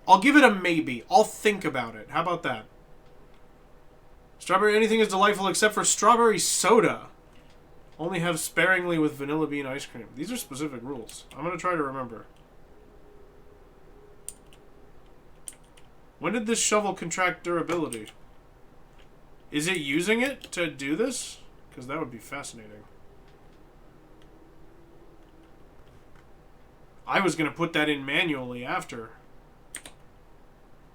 Speaker 1: I'll give it a maybe. I'll think about it. How about that? Strawberry anything is delightful except for strawberry soda. Only have sparingly with vanilla bean ice cream. These are specific rules. I'm going to try to remember. When did this shovel contract durability? Is it using it to do this? Because that would be fascinating. I was going to put that in manually after.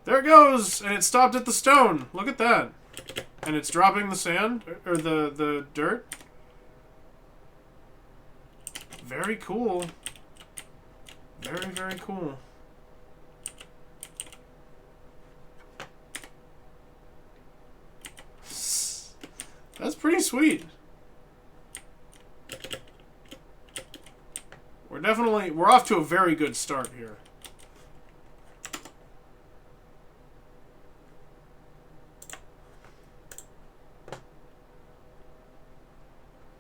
Speaker 1: There it goes! And it stopped at the stone. Look at that. And it's dropping the sand, or the dirt. Very cool. Very, very cool. That's pretty sweet. We're off to a very good start here.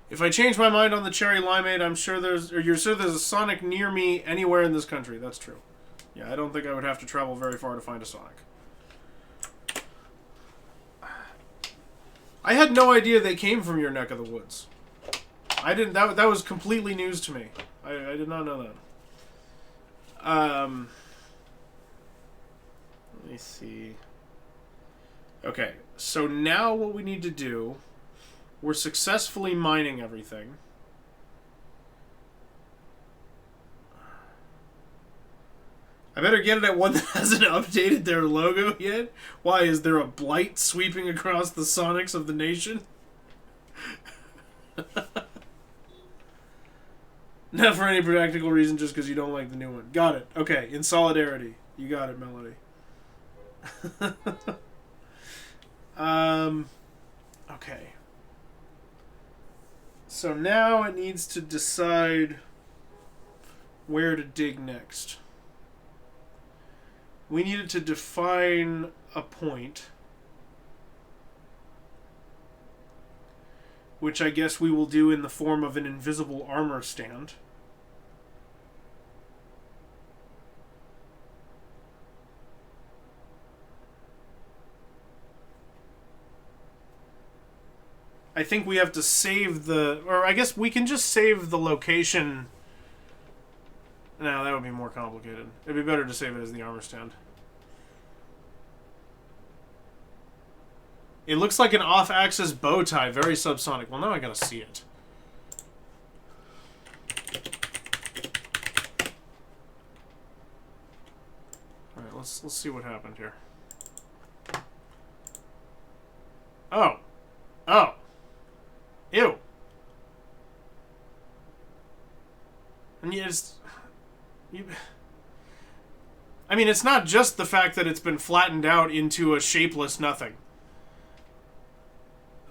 Speaker 1: If I change my mind on the cherry limeade, you're sure there's a Sonic near me anywhere in this country. That's true. Yeah, I don't think I would have to travel very far to find a Sonic. I had no idea they came from your neck of the woods. I didn't. That was completely news to me. I did not know that. Let me see. Okay, so now what we need to do, we're successfully mining everything. I better get it at one that hasn't updated their logo yet. Why, is there a blight sweeping across the Sonics of the nation? Not for any practical reason, just because you don't like the new one. Got it. Okay, in solidarity. You got it, Melody. Okay. So now it needs to decide where to dig next. We needed to define a point, which I guess we will do in the form of an invisible armor stand. I think we have to save or I guess we can just save the location. No, that would be more complicated. It'd be better to save it as the armor stand. It looks like an off-axis bow tie, very subsonic. Well, now I gotta see it. All right, let's see what happened here. Oh, oh, ew. And yes. I mean, it's not just the fact that it's been flattened out into a shapeless nothing.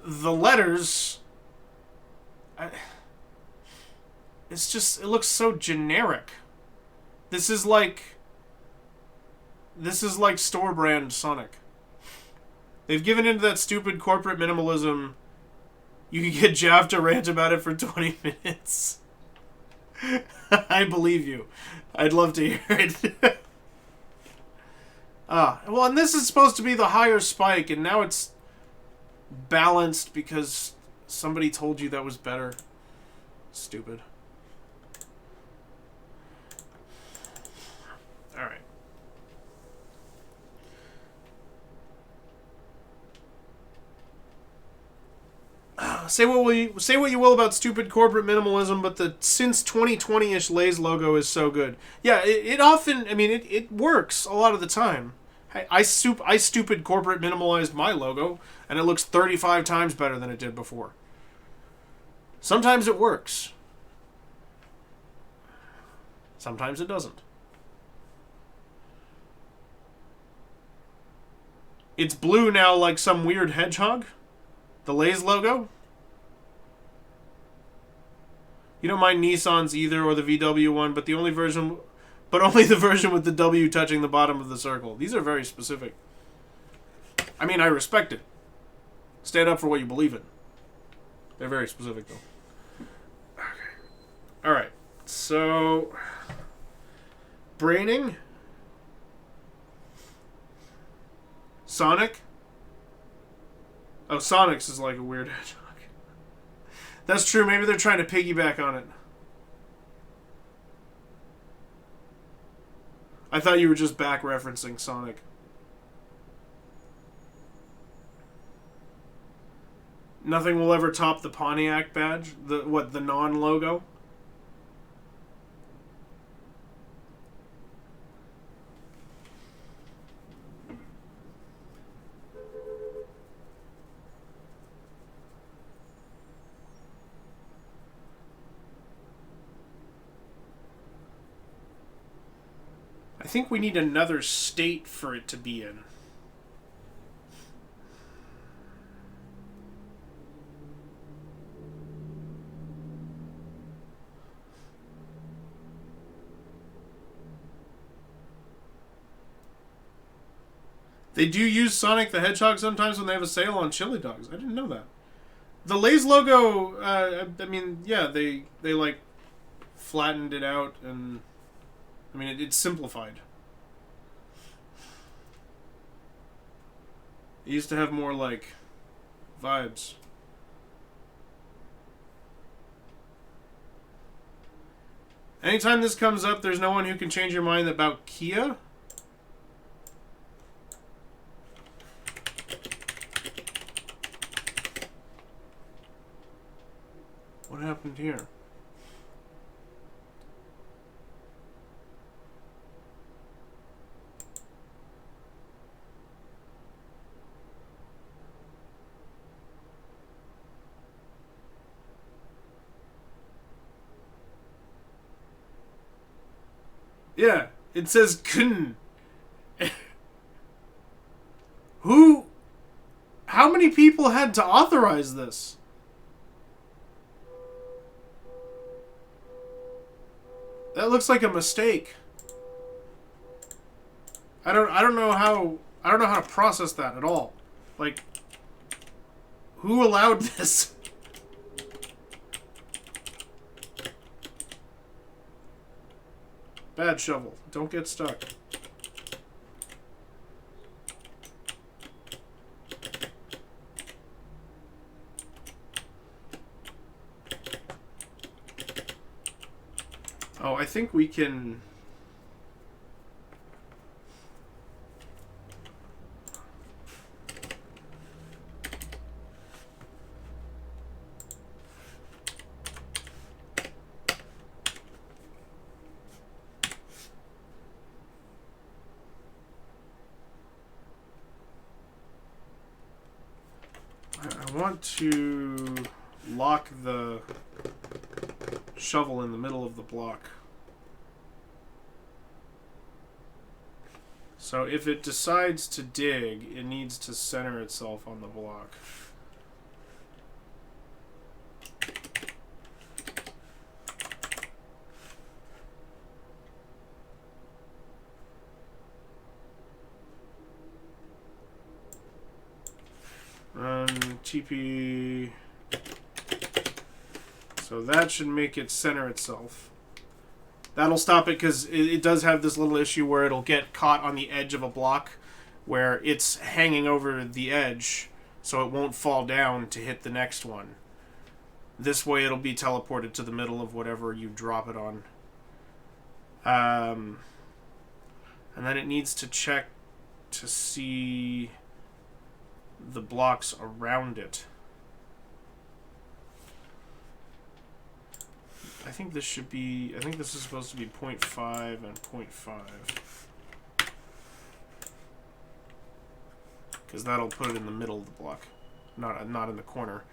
Speaker 1: The letters... it's just... it looks so generic. This is like store brand Sonic. They've given into that stupid corporate minimalism. You can get Jav to rant about it for 20 minutes. I believe you. I'd love to hear it. Well, and this is supposed to be the higher spike, and now it's balanced because somebody told you that was better. Stupid. Alright. Say what you will about stupid corporate minimalism, but the since 2020-ish Lay's logo is so good. Yeah, it often, I mean, it works a lot of the time. I stupid corporate minimalized my logo, and it looks 35 times better than it did before. Sometimes it works. Sometimes it doesn't. It's blue now like some weird hedgehog. The Lay's logo? You don't mind Nissan's either, or the VW one, but only the version with the W touching the bottom of the circle. These are very specific. I mean, I respect it. Stand up for what you believe in. They're very specific, though. Okay. Alright. So... braining? Sonic? Oh, Sonic's is like a weird hedgehog. That's true. Maybe they're trying to piggyback on it. I thought you were just back referencing Sonic. Nothing will ever top the Pontiac badge? The non-logo? I think we need another state for it to be in. They do use Sonic the Hedgehog sometimes when they have a sale on chili dogs. I didn't know that. The Lay's logo, I mean, yeah, they like flattened it out, and I mean, it's simplified. It used to have more like vibes. Anytime this comes up, there's no one who can change your mind about Kia. What happened here? Yeah, it says Kun. Who? How many people had to authorize this? That looks like a mistake. I don't know how to process that at all. Like, who allowed this? Bad shovel. Don't get stuck. Oh, I think we can... I want to lock the shovel in the middle of the block. So if it decides to dig, it needs to center itself on the block. Run TP. So that should make it center itself. That'll stop it because it does have this little issue where it'll get caught on the edge of a block where it's hanging over the edge so it won't fall down to hit the next one. This way it'll be teleported to the middle of whatever you drop it on. And then it needs to check to see the blocks around it. I think this should be... I think this is supposed to be 0.5 and 0.5. Because that'll put it in the middle of the block. Not in the corner.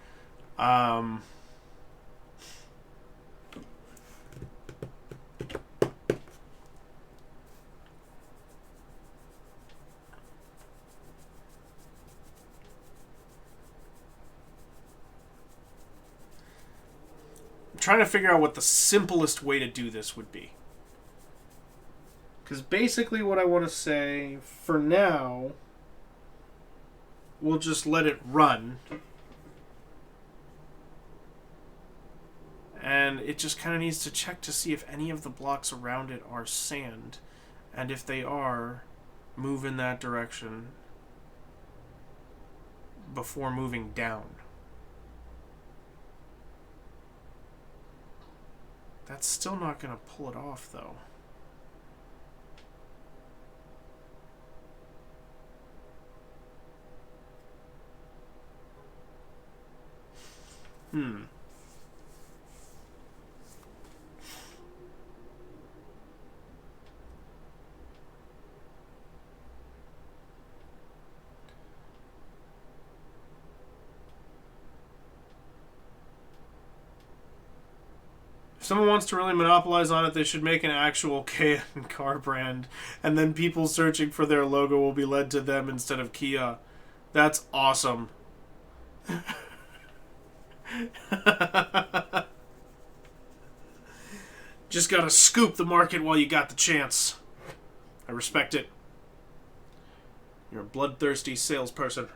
Speaker 1: Trying to figure out what the simplest way to do this would be. Because basically what I want to say, for now, we'll just let it run. And it just kind of needs to check to see if any of the blocks around it are sand. And if they are, move in that direction before moving down. That's still not going to pull it off, though. If someone wants to really monopolize on it, they should make an actual Kia car brand, and then people searching for their logo will be led to them instead of Kia. That's awesome. Just gotta scoop the market while you got the chance. I respect it. You're a bloodthirsty salesperson.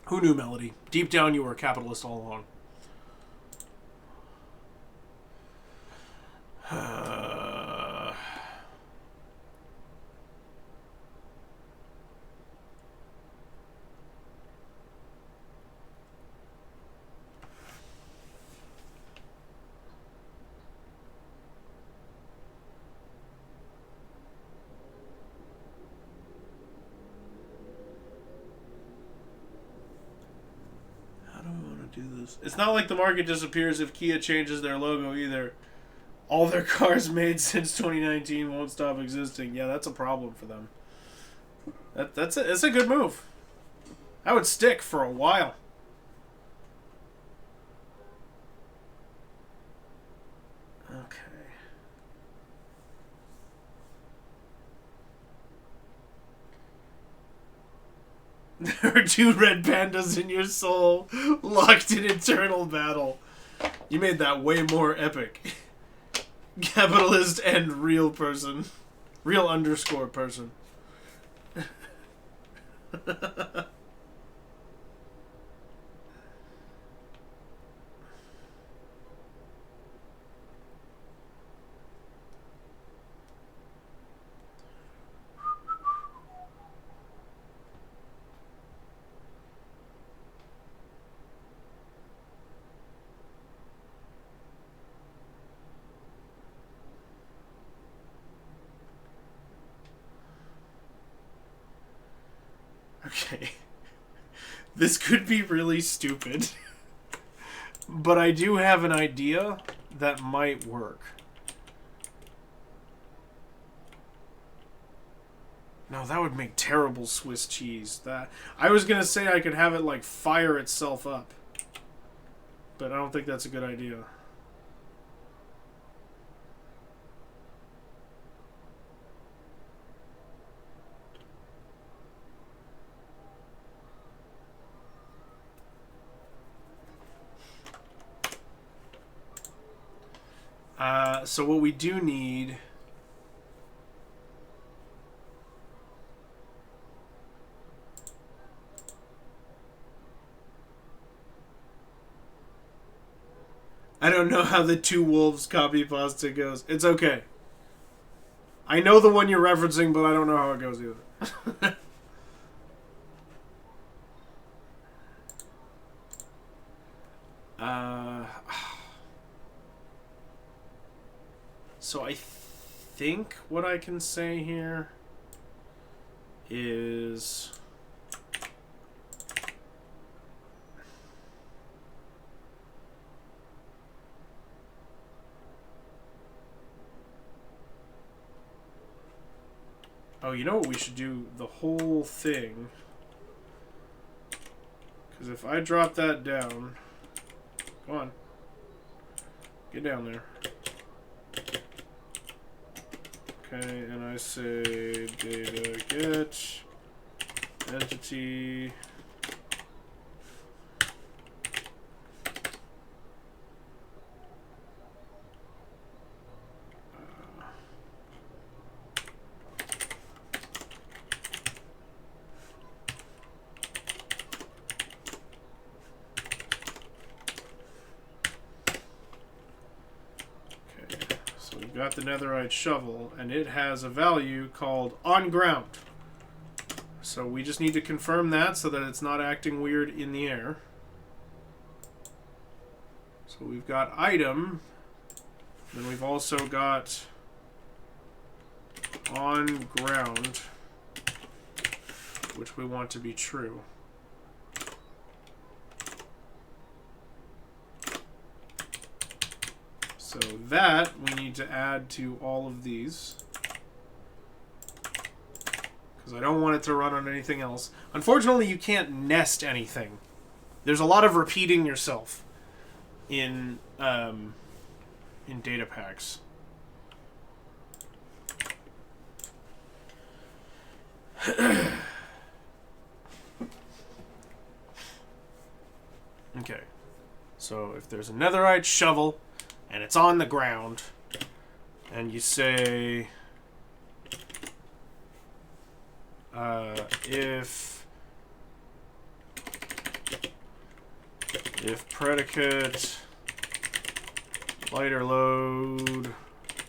Speaker 1: Who knew, Melody? Deep down, you were a capitalist all along. Do this. It's not like the market disappears if Kia changes their logo either. All their cars made since 2019 won't stop existing. Yeah, that's a problem for them. That's a good move. That would stick for a while. Okay. There are 2 red pandas in your soul, locked in eternal battle. You made that way more epic. Capitalist and real person. Real underscore person. Okay. This could be really stupid. But I do have an idea that might work. No, that would make terrible Swiss cheese. I was gonna say I could have it like fire itself up. But I don't think that's a good idea. So what we do need... I don't know how the 2 wolves copy pasta goes. It's okay. I know the one you're referencing, but I don't know how it goes either. So I think what I can say here is... Oh, you know what we should do? The whole thing. Because if I drop that down... Come on. Get down there. Okay, and I say data get entity got the netherite shovel, and it has a value called on ground. So we just need to confirm that so that it's not acting weird in the air. So we've got item, then we've also got on ground, which we want to be true. So that we need to add to all of these. because I don't want it to run on anything else. Unfortunately, you can't nest anything. There's a lot of repeating yourself in Datapacks. Okay, so if there's a netherite shovel and it's on the ground, and you say if predicate lighter load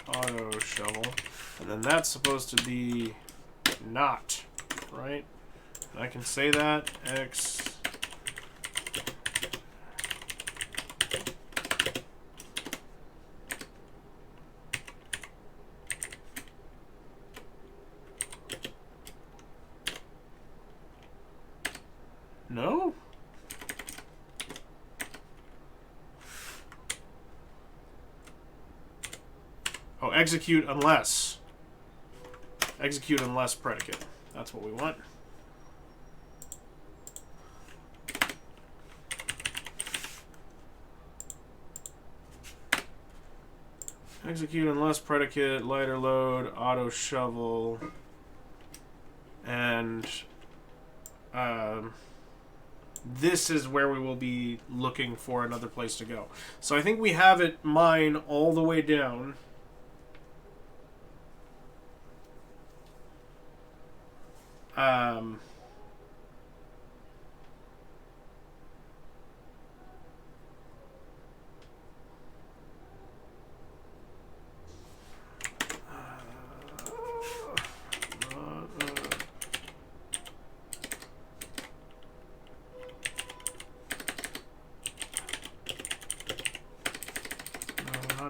Speaker 1: auto shovel, and then that's supposed to be not, right? I can say that x no? Oh, execute unless. Execute unless predicate. That's what we want. Execute unless predicate, lighter load, auto shovel, and this is where we will be looking for another place to go. So I think we have it mine all the way down.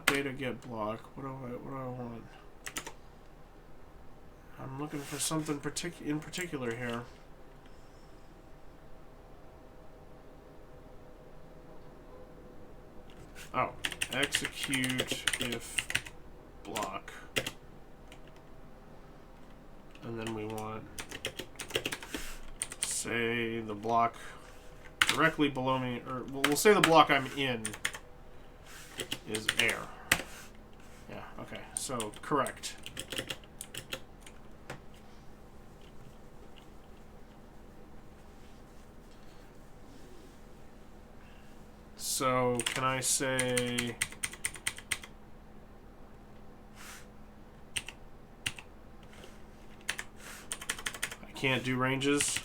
Speaker 1: Data get block. What do I want? I'm looking for something in particular here. Oh, execute if block, and then we want say the block directly below me, or we'll say the block I'm in is air. Yeah, okay, so correct. So can I say I can't do ranges?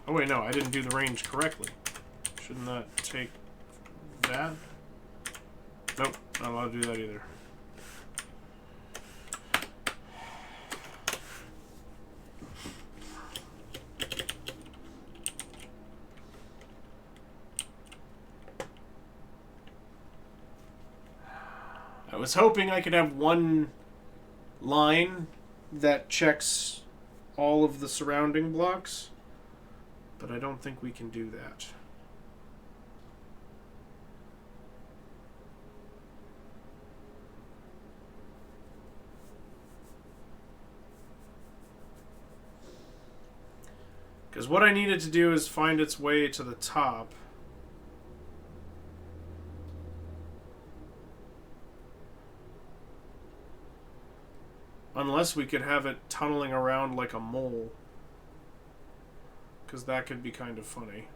Speaker 1: Oh wait, no, I didn't do the range correctly. Shouldn't that take that? Nope, not allowed to do that either. I was hoping I could have one line that checks all of the surrounding blocks, but I don't think we can do that. Because what I needed to do is find its way to the top. Unless we could have it tunneling around like a mole. Because that could be kind of funny.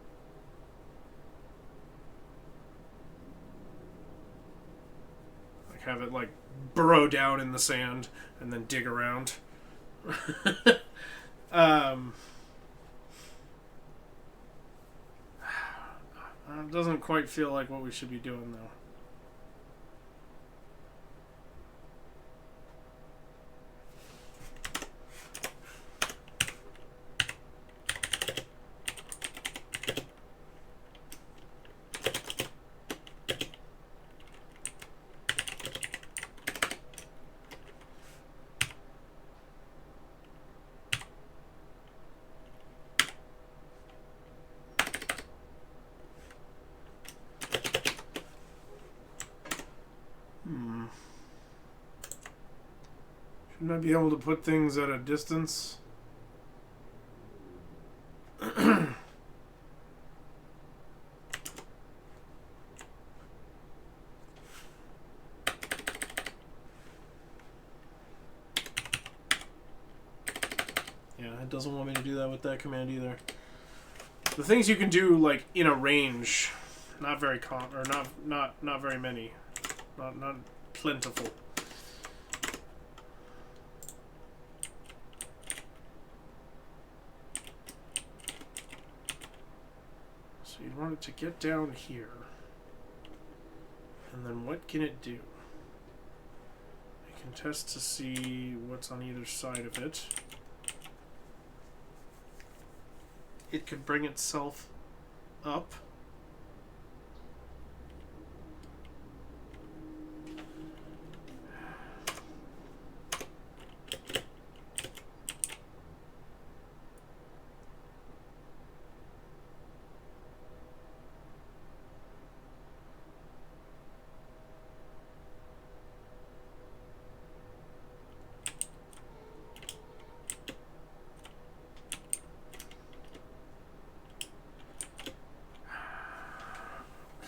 Speaker 1: Like have it like burrow down in the sand and then dig around. It doesn't quite feel like what we should be doing though. Shouldn't I be able to put things at a distance? Yeah, it doesn't want me to do that with that command either. The things you can do, like, in a range, not very not very many. Not plentiful. So you'd want it to get down here. And then what can it do? I can test to see what's on either side of it. It could bring itself up.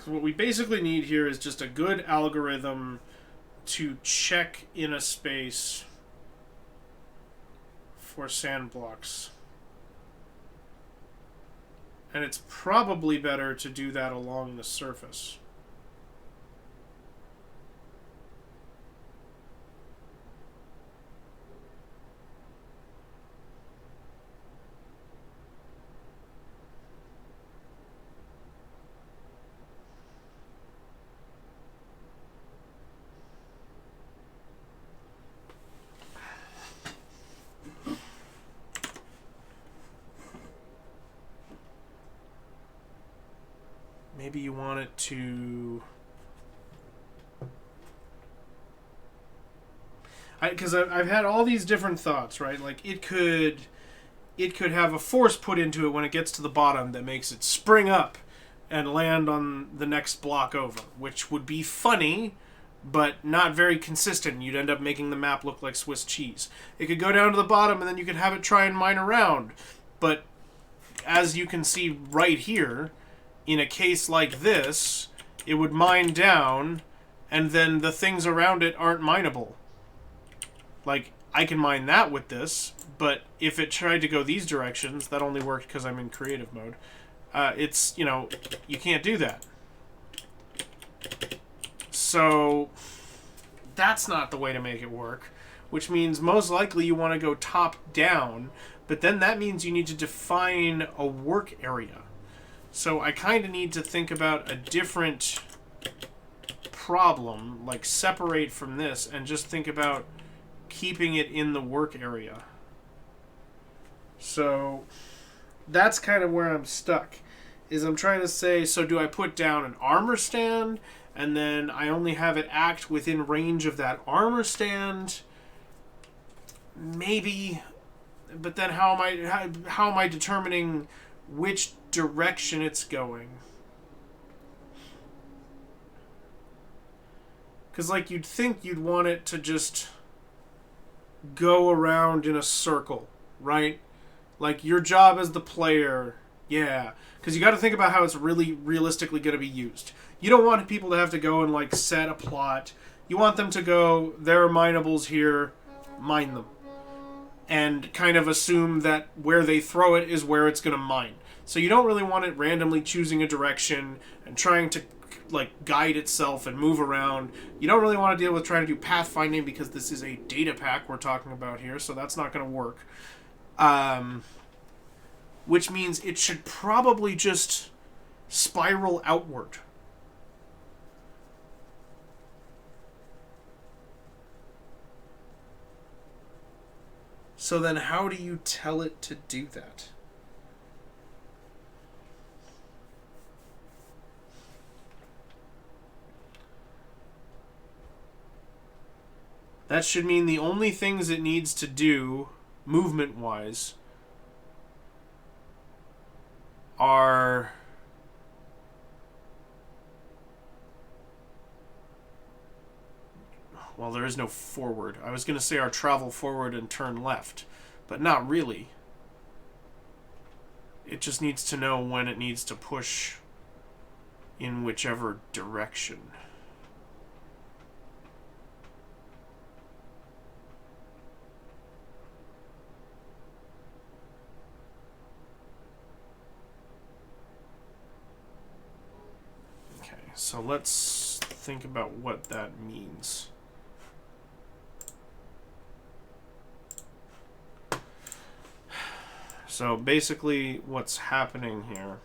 Speaker 1: What we basically need here is just a good algorithm to check in a space for sand blocks. And it's probably better to do that along the surface. Maybe you want it to... Because I've had all these different thoughts, right? Like, it could have a force put into it when it gets to the bottom that makes it spring up and land on the next block over, which would be funny, but not very consistent. You'd end up making the map look like Swiss cheese. It could go down to the bottom, and then you could have it try and mine around. But as you can see right here, in a case like this, it would mine down, and then the things around it aren't mineable. Like, I can mine that with this, but if it tried to go these directions, that only worked because I'm in creative mode. It's, you know, you can't do that. So, that's not the way to make it work, which means most likely you want to go top down, but then that means you need to define a work area. So I kind of need to think about a different problem, like separate from this, and just think about keeping it in the work area. So that's kind of where I'm stuck, is I'm trying to say, so do I put down an armor stand, and then I only have it act within range of that armor stand? Maybe, but then how am I determining which direction it's going? Because, like, you'd think you'd want it to just go around in a circle, right? Like, your job as the player, yeah. Because you got to think about how it's really realistically going to be used. You don't want people to have to go and, like, set a plot. You want them to go, there are minables here, mine them. And kind of assume that where they throw it is where it's going to mine. So you don't really want it randomly choosing a direction and trying to, like, guide itself and move around. You don't really want to deal with trying to do pathfinding because this is a data pack we're talking about here, so that's not going to work. Which means it should probably just spiral outward. So then how do you tell it to do that? That should mean the only things it needs to do, movement-wise, are Well, there is no forward. I was going to say our travel forward and turn left, but not really. It just needs to know when it needs to push in whichever direction. Okay, so let's think about what that means. So basically what's happening here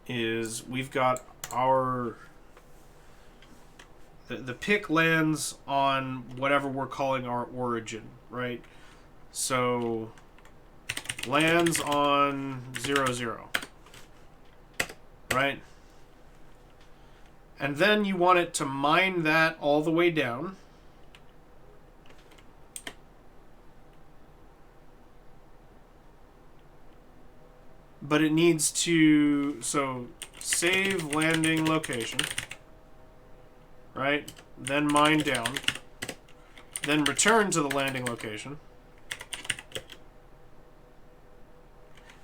Speaker 1: is we've got our the pick lands on whatever we're calling our origin, right? So lands on 0, 0, right? And then you want it to mine that all the way down. But it needs to, so save landing location, right? Then mine down. Then return to the landing location.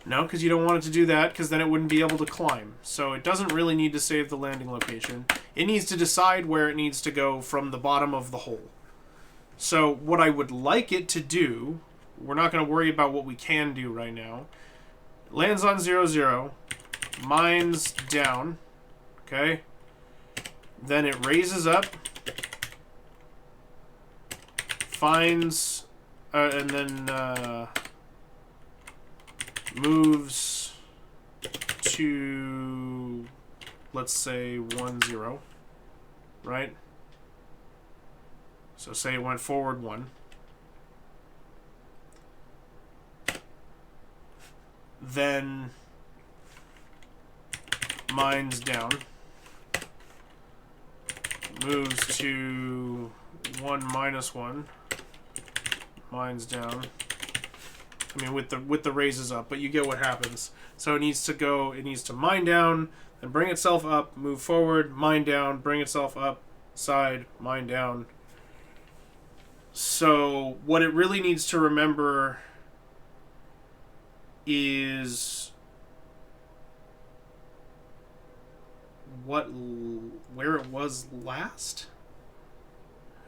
Speaker 1: No, because you don't want it to do that, because then it wouldn't be able to climb. So it doesn't really need to save the landing location. It needs to decide where it needs to go from the bottom of the hole. So what I would like it to do, we're not going to worry about what we can do right now. It lands on 0, 0, mines down, okay? Then it raises up, finds, and then moves to, let's say, 1, 0, right? So say it went forward 1. Then mines down, moves to 1, -1, mines down. I mean, with the raises up, but you get what happens. So it needs to go, it needs to mine down, then bring itself up, move forward, mine down, bring itself up, side, mine down. So what it really needs to remember is where it was last?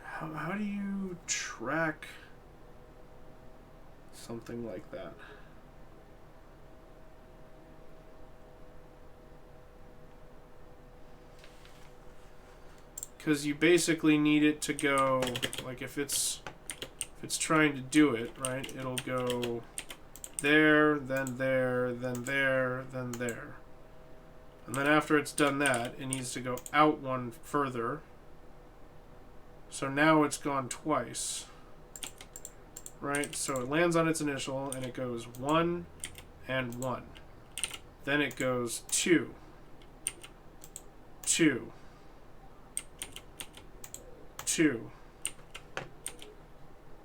Speaker 1: How do you track something like that? Because you basically need it to go, like if it's trying to do it, right, it'll go there, then there, then there, then there. And then after it's done that, it needs to go out 1 further. So now it's gone twice. Right? So it lands on its initial and it goes 1 and 1. Then it goes 2. 2. 2.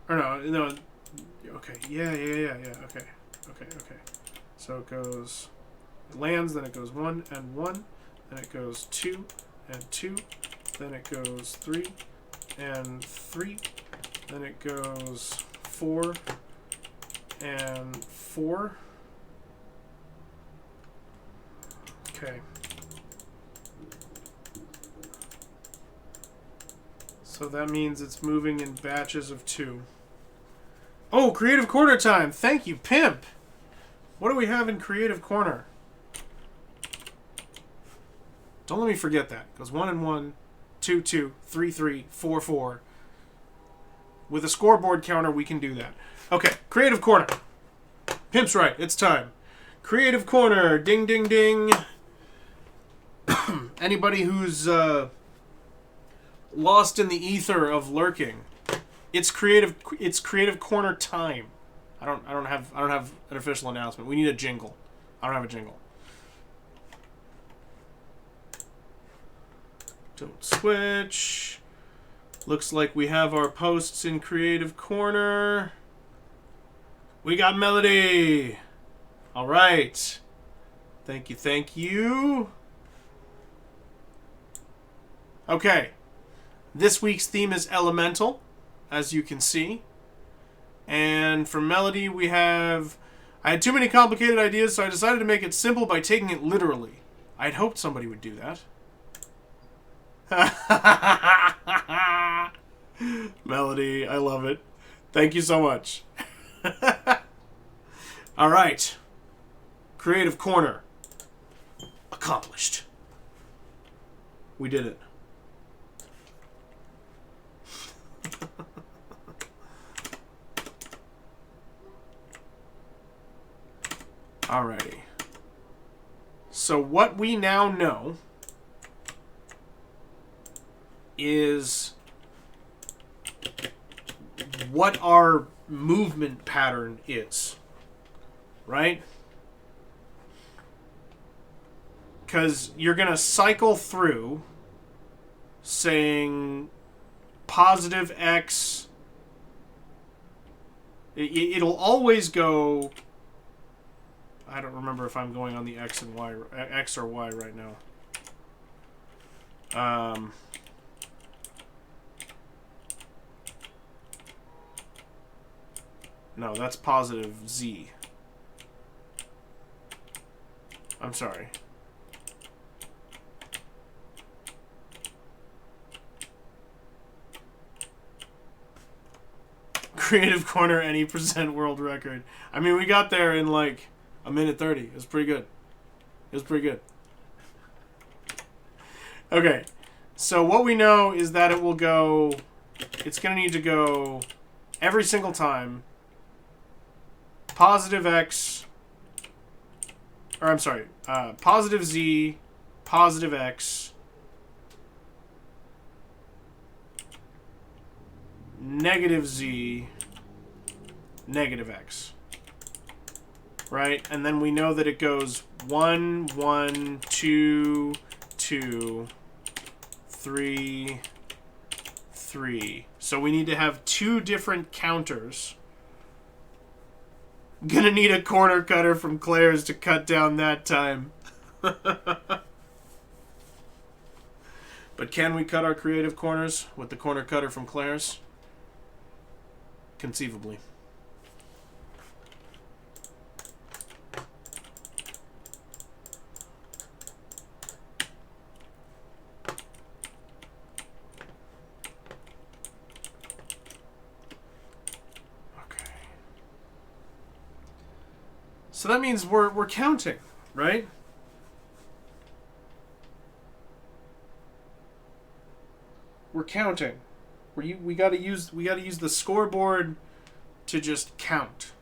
Speaker 1: Or no. Okay. Yeah. Okay. So it goes, it lands, then it goes 1 and 1, then it goes 2 and 2, then it goes 3 and 3, then it goes 4 and 4. Okay. So that means it's moving in batches of 2. Oh, Creative Corner time! Thank you, Pimp! What do we have in Creative Corner? Don't let me forget that. It goes 1 and 1, 2, 2, 3, 3, 4, 4. With a scoreboard counter, we can do that. Okay, Creative Corner. Pimp's right. It's time. Creative Corner. Ding, ding, ding. Anybody who's lost in the ether of lurking, it's Creative Corner time. I don't have an official announcement. We need a jingle. I don't have a jingle. Don't switch. Looks like we have our posts in Creative Corner. We got melody. All right. Thank you. Okay. This week's theme is elemental, as you can see. And for melody, we have... I had too many complicated ideas, so I decided to make it simple by taking it literally. I'd hoped somebody would do that. Melody, I love it. Thank you so much. All right. Creative Corner. Accomplished. We did it. Alrighty. So what we now know is what our movement pattern is, right? Because you're going to cycle through saying positive X. It'll always go... I don't remember if I'm going on the X and Y, X or Y right now. No, that's positive Z. I'm sorry. Creative Corner, any % world record. I mean, we got there in like a minute 30. It was pretty good. It was pretty good. Okay. So what we know is that it will go... It's going to need to go every single time. Positive X... Or I'm sorry. Positive Z, positive X, negative Z, negative X. Right? And then we know that it goes 1, 1, 2, 2, 3, 3. So we need to have 2 different counters. Gonna need a corner cutter from Claire's to cut down that time. But can we cut our creative corners with the corner cutter from Claire's? Conceivably. So that means we're counting, right? We're counting. We got to use the scoreboard to just count.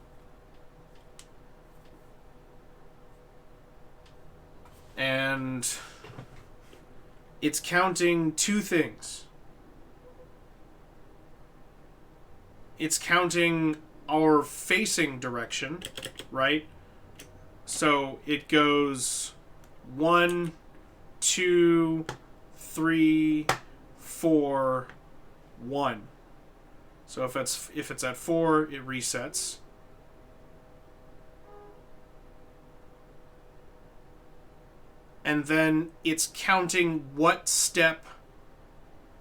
Speaker 1: And it's counting 2 things. It's counting our facing direction, right? So it goes 1, 2, 3, 4, 1. So if it's at 4, it resets. And then it's counting what step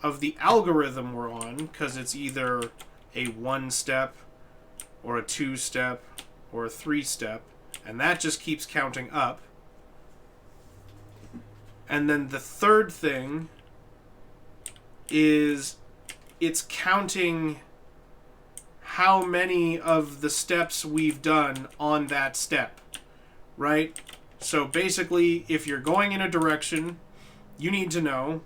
Speaker 1: of the algorithm we're on, because it's either a 1-step or a 2-step or a 3-step. And that just keeps counting up. And then the third thing is it's counting how many of the steps we've done on that step, right? So basically, if you're going in a direction, you need to know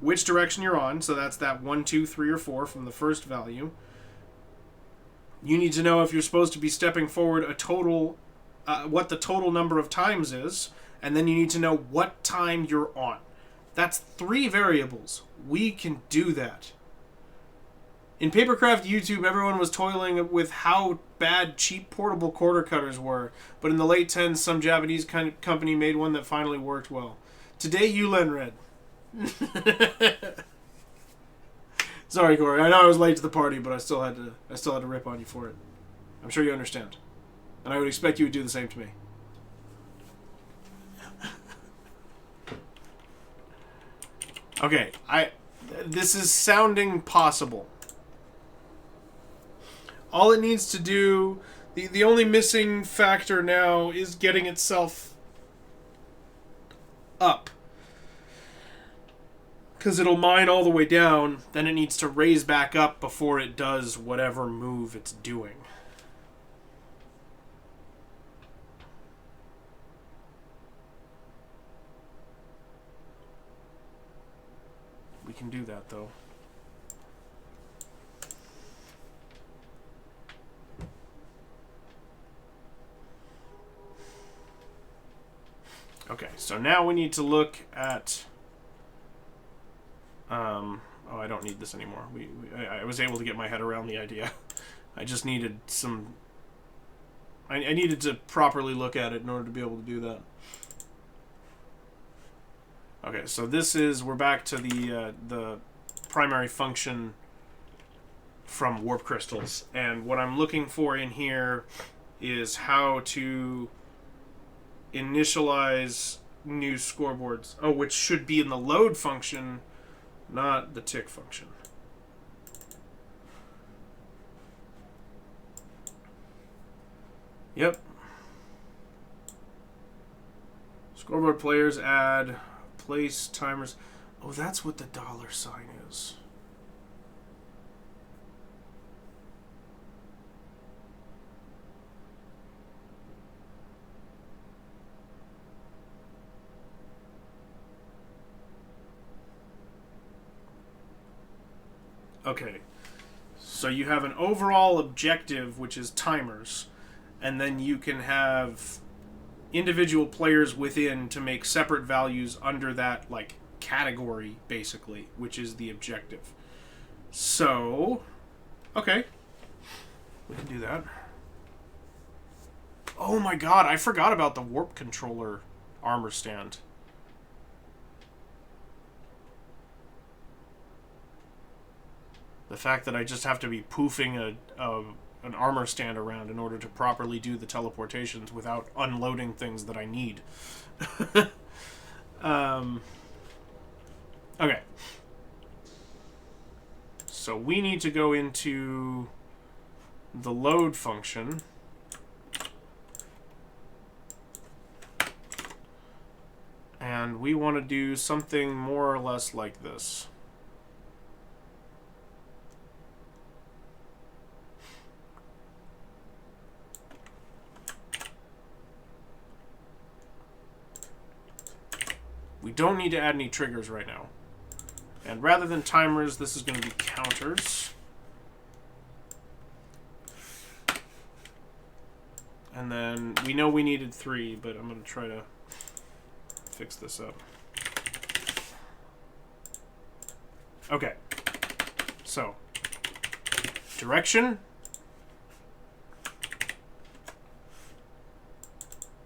Speaker 1: which direction you're on. So that's that 1, 2, 3, or 4 from the first value. You need to know if you're supposed to be stepping forward a total... what the total number of times is, and then you need to know what time you're on. That's 3 variables. We can do that. In Papercraft YouTube, everyone was toiling with how bad cheap portable quarter cutters were, but in the late 10s, some Japanese company made one that finally worked well. Today, Yulen read. Sorry, Corey. I know I was late to the party, but I still had to rip on you for it. I'm sure you understand. And I would expect you would do the same to me. Okay, this is sounding possible. All it needs to do, the only missing factor now is getting itself up. Because it'll mine all the way down, then it needs to raise back up before it does whatever move it's doing. We can do that, though. Okay, so now we need to look at... oh, I don't need this anymore. I was able to get my head around the idea. I just needed some... I needed to properly look at it in order to be able to do that. Okay, so this is... We're back to the primary function from warp crystals. And what I'm looking for in here is how to initialize new scoreboards. Oh, which should be in the load function, not the tick function. Yep. Scoreboard players add place timers. Oh, that's what the $sign is. Okay, so you have an overall objective, which is timers, and then you can have individual players within to make separate values under that, like, category, basically, which is the objective. So, okay, we can do that. Oh my god, I forgot about the warp controller armor stand. The fact that I just have to be poofing an armor stand around in order to properly do the teleportations without unloading things that I need. Okay. So we need to go into the load function. And we want to do something more or less like this. We don't need to add any triggers right now. And rather than timers, this is going to be counters. And then we know we needed 3, but I'm going to try to fix this up. Okay. So, direction.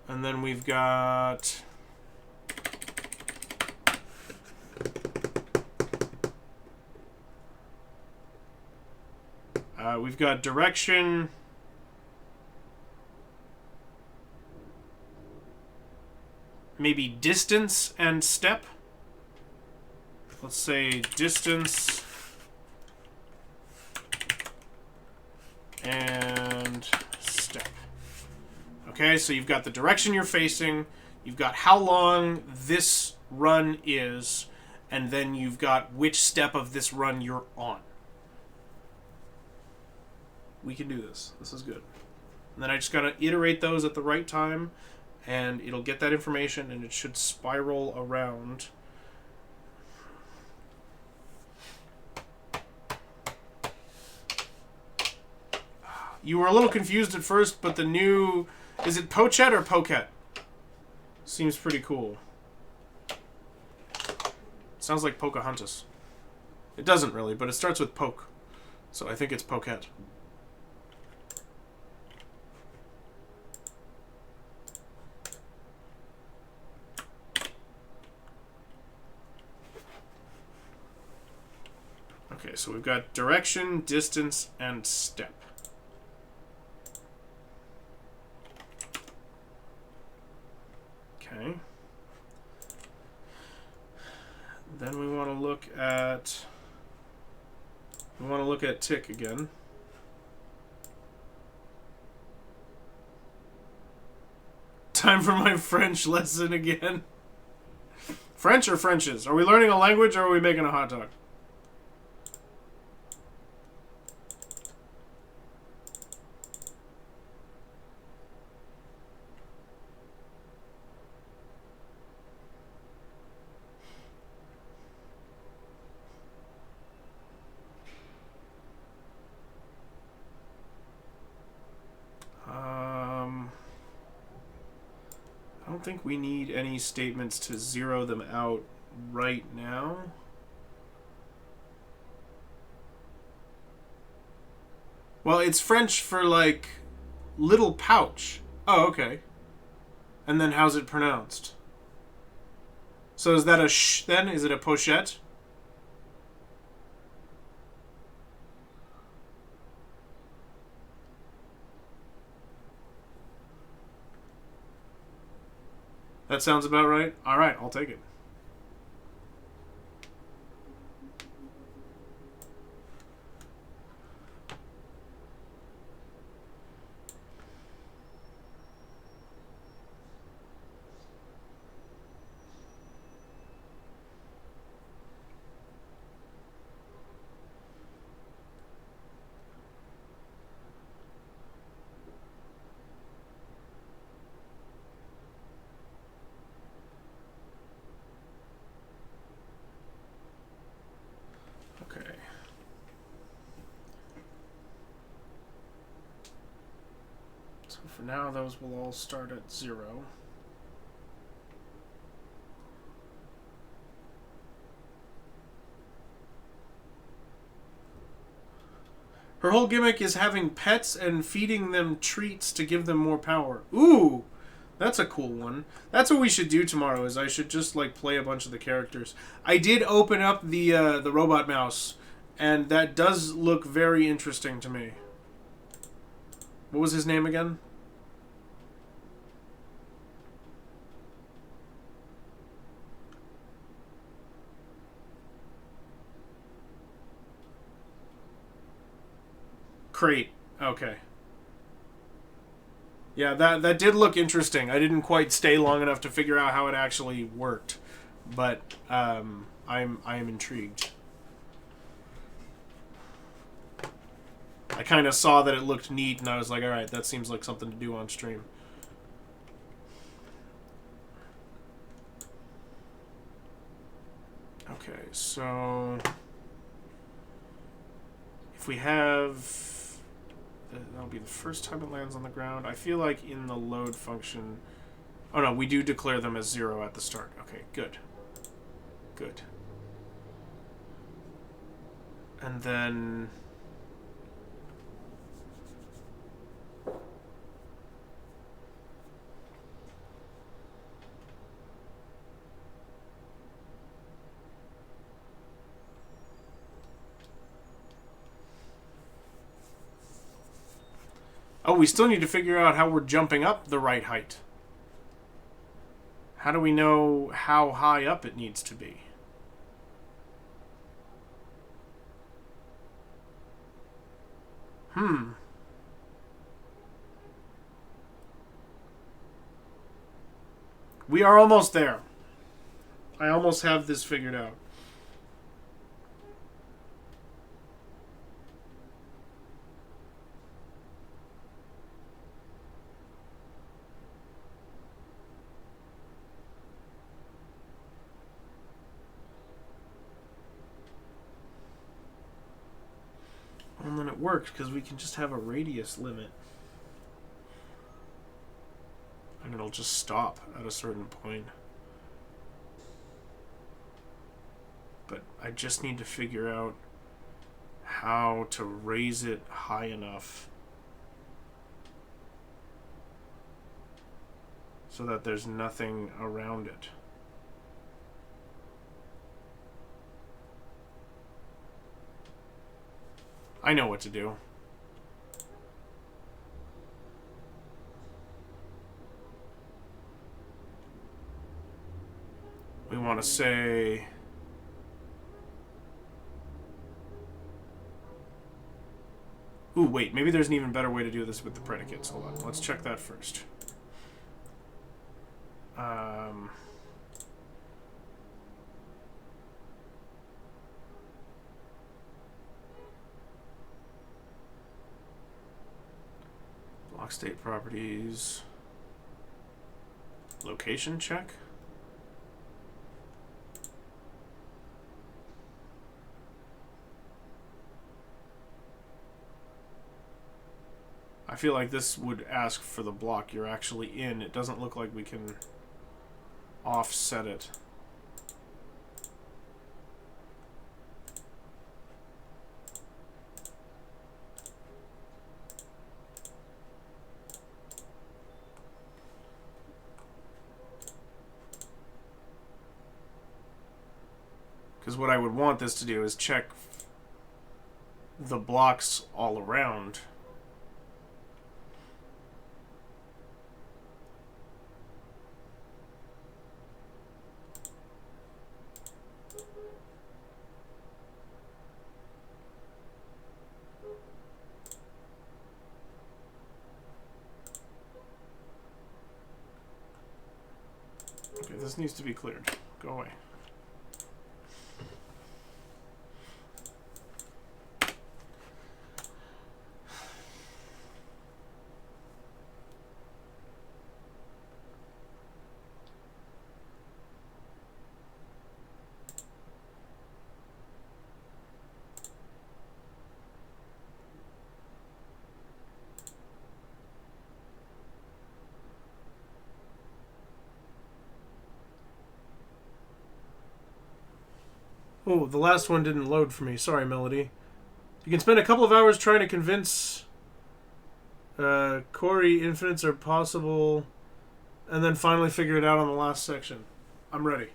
Speaker 1: And then we've got... we've got direction, maybe distance and step. Let's say distance and step. Okay, so you've got the direction you're facing, you've got how long this run is, and then you've got which step of this run you're on. We can do this. This is good. And then I just gotta iterate those at the right time, and it'll get that information, and it should spiral around. You were a little confused at first, but the new... Is it Pochette or Poket? Seems pretty cool. Sounds like Pocahontas. It doesn't really, but it starts with poke. So I think it's Poket. Okay, so we've got direction, distance, and step. Okay. Then we want to look at tick again. Time for my French lesson again. French or Frenches? Are we learning a language or are we making a hot dog? I don't think we need any statements to zero them out right now. Well, it's French for, like, little pouch. Oh, okay. And then how's it pronounced? So is that a sh then? Is it a pochette? That sounds about right. All right, I'll take it. Okay. So for now, those will all start at 0. Her whole gimmick is having pets and feeding them treats to give them more power. Ooh! That's a cool one. That's what we should do tomorrow, is I should just, like, play a bunch of the characters. I did open up the robot mouse, and that does look very interesting to me. What was his name again? Crate. Okay. Yeah, that did look interesting. I didn't quite stay long enough to figure out how it actually worked, but I am intrigued. I kind of saw that it looked neat, and I was like, all right, that seems like something to do on stream. Okay, so if we have... That'll be the first time it lands on the ground. I feel like in the load function... Oh no, we do declare them as 0 at the start. Okay, good. Good. And then... Oh, we still need to figure out how we're jumping up the right height. How do we know how high up it needs to be? We are almost there. I almost have this figured out. And then it works because we can just have a radius limit. And it'll just stop at a certain point. But I just need to figure out how to raise it high enough so that there's nothing around it. I know what to do. We want to say Ooh, wait, maybe there's an even better way to do this with the predicates. Hold on, let's check that first. Block state properties. Location check. I feel like this would ask for the block you're actually in. It doesn't look like we can offset it. Because what I would want this to do is check the blocks all around. Okay, this needs to be cleared. Go away. Oh, the last one didn't load for me. Sorry, Melody. You can spend a couple of hours trying to convince Corey infinites are possible, and then finally figure it out on the last section. I'm ready.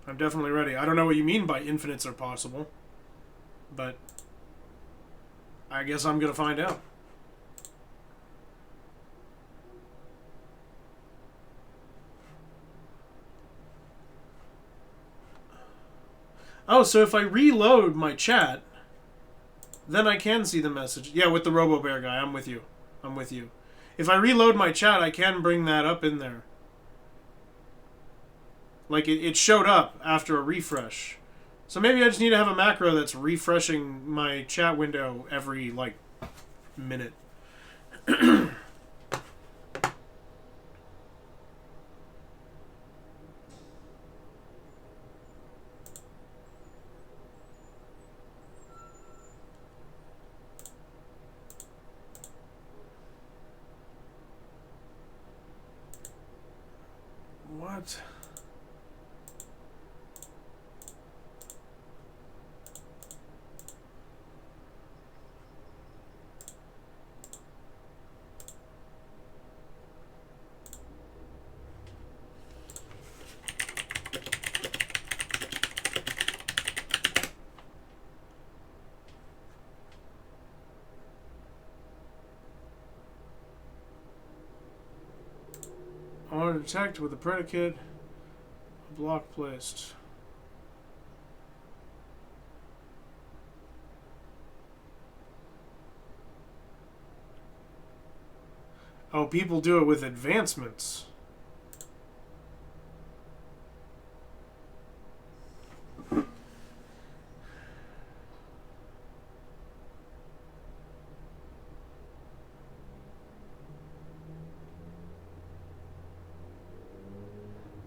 Speaker 1: I'm definitely ready. I don't know what you mean by infinites are possible, but I guess I'm going to find out. Oh, so if I reload my chat, then I can see the message. Yeah, with the RoboBear guy. I'm with you. I'm with you. If I reload my chat, I can bring that up in there. Like, it showed up after a refresh. So maybe I just need to have a macro that's refreshing my chat window every, like, minute. What? I want to detect with the predicate block placed. Oh, people do it with advancements.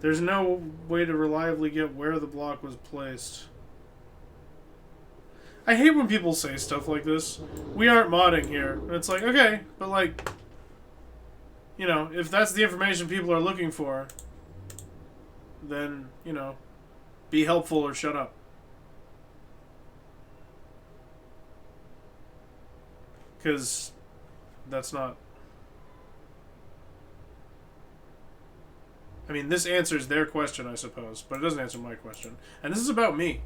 Speaker 1: There's no way to reliably get where the block was placed. I hate when people say stuff like this. We aren't modding here. And it's like, okay, but like, you know, if that's the information people are looking for, then, you know, be helpful or shut up. Because that's not... I mean, this answers their question, I suppose, but it doesn't answer my question. And this is about me.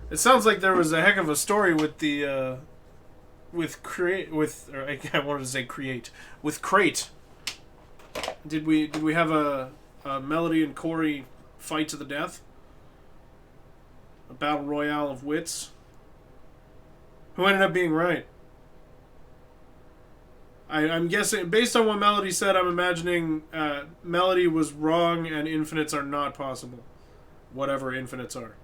Speaker 1: It sounds like there was a heck of a story with the or I wanted to say create with Crate. Did we have a Melody and Corey fight to the death? A battle royale of wits? Who ended up being right? I'm guessing, based on what Melody said, I'm imagining Melody was wrong and infinites are not possible. Whatever infinites are.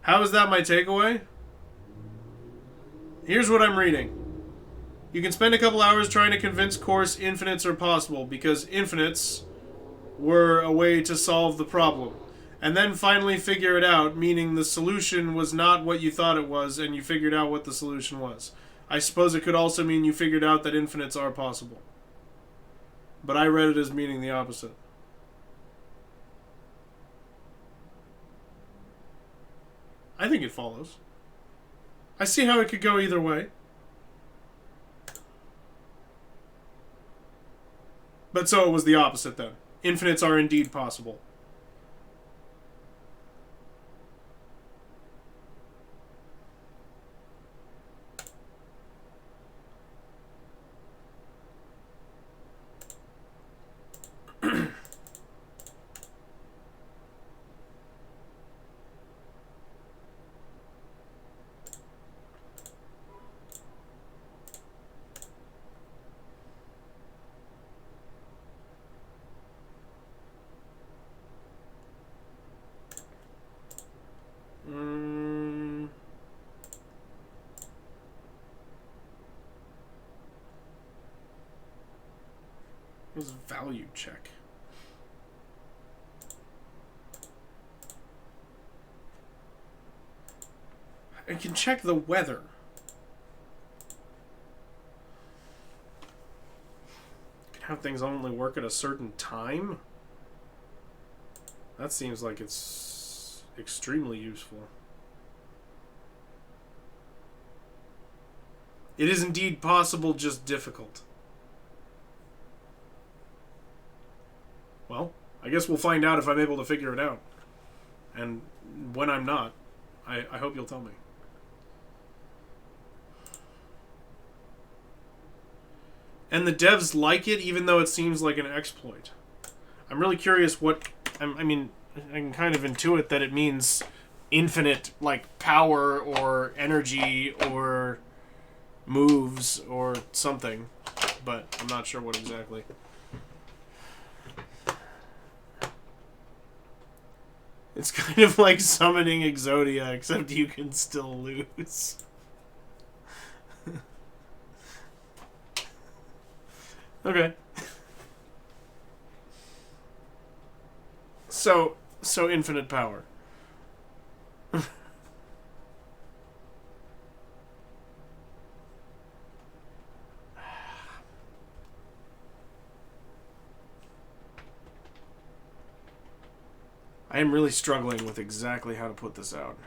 Speaker 1: How is that my takeaway? Here's what I'm reading. You can spend a couple hours trying to convince Course infinites are possible, because infinites were a way to solve the problem. And then finally figure it out, meaning the solution was not what you thought it was, and you figured out what the solution was. I suppose it could also mean you figured out that infinites are possible. But I read it as meaning the opposite. I think it follows. I see how it could go either way. But so it was the opposite then. Infinites are indeed possible. What was value check? I can check the weather. I can have things only work at a certain time? That seems like it's extremely useful. It is indeed possible, just difficult. Well, I guess we'll find out if I'm able to figure it out. And when I'm not, I hope you'll tell me. And the devs like it, even though it seems like an exploit. I'm really curious what... I mean, I can kind of intuit that it means infinite, like, power or energy or moves or something. But I'm not sure what exactly. It's kind of like summoning Exodia, except you can still lose. Okay. So infinite power. I am really struggling with exactly how to put this out.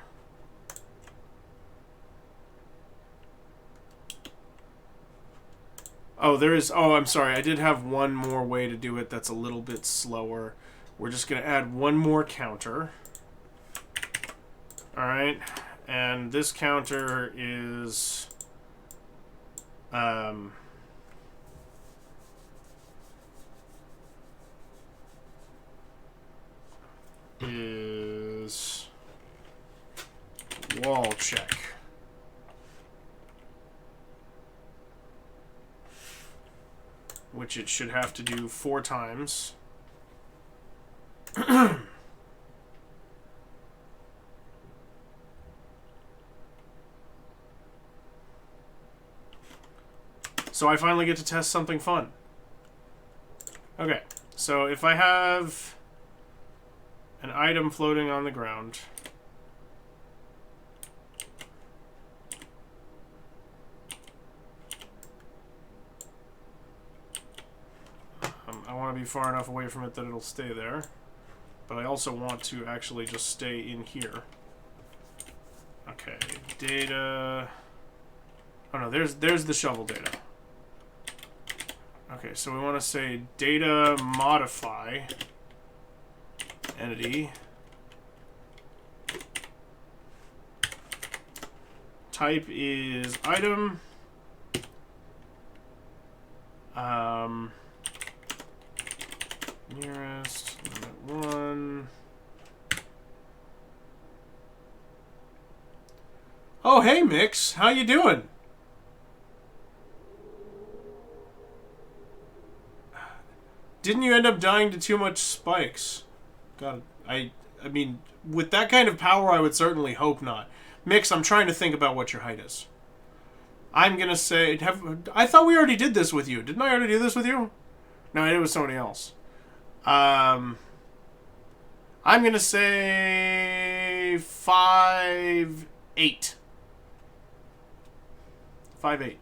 Speaker 1: Oh, there is... Oh, I'm sorry. I did have one more way to do it that's a little bit slower. We're just going to add one more counter. Alright. And this counter is... is wall check. Which it should have to do 4 times. So I finally get to test something fun. Okay, so if I have an item floating on the ground, I want to be far enough away from it that it'll stay there, but I also want to actually just stay in here. Okay, data. Oh no, there's the shovel data. Okay, so we want to say data modify entity. Type is item. Nearest limit 1. Oh, hey, Mix. How you doing? Didn't you end up dying to too much spikes? God, I mean, with that kind of power, I would certainly hope not. Mix, I'm trying to think about what your height is. I'm gonna say, I thought we already did this with you. Didn't I already do this with you? No, it was somebody else. I'm gonna say 5'8". 5'8".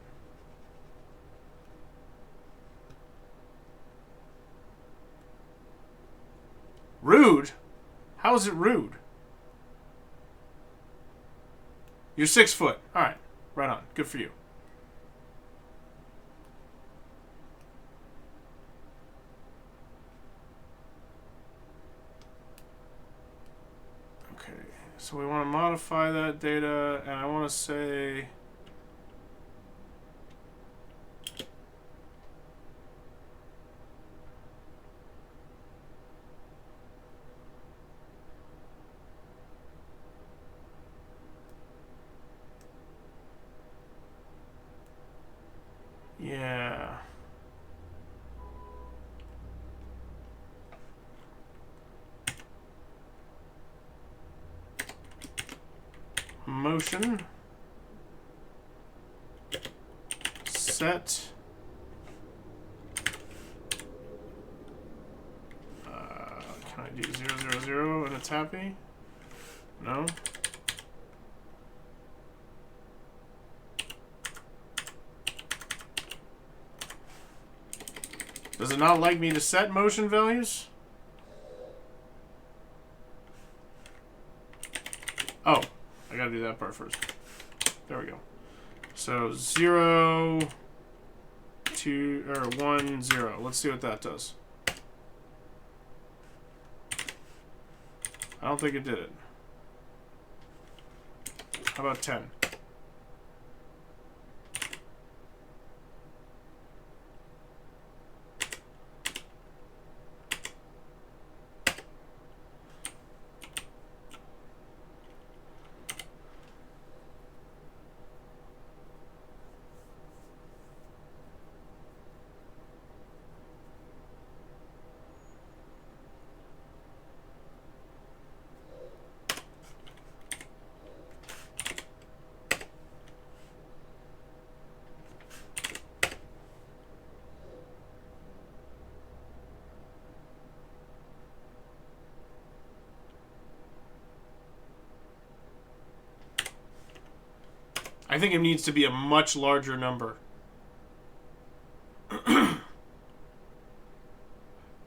Speaker 1: Rude? How is it rude? You're 6 foot. Alright. Right on. Good for you. Okay. So we want to modify that data, and I want to say... Yeah. Motion. Set. Can I do 0, 0, 0 and it's happy? No. Does it not like me to set motion values? Oh, I gotta do that part first. There we go. So 0, 2, or 1, 0. Let's see what that does. I don't think it did it. How about 10? I think it needs to be a much larger number.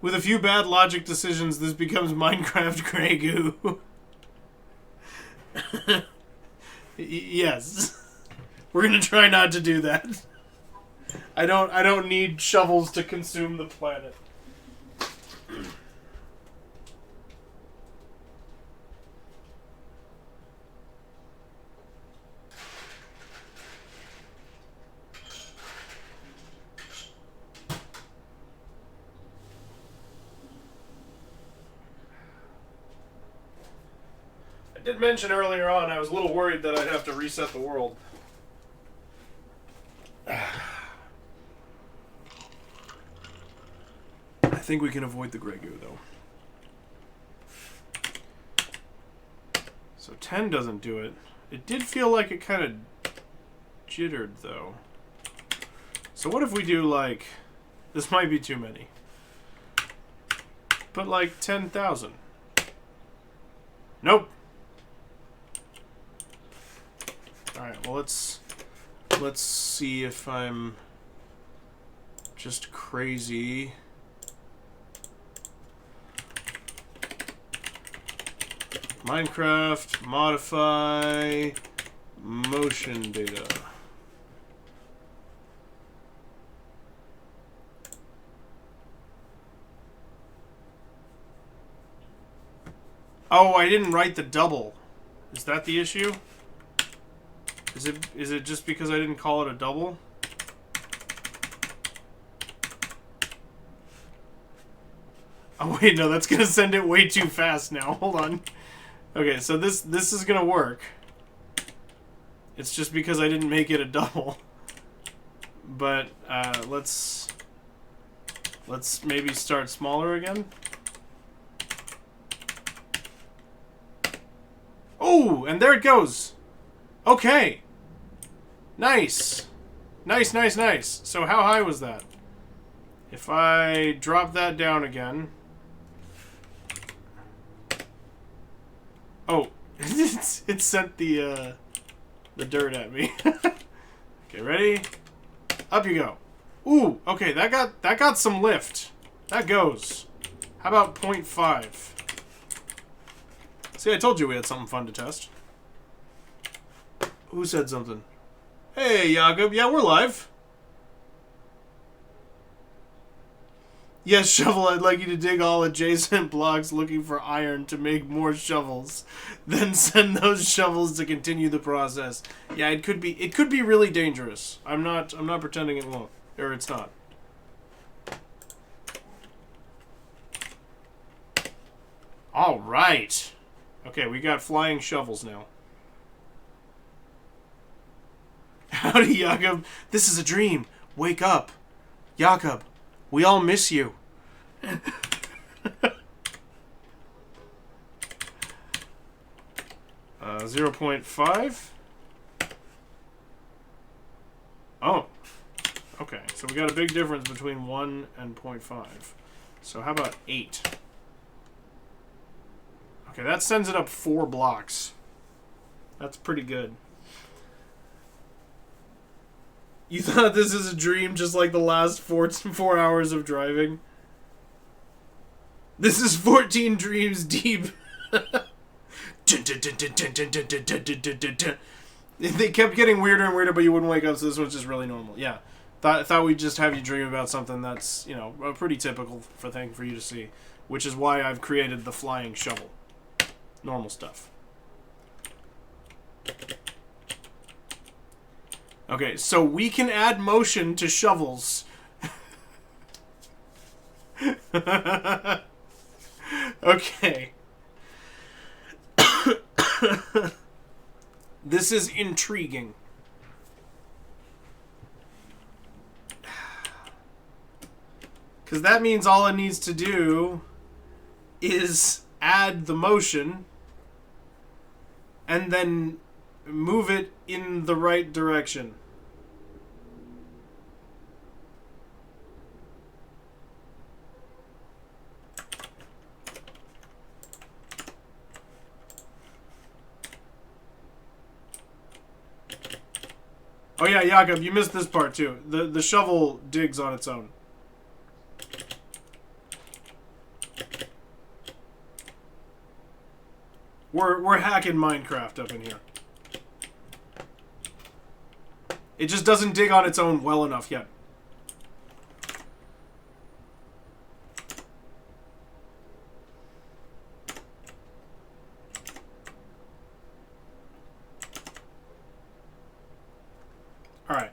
Speaker 1: With a few bad logic decisions, this becomes Minecraft Grey Goo. Yes. We're gonna try not to do that. I don't need shovels to consume the planet. I did mention earlier on I was a little worried that I'd have to reset the world. I think we can avoid the Grey Goo, though. So 10 doesn't do it. It did feel like it kind of jittered, though. So what if we do, like... This might be too many. But, like, 10,000. Nope. Alright, well, let's see if I'm just crazy. Minecraft, modify, motion data. Oh, I didn't write the double. Is that the issue? Is it just because I didn't call it a double? Oh wait, no, that's gonna send it way too fast now. Hold on. Okay, so this is gonna work. It's just because I didn't make it a double. But let's maybe start smaller again. Oh, and there it goes. Okay. Nice. Nice, nice, nice. So how high was that? If I drop that down again. Oh, it sent the dirt at me. Okay, ready? Up you go. Ooh, okay, that got some lift. That goes. How about 0.5? See, I told you we had something fun to test. Who said something? Hey, Jakob. Yeah, we're live. Yes, Shovel, I'd like you to dig all adjacent blocks looking for iron to make more shovels. Then send those shovels to continue the process. Yeah, it could be really dangerous. I'm not pretending it won't. Or it's not. All right. Okay, we got flying shovels now. Howdy, Jakob. This is a dream. Wake up. Jakob, we all miss you. 0.5. Oh. Okay, so we got a big difference between 1 and 0.5. So how about 8? Okay, that sends it up 4 blocks. That's pretty good. You thought this is a dream just like the last 4 hours of driving? This is 14 dreams deep. They kept getting weirder and weirder, but you wouldn't wake up, so this one's just really normal. Yeah. Thought we'd just have you dream about something that's, you know, a pretty typical thing for you to see. Which is why I've created the flying shovel. Normal stuff. Okay, so we can add motion to shovels. Okay. This is intriguing. Because that means all it needs to do is add the motion and then move it in the right direction. Oh yeah, Jakob, you missed this part too. The shovel digs on its own. We're hacking Minecraft up in here. It just doesn't dig on its own well enough yet. Alright.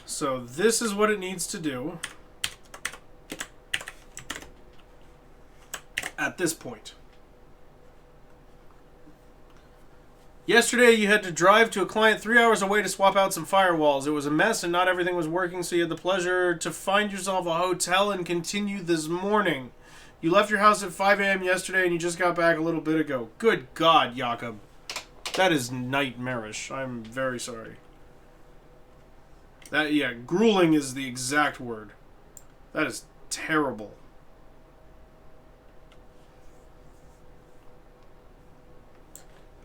Speaker 1: So this is what it needs to do at this point. Yesterday, you had to drive to a client 3 hours away to swap out some firewalls. It was a mess and not everything was working, so you had the pleasure to find yourself a hotel and continue this morning. You left your house at 5 a.m. yesterday and you just got back a little bit ago. Good God, Jakob. That is nightmarish. I'm very sorry. That, yeah, grueling is the exact word. That is terrible.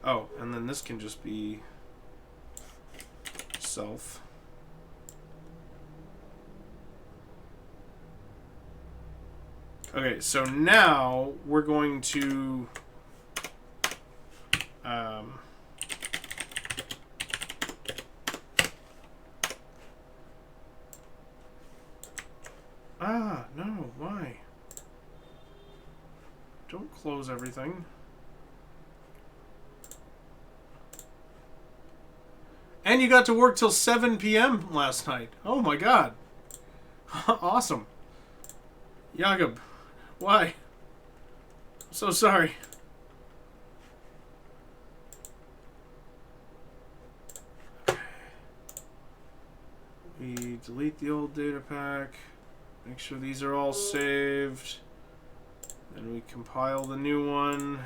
Speaker 1: Oh, and then this can just be self. Okay, so now we're going to no, why? Don't close everything. And you got to work till 7 p.m. last night. Oh my god. Awesome. Jakob, why? I'm so sorry. We delete the old data pack. Make sure these are all saved. Then we compile the new one.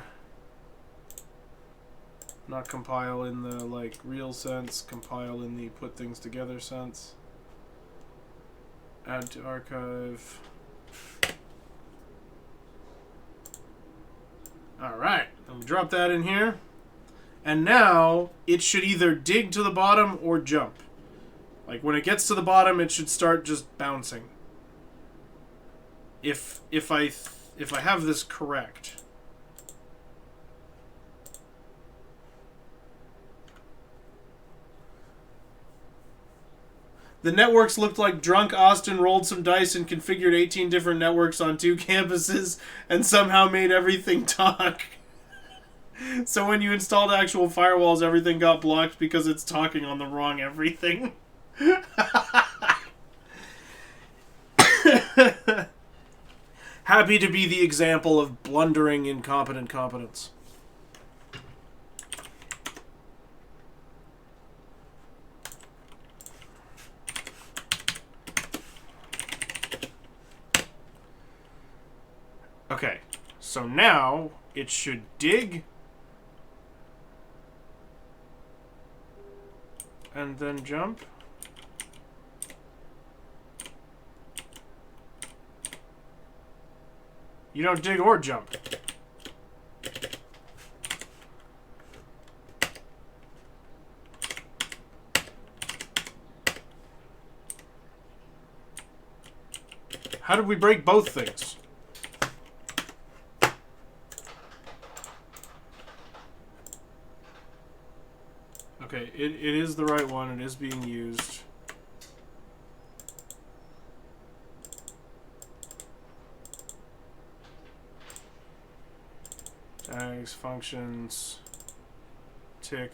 Speaker 1: Not compile in the like real sense, compile in the put things together sense. Add to archive. Alright, I'll drop that in here. And now it should either dig to the bottom or jump. Like when it gets to the bottom, it should start just bouncing. If I have this correct. The networks looked like drunk Austin rolled some dice and configured 18 different networks on 2 campuses and somehow made everything talk. So when you installed actual firewalls, everything got blocked because it's talking on the wrong everything. Happy to be the example of blundering incompetent competence. Okay, so now it should dig and then jump. You don't dig or jump. How did we break both things? Okay, it is the right one. It is being used. Tags, functions, tick.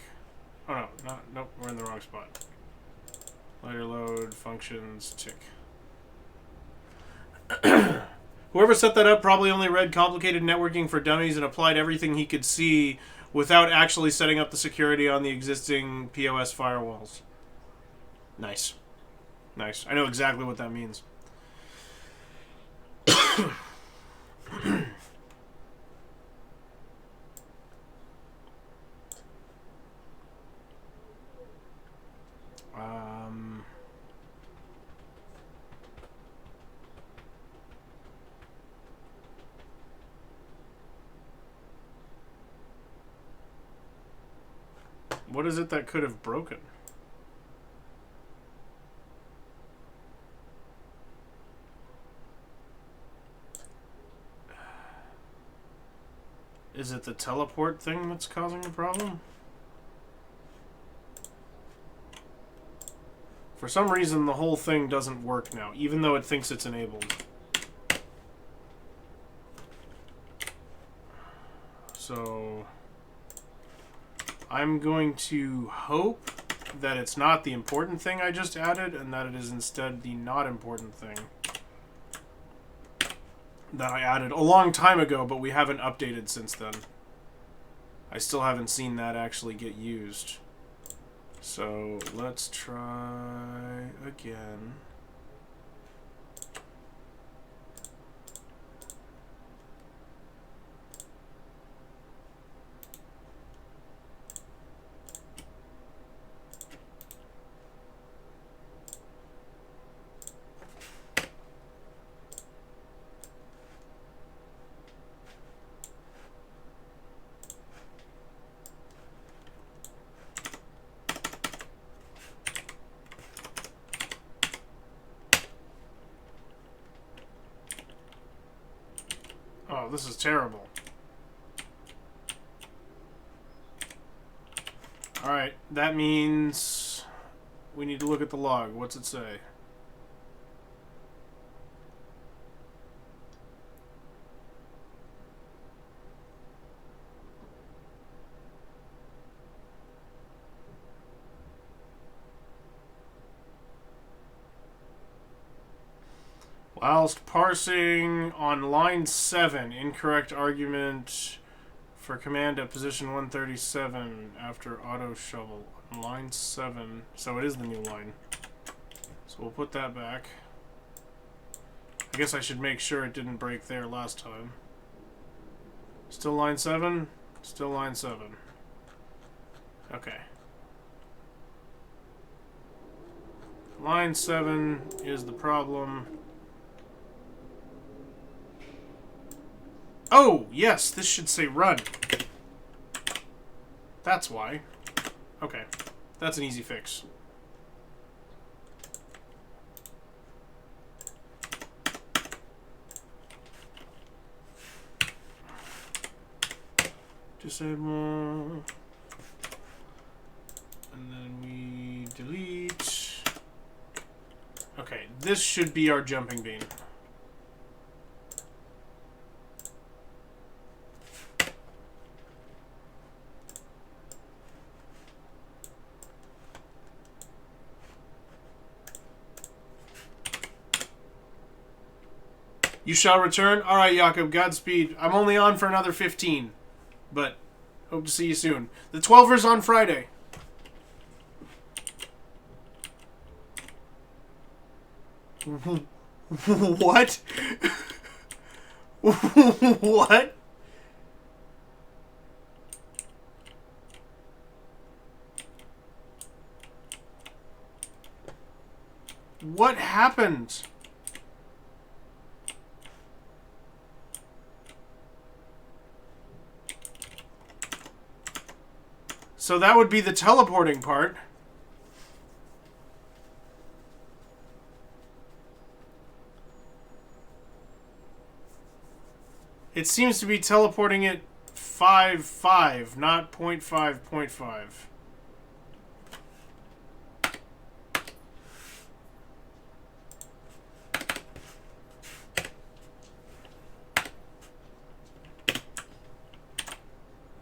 Speaker 1: Oh no, nope, we're in the wrong spot. Layer load, functions, tick. Whoever set that up probably only read Complicated Networking for Dummies and applied everything he could see without actually setting up the security on the existing POS firewalls. Nice. Nice. I know exactly what that means. What is it that could have broken? Is it the teleport thing that's causing the problem? For some reason, the whole thing doesn't work now, even though it thinks it's enabled. So I'm going to hope that it's not the important thing I just added, and that it is instead the not important thing that I added a long time ago, but we haven't updated since then. I still haven't seen that actually get used. So let's try again. Oh, this is terrible. Alright, that means we need to look at the log. What's it say? Whilst parsing on line 7, incorrect argument for command at position 137 after auto shovel. On line 7, so it is the new line. So we'll put that back. I guess I should make sure it didn't break there last time. Still line 7? Still line 7. Okay. Line 7 is the problem. Oh, yes, this should say run. That's why. Okay, that's an easy fix. Disable. And then we delete. Okay, this should be our jumping bean. You shall return? Alright, Jakob, Godspeed. I'm only on for another 15. But, hope to see you soon. The 12ver's on Friday. What? What? What happened? So that would be the teleporting part. It seems to be teleporting it 5.5, not 0.5, 0.5.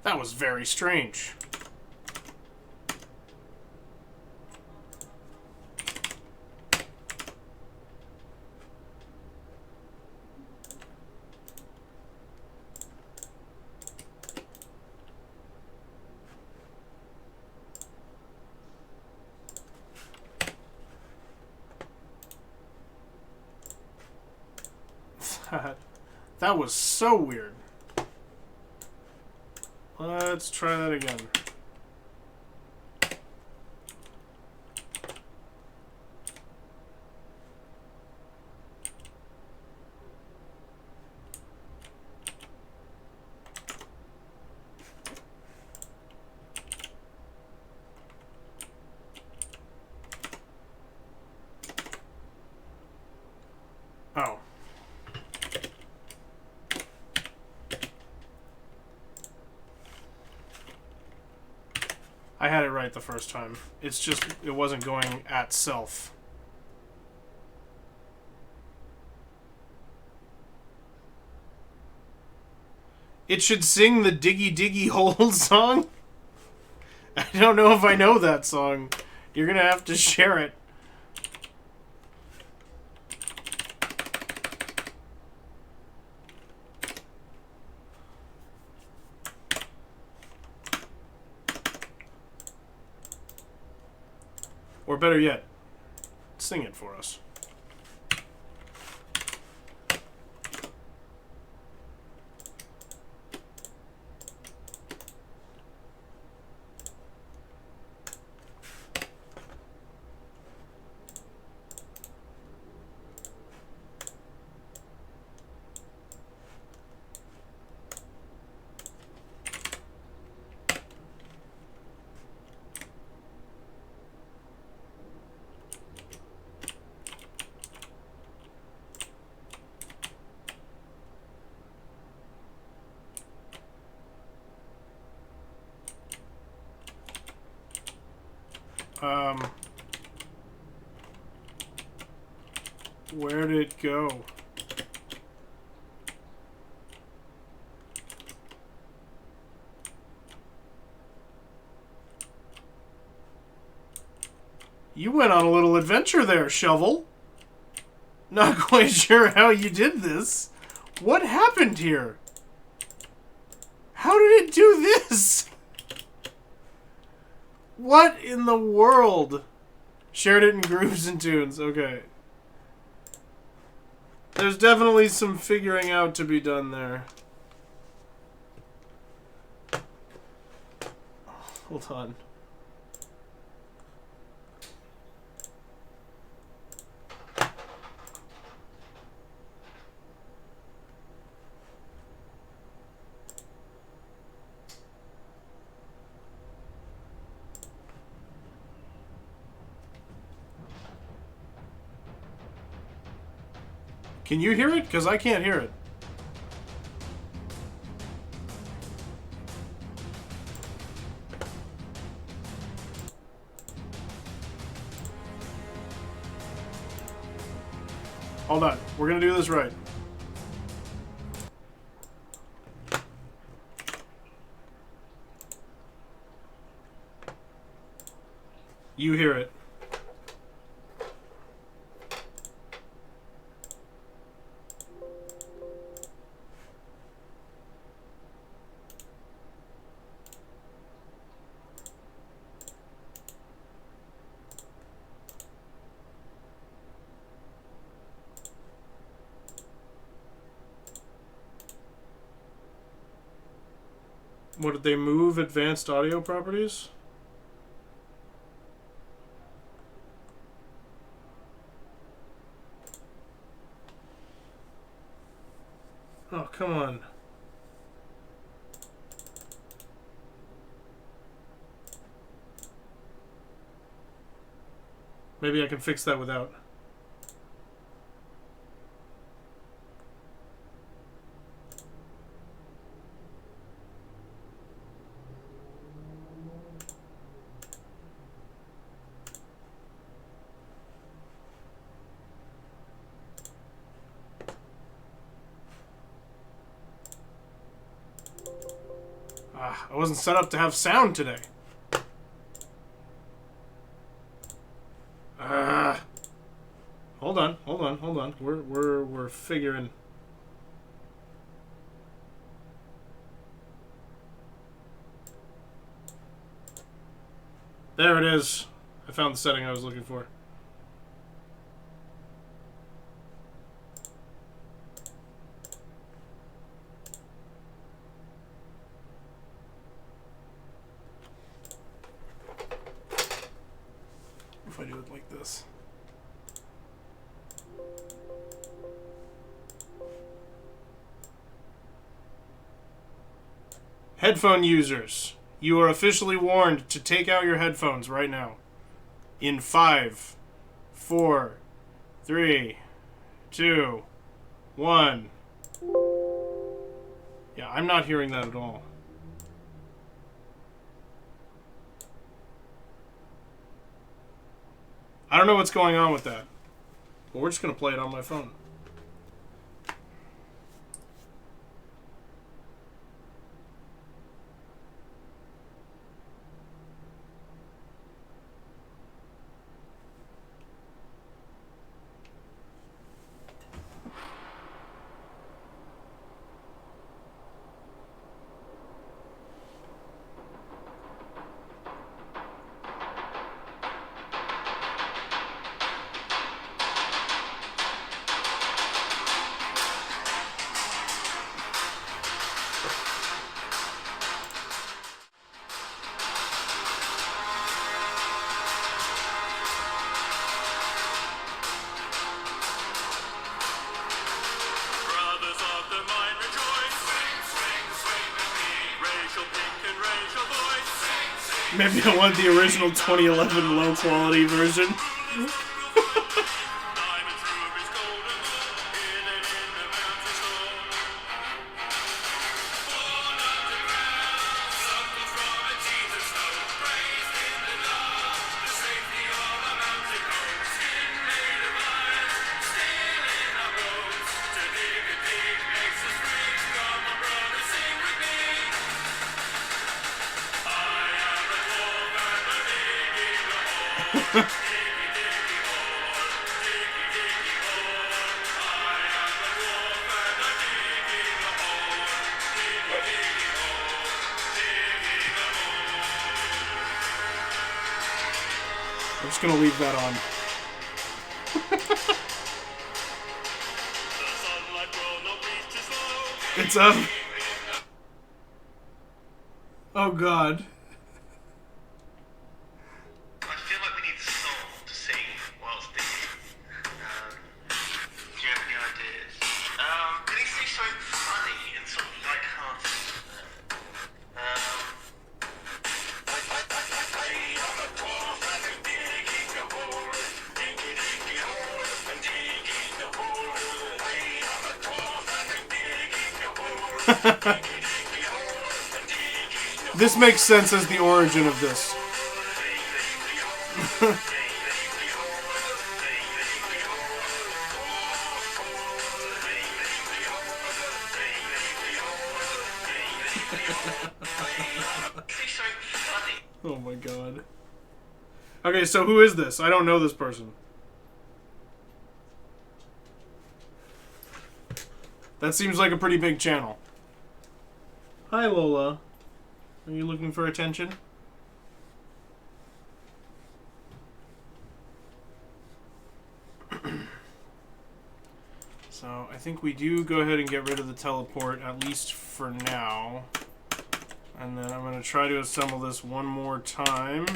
Speaker 1: That was very strange. That was so weird. Let's try that again. Oh. I had it right the first time. It's just, it wasn't going at self. It should sing the Diggy Diggy Hole song? I don't know if I know that song. You're gonna have to share it. Or better yet, sing it for us. Where did it go? You went on a little adventure there, Shovel. Not quite sure how you did this. What happened here? How did it do this? What in the world? Shared it in groups and tunes. Okay. There's definitely some figuring out to be done there. Hold on. Can you hear it? Because I can't hear it. Hold on. We're going to do this right. You hear it. What did they move? Advanced audio properties? Oh, come on. Maybe I can fix that without. I wasn't set up to have sound today. Hold on. We're figuring. There it is. I found the setting I was looking for. If I do it like this. Headphone users, you are officially warned to take out your headphones right now. In 5, 4, 3, 2, 1. Yeah, I'm not hearing that at all. I don't know what's going on with that. But we're just going to play it on my phone. Maybe I want the original 2011 low quality version. I'm just gonna leave that on. It's up. Oh god.
Speaker 2: I feel like we need a song to sing whilst digging. Do you have any ideas? Can you say something funny and sort of light-hearted?
Speaker 1: This makes sense as the origin of this. Oh my god. Okay, so who is this? I don't know this person. That seems like a pretty big channel. Hi, Lola. Are you looking for attention? So, I think we do go ahead and get rid of the teleport, at least for now. And then I'm going to try to assemble this one more time.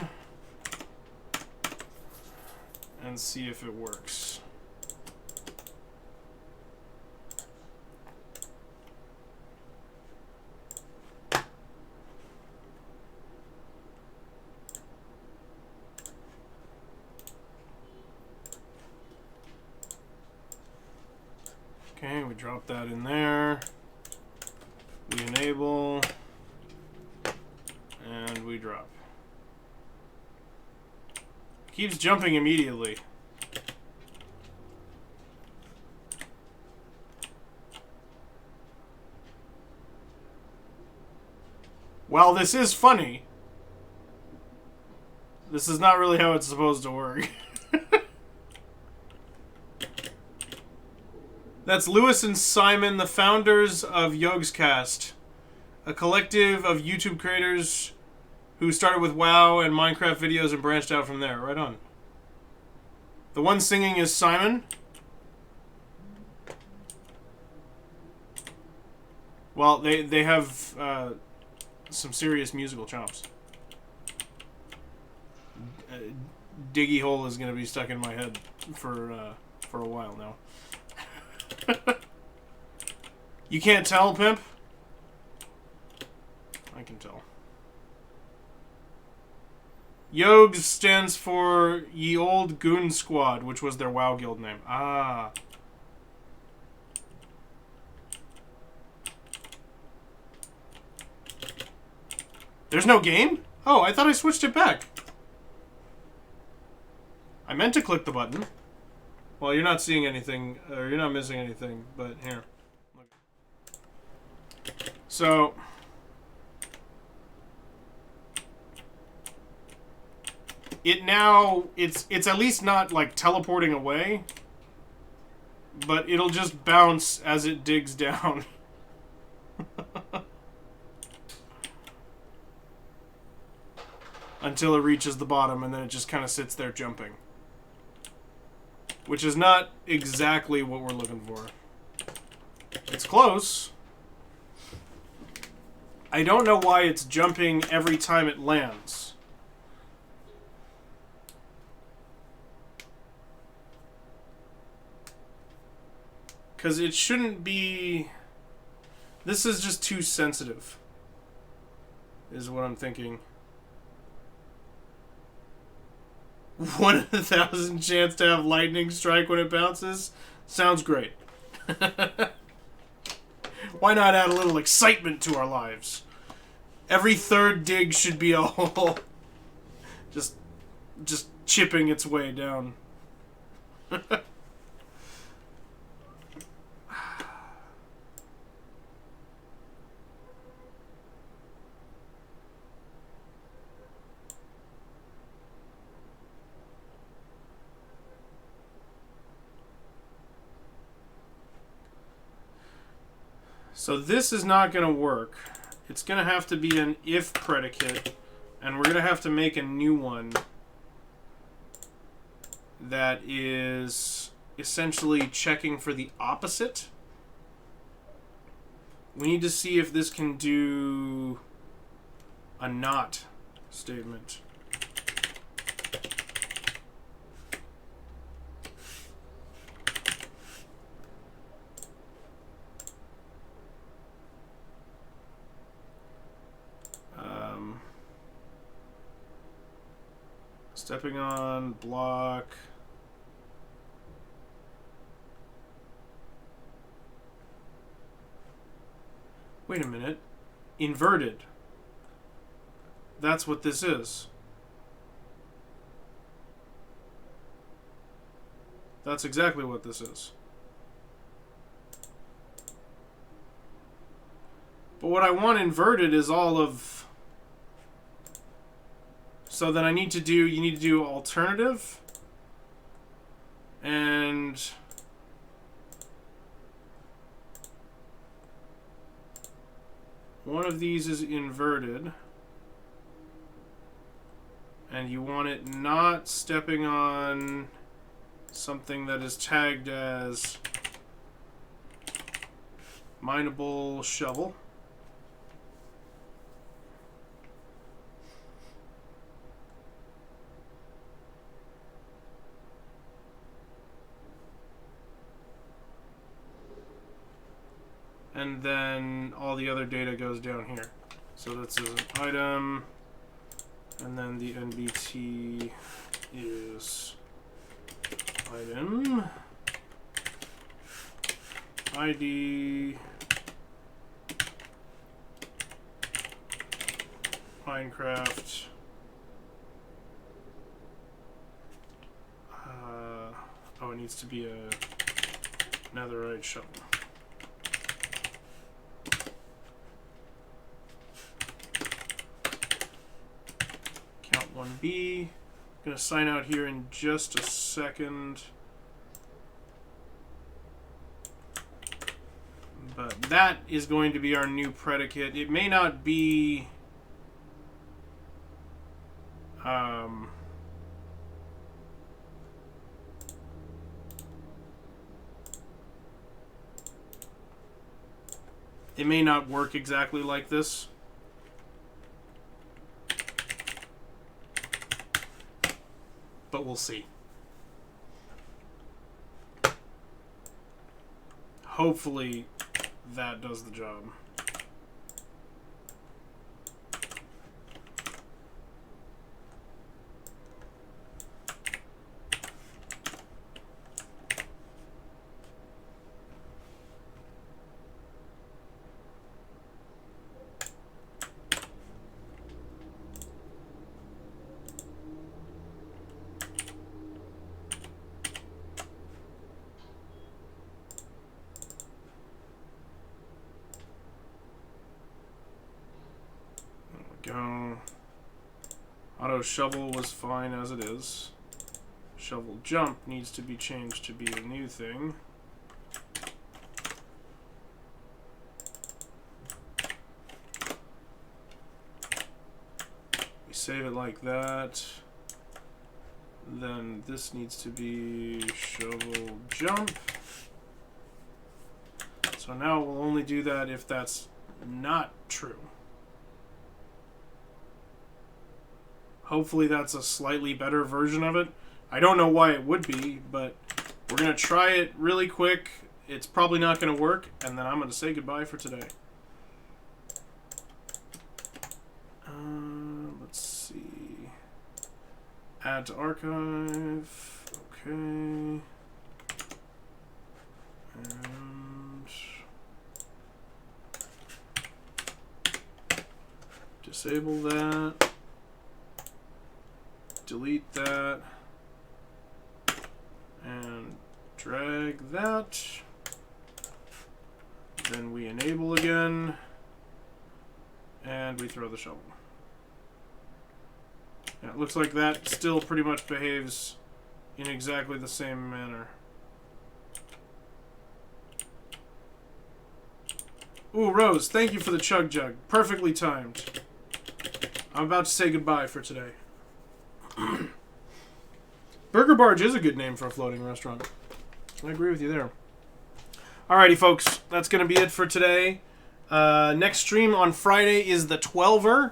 Speaker 1: And see if it works. Okay, we drop that in there. We enable. And we drop. Keeps jumping immediately. While this is funny, this is not really how it's supposed to work. That's Lewis and Simon, the founders of Yogscast, a collective of YouTube creators who started with WoW and Minecraft videos and branched out from there. Right on. The one singing is Simon. Well, they have some serious musical chops. Diggy Hole is going to be stuck in my head for a while now. You can't tell, Pimp? I can tell. Yogs stands for Ye Old Goon Squad, which was their WoW guild name. Ah. There's no game? Oh, I thought I switched it back. I meant to click the button. Well, you're not seeing anything, or you're not missing anything, but here. Look. So, it's at least not like teleporting away, but it'll just bounce as it digs down. Until it reaches the bottom, and then it just kind of sits there jumping. Which is not exactly what we're looking for. It's close. I don't know why it's jumping every time it lands. Because it shouldn't be... This is just too sensitive. Is what I'm thinking. 1 in 1,000 chance to have lightning strike when it bounces? Sounds great. Why not add a little excitement to our lives? Every third dig should be a hole. Just chipping its way down. So this is not going to work. It's going to have to be an if predicate, and we're going to have to make a new one that is essentially checking for the opposite. We need to see if this can do a not statement. Stepping on block. Wait a minute. Inverted. That's what this is. That's exactly what this is. But what I want inverted is all of... So then you need to do alternative. And... one of these is inverted. And you want it not stepping on something that is tagged as mineable shovel. And then all the other data goes down here. So that's an item, and then the NBT is item, ID, Minecraft, oh, it needs to be a netherite shovel. Count 1B. I'm going to sign out here in just a second. But that is going to be our new predicate. It may not be... it may not work exactly like this. But we'll see. Hopefully that does the job. Go. Auto shovel was fine as it is. Shovel jump needs to be changed to be a new thing. We save it like that. Then this needs to be shovel jump. So now we'll only do that if that's not true. Hopefully that's a slightly better version of it. I don't know why it would be, but we're going to try it really quick. It's probably not going to work, and then I'm going to say goodbye for today. Let's see. Add to archive. Okay. And disable that. Delete that, and drag that, then we enable again, and we throw the shovel. Yeah, it looks like that still pretty much behaves in exactly the same manner. Ooh, Rose, thank you for the chug jug. Perfectly timed. I'm about to say goodbye for today. Burger Barge is a good name for a floating restaurant. I agree with you there. Alrighty, folks. That's going to be it for today. Next stream on Friday is the 12er.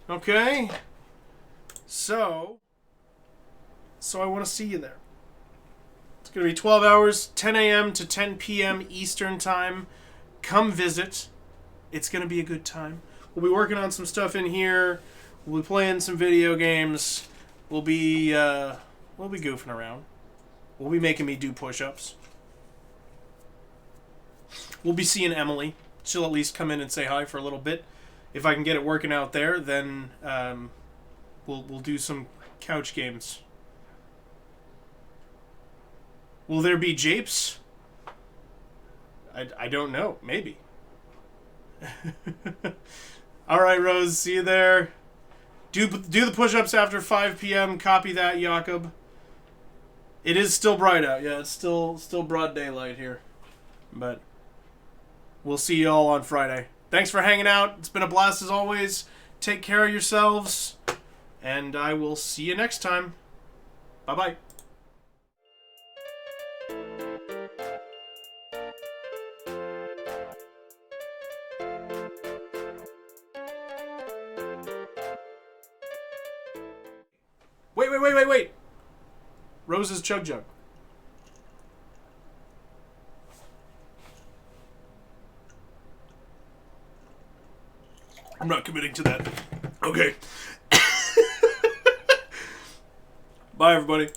Speaker 1: Okay? So I want to see you there. It's going to be 12 hours, 10 a.m. to 10 p.m. Eastern Time. Come visit. It's going to be a good time. We'll be working on some stuff in here. We'll be playing some video games. We'll be goofing around. We'll be making me do push-ups. We'll be seeing Emily. She'll at least come in and say hi for a little bit. If I can get it working out there, then we'll do some couch games. Will there be japes? I don't know. Maybe. All right, Rose. See you there. Do the push-ups after 5 p.m. Copy that, Jakob. It is still bright out. Yeah, it's still broad daylight here. But we'll see you all on Friday. Thanks for hanging out. It's been a blast as always. Take care of yourselves. And I will see you next time. Bye-bye. Wait. Rose's Chug Jug. I'm not committing to that. Okay. Bye, everybody.